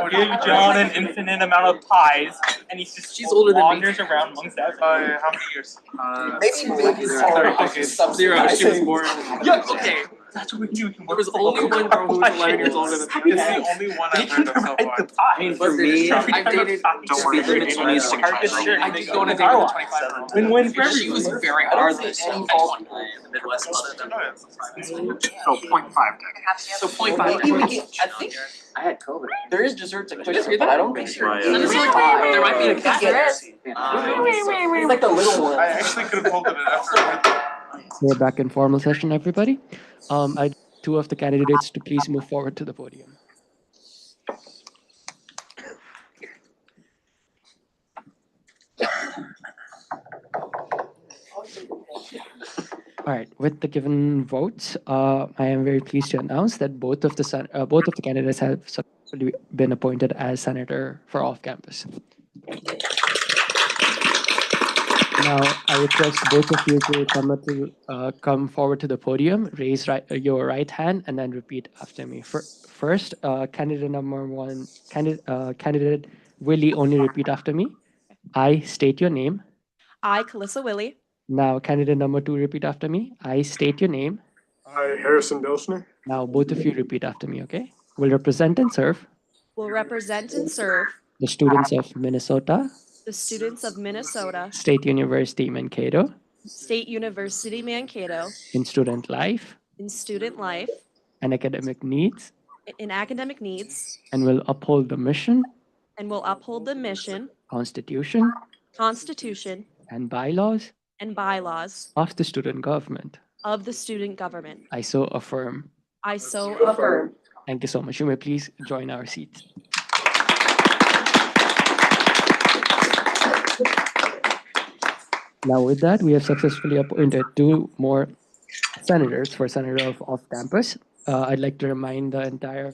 Give John an infinite amount of pies, and he just wanders around amongst that. How many years? Maybe Sub-Zero. She was born. Yeah, okay. That's what we do. There was only one girl who was 11 years older than me. It's the only one I've heard of so far. I mean, for me, I've dated. don't worry, speed limit 26 I did go on a date with a 25-year-old. Win-win for everyone. She was very hard. in the Midwest other than. So 0.5. So 0.5. Maybe we can, I think, I had COVID. There is desserts at Quick, but I don't think so. There might be a cat. It's like the little one. I actually could have pulled it after. We're back in formal session, everybody. I'd two of the candidates to please move forward to the podium. All right, with the given votes, I am very pleased to announce that both of the candidates have successfully been appointed as senator for off-campus. Now, I request both of you to come forward to the podium, raise your right hand, and then repeat after me. First, candidate number one, candidate Willie, only repeat after me. I state your name. I, Calissa Willie. Now, candidate number two, repeat after me. I state your name. I, Harrison Belschner. Now, both of you repeat after me, okay? Will represent and serve Will represent and serve the students of Minnesota the students of Minnesota State University Mankato State University Mankato in student life in student life, and academic needs, in academic needs, and will uphold the mission, and will uphold the mission, Constitution, Constitution, and bylaws and bylaws of the student government. of the student government. I so affirm. I so affirm. Thank you so much. You may please join our seats. Now with that, we have successfully appointed two more senators for senator of off-campus. I'd like to remind the entire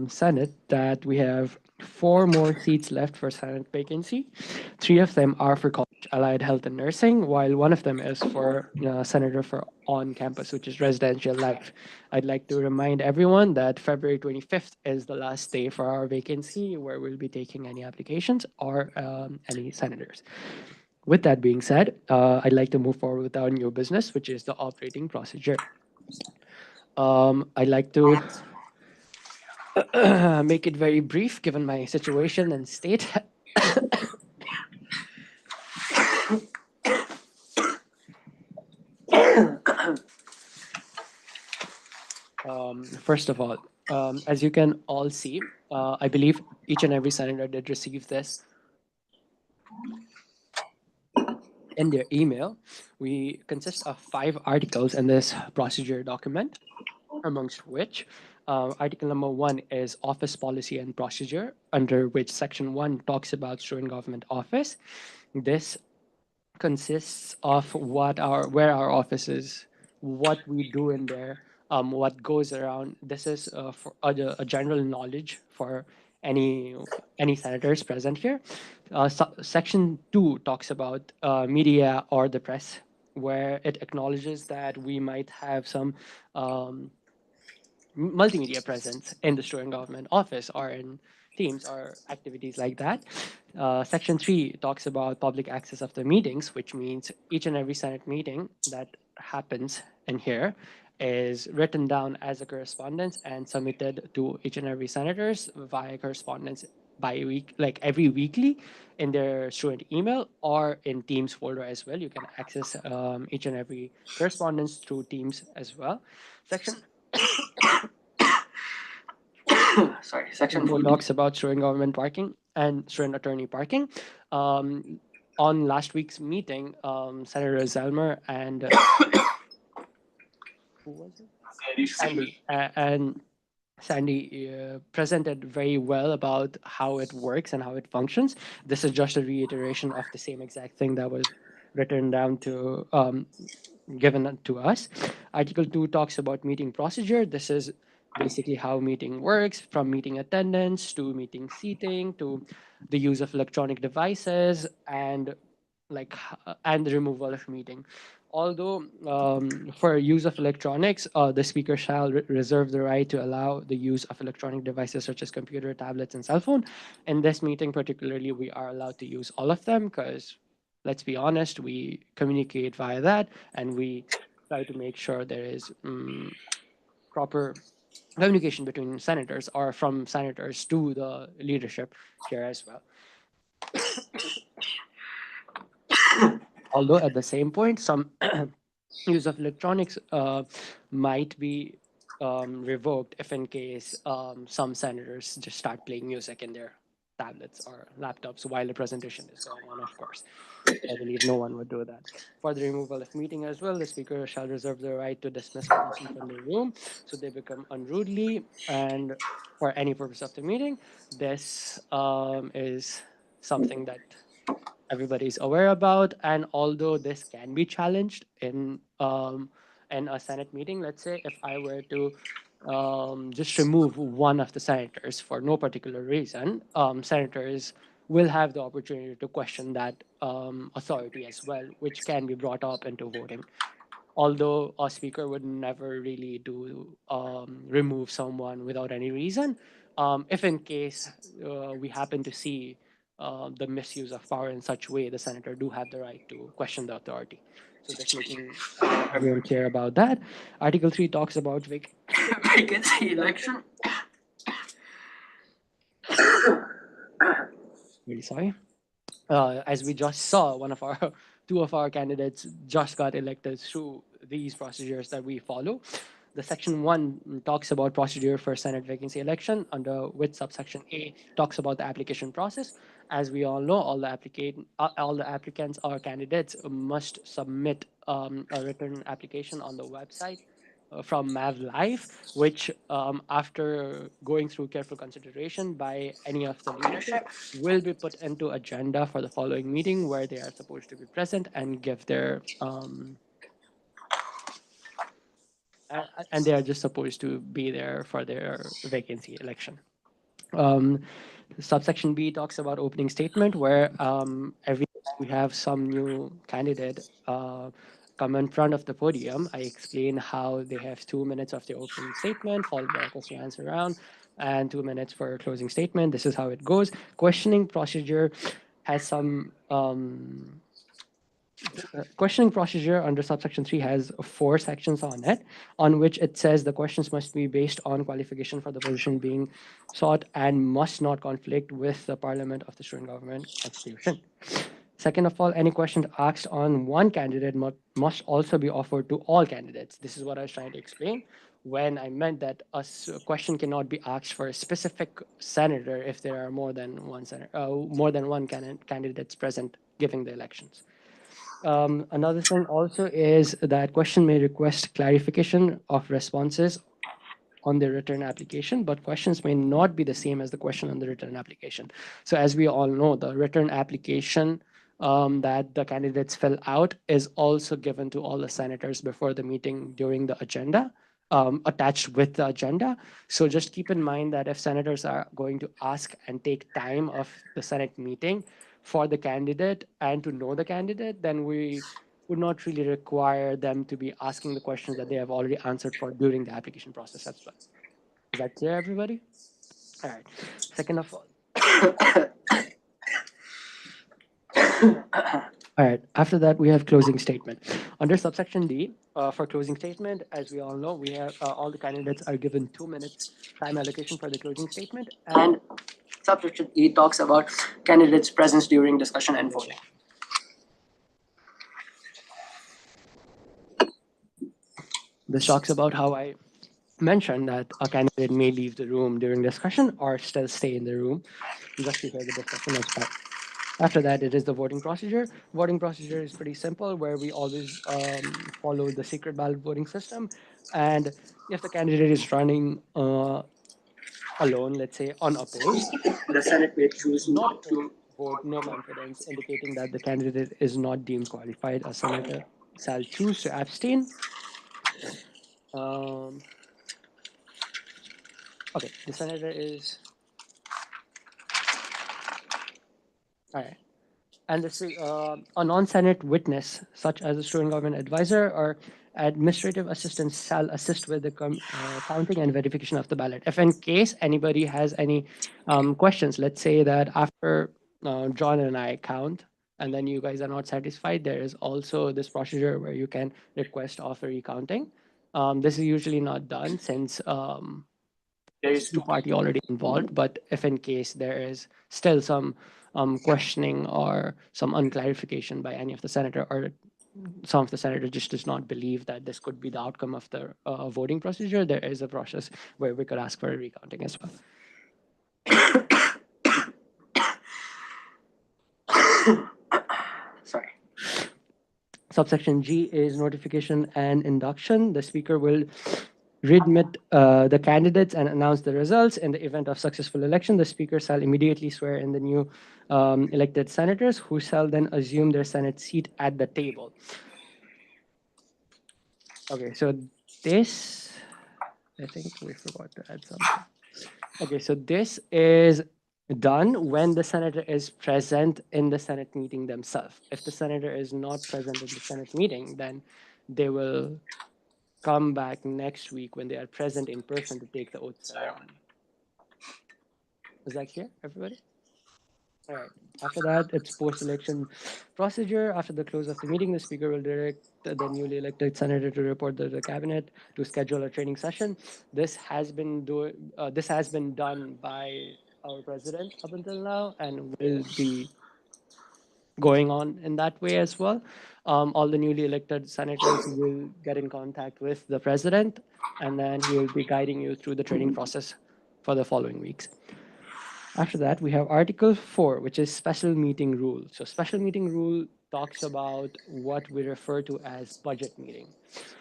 Senate that we have 4 more seats left for Senate vacancy. 3 of them are for college allied health and nursing, while 1 of them is for senator for on-campus, which is residential life. I'd like to remind everyone that February 25th is the last day for our vacancy, where we'll be taking any applications or any senators. With that being said, I'd like to move forward with our new business, which is the operating procedure. I'd like to make it very brief, given my situation and state. First of all, as you can all see, I believe each and every senator did receive this in their email. We consist of 5 articles in this procedure document, amongst which article number 1 is office policy and procedure, under which section 1 talks about student government office. This consists of where our office is, what we do in there, what goes around. This is for a general knowledge for any senators present here. Section 2 talks about media or the press, where it acknowledges that we might have some multimedia presence in the student government office or in teams or activities like that. Section 3 talks about public access of the meetings, which means each and every Senate meeting that happens in here is written down as a correspondence and submitted to each and every senators via correspondence every weekly in their student email or in Teams folder as well. You can access each and every correspondence through Teams as well. Section 4 talks about student government parking and student attorney parking. On last week's meeting, Senator Zellmer and who was it? Sandy presented very well about how it works and how it functions. This is just a reiteration of the same exact thing that was written down to given to us. Article 2 talks about meeting procedure. This is basically how meeting works, from meeting attendance to meeting seating to the use of electronic devices and and the removal of meeting. Although for use of electronics, the speaker shall reserve the right to allow the use of electronic devices such as computer, tablets, and cell phone. In this meeting particularly, we are allowed to use all of them because, let's be honest, we communicate via that and we try to make sure there is proper communication between senators or from senators to the leadership here as well. Although at the same point, some use of electronics might be revoked if in case some senators just start playing music in their tablets or laptops while the presentation is going on, of course. I believe no one would do that. For the removal of meeting as well, the speaker shall reserve the right to dismiss a person from the room so they become unruly and for any purpose of the meeting. This is something that everybody is aware about, and although this can be challenged in a Senate meeting, let's say if I were to just remove one of the senators for no particular reason, senators will have the opportunity to question that authority as well, which can be brought up into voting. Although a speaker would never really do remove someone without any reason, if in case we happen to see the misuse of power in such way, the senator do have the right to question the authority. So just making everyone clear about that. Article 3 talks about vacancy election. Really sorry. As we just saw, two of our candidates just got elected through these procedures that we follow. The section 1 talks about procedure for Senate vacancy election, under which subsection A talks about the application process. As we all know, all the applicants or candidates must submit a written application on the website from Mav Live, which after going through careful consideration by any of the leadership will be put into agenda for the following meeting where they are supposed to be present and give their and they are just supposed to be there for their vacancy election. Subsection B talks about opening statement, where every time we have some new candidate come in front of the podium, I explain how they have 2 minutes of their opening statement, followed by a question and answer round, and 2 minutes for a closing statement. This is how it goes. Questioning procedure has some questioning procedure under subsection 3 has 4 sections on it, on which it says the questions must be based on qualification for the position being sought and must not conflict with the Parliament of the Student Government Constitution. Second of all, any questions asked on one candidate must also be offered to all candidates. This is what I was trying to explain when I meant that a question cannot be asked for a specific senator if there are more than one candidates present giving the elections. Another thing also is that question may request clarification of responses on the written application, but questions may not be the same as the question on the written application. So as we all know, the written application that the candidates fill out is also given to all the senators before the meeting during the agenda, attached with the agenda. So just keep in mind that if senators are going to ask and take time of the Senate meeting for the candidate and to know the candidate, then we would not really require them to be asking the questions that they have already answered for during the application process as well. Is that clear, everybody? All right. Second of all. All right. After that, we have closing statement. Under subsection D, for closing statement, as we all know, we have all the candidates are given 2 minutes time allocation for the closing statement, and subsection E talks about candidates' presence during discussion and voting. This talks about how I mentioned that a candidate may leave the room during discussion or still stay in the room just to hear the discussion as well. After that, it is the voting procedure. Voting procedure is pretty simple, where we always follow the secret ballot voting system. And if the candidate is running alone, let's say unopposed, the Senate may choose not to vote no confidence, indicating that the candidate is not deemed qualified. A senator shall choose to abstain. Okay, the senator is. All right. And this is a non-Senate witness, such as a student government advisor or administrative assistant, shall assist with the counting and verification of the ballot. If in case anybody has any questions, let's say that after John and I count, and then you guys are not satisfied, there is also this procedure where you can request of a recounting. This is usually not done since there is two party already involved, but if in case there is still some questioning or some unclarification by any of the senator, or some of the senator just does not believe that this could be the outcome of the voting procedure, there is a process where we could ask for a recounting as well. Sorry. Subsection G is notification and induction. The speaker will readmit the candidates and announce the results. In the event of successful election, the speaker shall immediately swear in the new elected senators, who shall then assume their Senate seat at the table. Okay, so this, I think we forgot to add something. Okay, so this is done when the senator is present in the Senate meeting themselves. If the senator is not present in the Senate meeting, then they will come back next week when they are present in person to take the oath ceremony. Is that clear, everybody? All right. After that, it's post-election procedure. After the close of the meeting, the speaker will direct the newly elected senator to report to the cabinet to schedule a training session. This has been done by our president up until now, and will be going on in that way as well. All the newly elected senators will get in contact with the president, and then he will be guiding you through the training process for the following weeks. After that, we have Article 4, which is special meeting rule. So special meeting rule talks about what we refer to as budget meeting.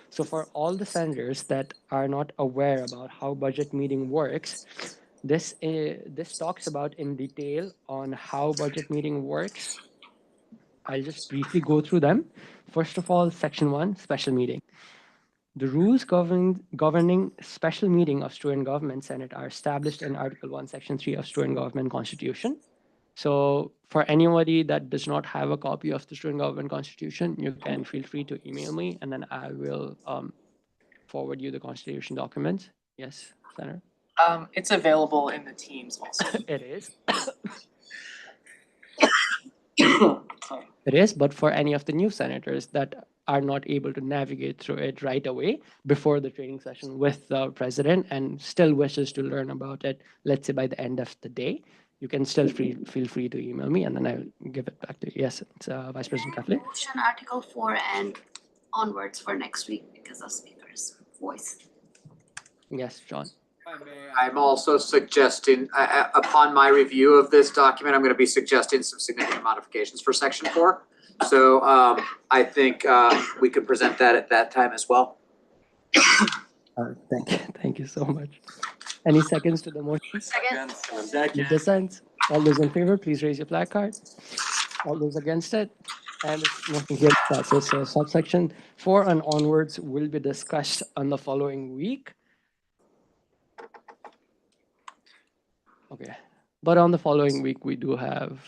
So for all the senators that are not aware about how budget meeting works, this talks about in detail on how budget meeting works. I'll just briefly go through them. First of all, Section 1, special meeting. The rules governing special meeting of Student Government Senate are established in Article 1, Section 3 of Student Government Constitution. So for anybody that does not have a copy of the Student Government Constitution, you can feel free to email me, and then I will forward you the Constitution documents. Yes, Senator? It's available in the Teams also. It is. It is, but for any of the new senators that are not able to navigate through it right away before the training session with the president and still wishes to learn about it, let's say by the end of the day, you can still feel free to email me, and then I'll give it back to you. Yes, it's Vice President Kathleen. Motion Article 4 and onwards for next week because of speaker's voice. Yes, John. I'm also suggesting, upon my review of this document, I'm going to be suggesting some significant modifications for Section 4. So I think we could present that at that time as well. Thank you so much. Any seconds to the motion? Second. Any dissents? All those in favor, please raise your placard. All those against it? And it's nothing here passes. So subsection 4 and onwards will be discussed on the following week. Okay, but on the following week, we do have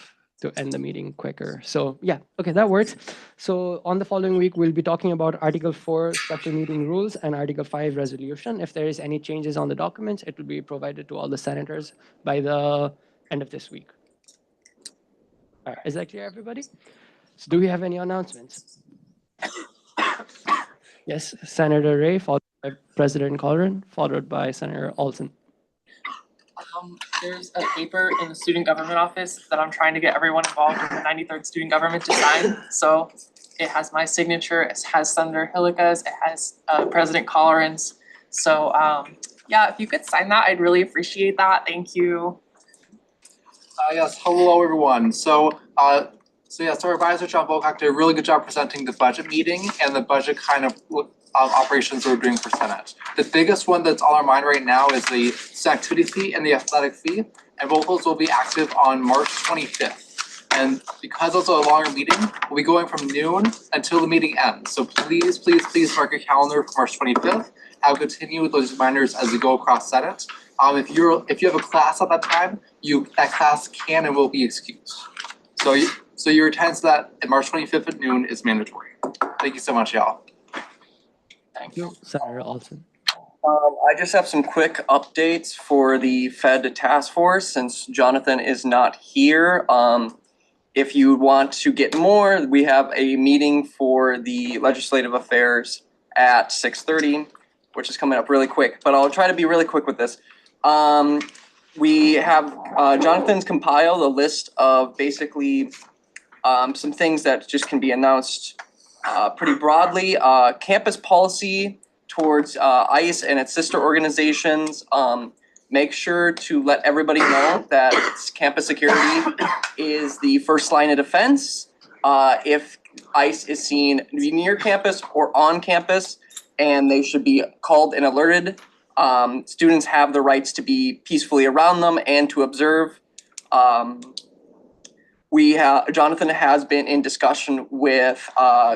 to end the meeting quicker. So yeah, okay, that works. So on the following week, we'll be talking about Article 4 special meeting rules and Article 5 resolution. If there is any changes on the documents, it will be provided to all the senators by the end of this week. All right, is that clear, everybody? So do we have any announcements? Yes, Senator Ray, followed by President Colleran, followed by Senator Olson. There's a paper in the student government office that I'm trying to get everyone involved in the 93rd student government to sign. So it has my signature, it has Senator Hillica's, it has President Colleran's. So yeah, if you could sign that, I'd really appreciate that. Thank you. Yes, hello everyone. So yes, our advisor John Volkock did a really good job presenting the budget meeting and the budget kind of operations we're doing for Senate. The biggest one that's on our mind right now is the activity fee and the athletic fee, and both those will be active on March 25th. And because it's a longer meeting, we'll be going from noon until the meeting ends. So please, please, please mark your calendar for March 25th. I'll continue with those reminders as we go across Senate. If you have a class at that time, that class can and will be excused. So your attendance to that at March 25th at noon is mandatory. Thank you so much, y'all. Thank you, Senator Olson. I just have some quick updates for the Fed task force since Jonathan is not here. If you want to get more, we have a meeting for the legislative affairs at 6:30, which is coming up really quick, but I'll try to be really quick with this. We have Jonathan's compiled a list of basically some things that just can be announced pretty broadly. Campus policy towards ICE and its sister organizations. Make sure to let everybody know that campus security is the first line of defense. If ICE is seen near campus or on campus, and they should be called and alerted. Students have the rights to be peacefully around them and to observe. Jonathan has been in discussion with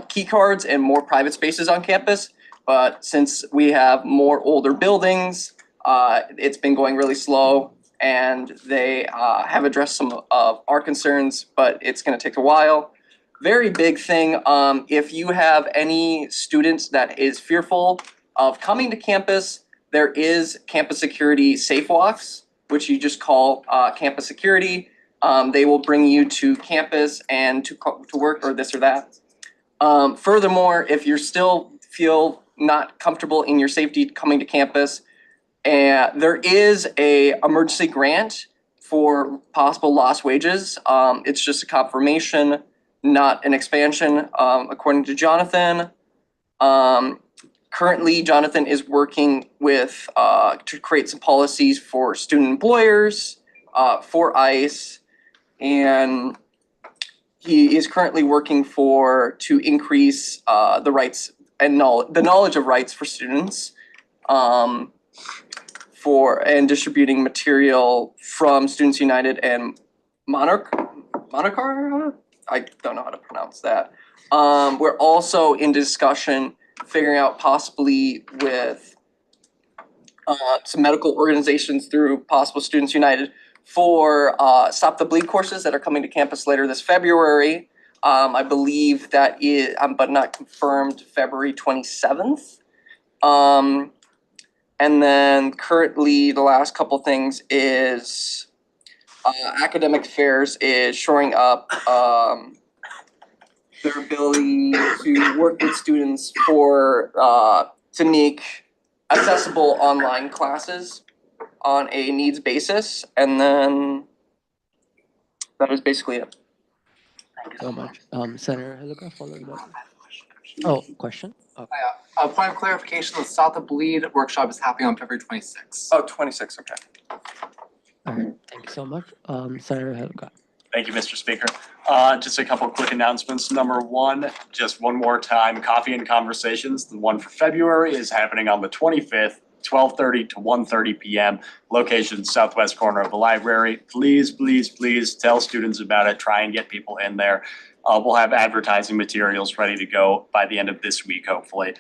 key cards and more private spaces on campus, but since we have more older buildings, it's been going really slow, and they have addressed some of our concerns, but it's going to take a while. Very big thing, if you have any students that is fearful of coming to campus, there is campus security safe walks, which you just call campus security. They will bring you to campus and to work or this or that. Furthermore, if you're still feel not comfortable in your safety coming to campus, there is a emergency grant for possible lost wages. It's just a confirmation, not an expansion, according to Jonathan. Currently, Jonathan is working with to create some policies for student employers, for ICE, and he is currently working to increase the rights and the knowledge of rights for students, and distributing material from Students United and Monarch. I don't know how to pronounce that. We're also in discussion figuring out possibly with some medical organizations through possible Students United for Stop the Bleed courses that are coming to campus later this February. I believe that is, but not confirmed, February 27th. And then currently the last couple things is academic affairs is shoring up their ability to work with students to make accessible online classes on a needs basis. And then that is basically it. Thank you so much. Senator Hilica, following that. Oh, question? Okay. A point of clarification, the Stop the Bleed workshop is happening on February 26th. Oh, 26, okay. All right, thank you so much. Senator Hilica. Thank you, Mr. Speaker. Just a couple quick announcements. Number one, just one more time, Coffee and Conversations. The one for February is happening on the 25th, 12:30 to 1:30 p.m. Location southwest corner of the library. Please, please, please tell students about it. Try and get people in there. We'll have advertising materials ready to go by the end of this week, hopefully.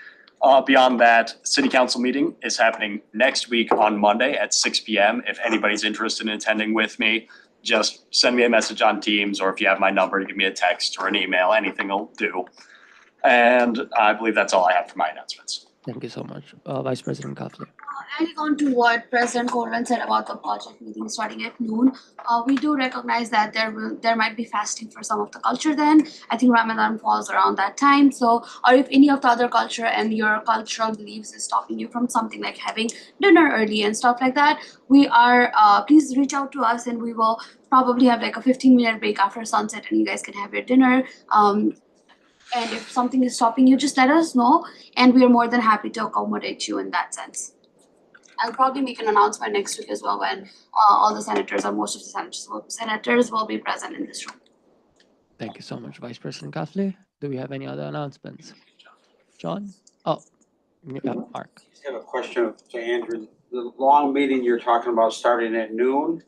Beyond that, City Council meeting is happening next week on Monday at 6 p.m. If anybody's interested in attending with me, just send me a message on Teams, or if you have my number, give me a text or an email, anything will do. And I believe that's all I have for my announcements. Thank you so much. Vice President Kafle. Adding on to what President Coleman said about the project meeting starting at noon, we do recognize that there might be fasting for some of the culture then. I think Ramadan falls around that time. So, or if any of the other culture and your cultural beliefs is stopping you from something like having dinner early and stuff like that, we are, please reach out to us and we will probably have like a 15-minute break after sunset and you guys can have your dinner. And if something is stopping you, just let us know and we are more than happy to accommodate you in that sense. I'll probably make an announcement next week as well when all the senators or most of the senators will be present in this room. Thank you so much, Vice President Kafle. Do we have any other announcements? John? Oh, yeah, Mark. I just have a question to Andrew. The long meeting you're talking about starting at noon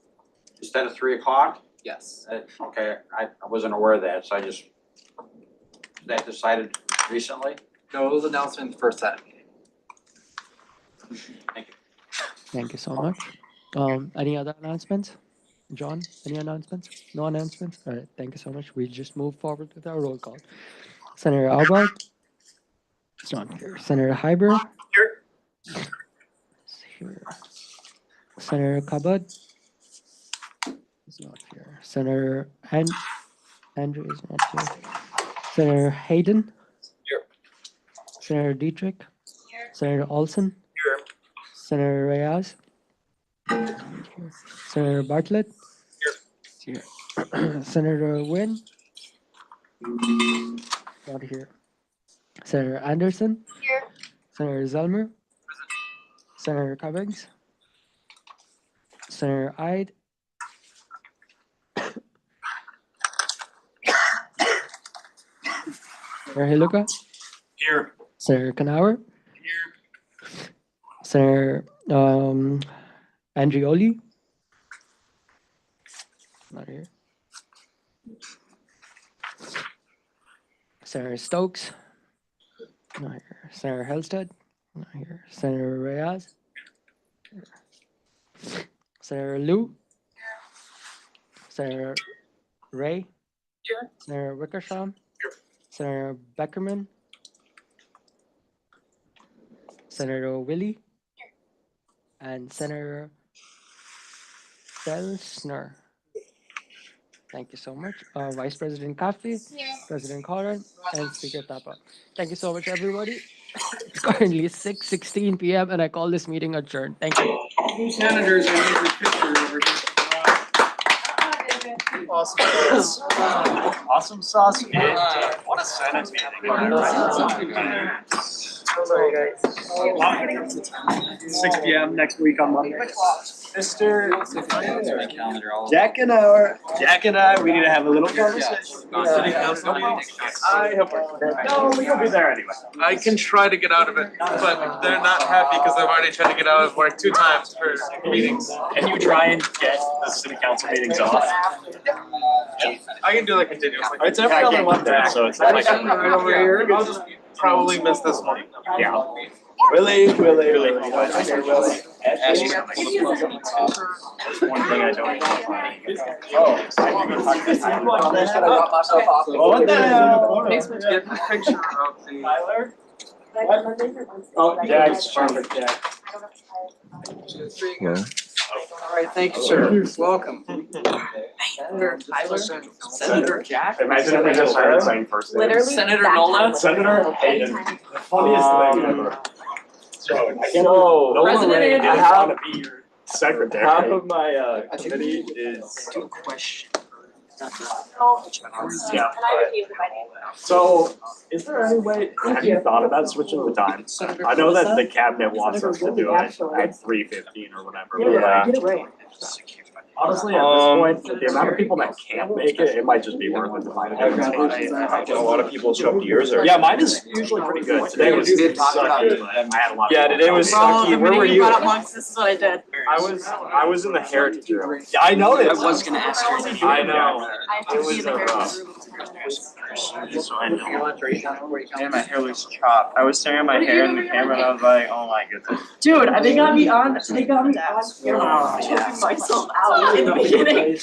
instead of 3 o'clock, Yes. Okay, I wasn't aware of that, so I just, that decided recently? No, it was announced in the first Senate meeting. Thank you so much. Any other announcements? John, any announcements? No announcements? All right, thank you so much. We just move forward with our roll call. Senator Albert? It's not here. Senator Hyber? Here. Here. Senator Kabad? Is not here. Senator Andrew is not here. Senator Hayden? Here. Senator Dietrich? Here. Senator Olson? Here. Senator Reyes? Here. Senator Bartlett? Here. Senator Nguyen? Not here. Senator Anderson? Here. Senator Zelmer? Senator Cummings? Senator Ide? Senator Hiluka? Here. Senator Knauer? Here. Senator Andrioli? Not here. Senator Stokes? Not here. Senator Helsted? Not here. Senator Reyes? Senator Liu? Senator Ray? Here. Senator Wickersham? Here. Senator Beckerman? Senator Willie? And Senator Felsner. Thank you so much. Vice President Kafi, President Corin, and Speaker Tapa. Thank you so much, everybody. It's currently 6:16 p.m. and I call this meeting adjourned. Thank you. Senators, I need your picture over here. Awesome sauce. Awesome sauce. What a Senate meeting. Sorry, guys. 6 p.m. next week on Monday. Mr. Jack and I, we need to have a little conversation. I hope no, you'll be there anyway. I can try to get out of it, but they're not happy because I've already tried to get out of work 2 times for meetings. Can you try and get the city council meetings off? I can do that continuously. It's every other Monday, so it's not like. Right over here. I'll just probably miss this one. Yeah. Willie. Ashley's One thing I don't know. Oh, what the hell? Makes me get a picture of the. Tyler? Oh, Jack's perfect, Jack. Alright, thank you, sir. Welcome. Senator Tyler, Senator Jack. Imagine if we just started saying first names. Literally Senator Nolan. Senator Hayden. The funniest thing ever. So, I can't President Ray, Andrew. I want to be your secretary. Half of my committee is. Question. Yeah. So, is there any way, have you thought about switching the time? I know that the cabinet wants us to do it at 3:15 or whatever. Yeah. Honestly, at this point, with the amount of people that can't make it, it might just be worth it to find a different spot. A lot of people show up to yours or? Yeah, mine is usually pretty good. Today was sucky, but I had a lot of. Yeah, today was sucky. Where were you? This is what I did. I was in the heritage room. Yeah, I noticed. I was gonna ask you. I know. I have to be in the heritage room. And my hair looks chopped. I was staring at my hair in the camera and I was like, oh my goodness. Dude, they got me on camera. Choking myself out in the beginning.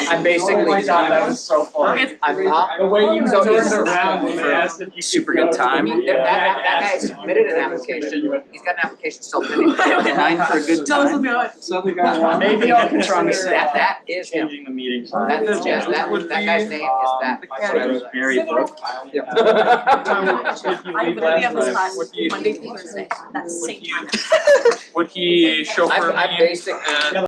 I'm basically That was so fun. I'm not. The way you So turned he's around when they asked if you. super good time. That guy submitted an application. He's got an application still pending. 9 for a good Tell us time. about it. Maybe I'll control That is him. Changing the meeting. That is, yes, that guy's name is that. Very book. I'm gonna be on the spot Monday through Thursday. That's the same time. Would he chauffeur me? I basically.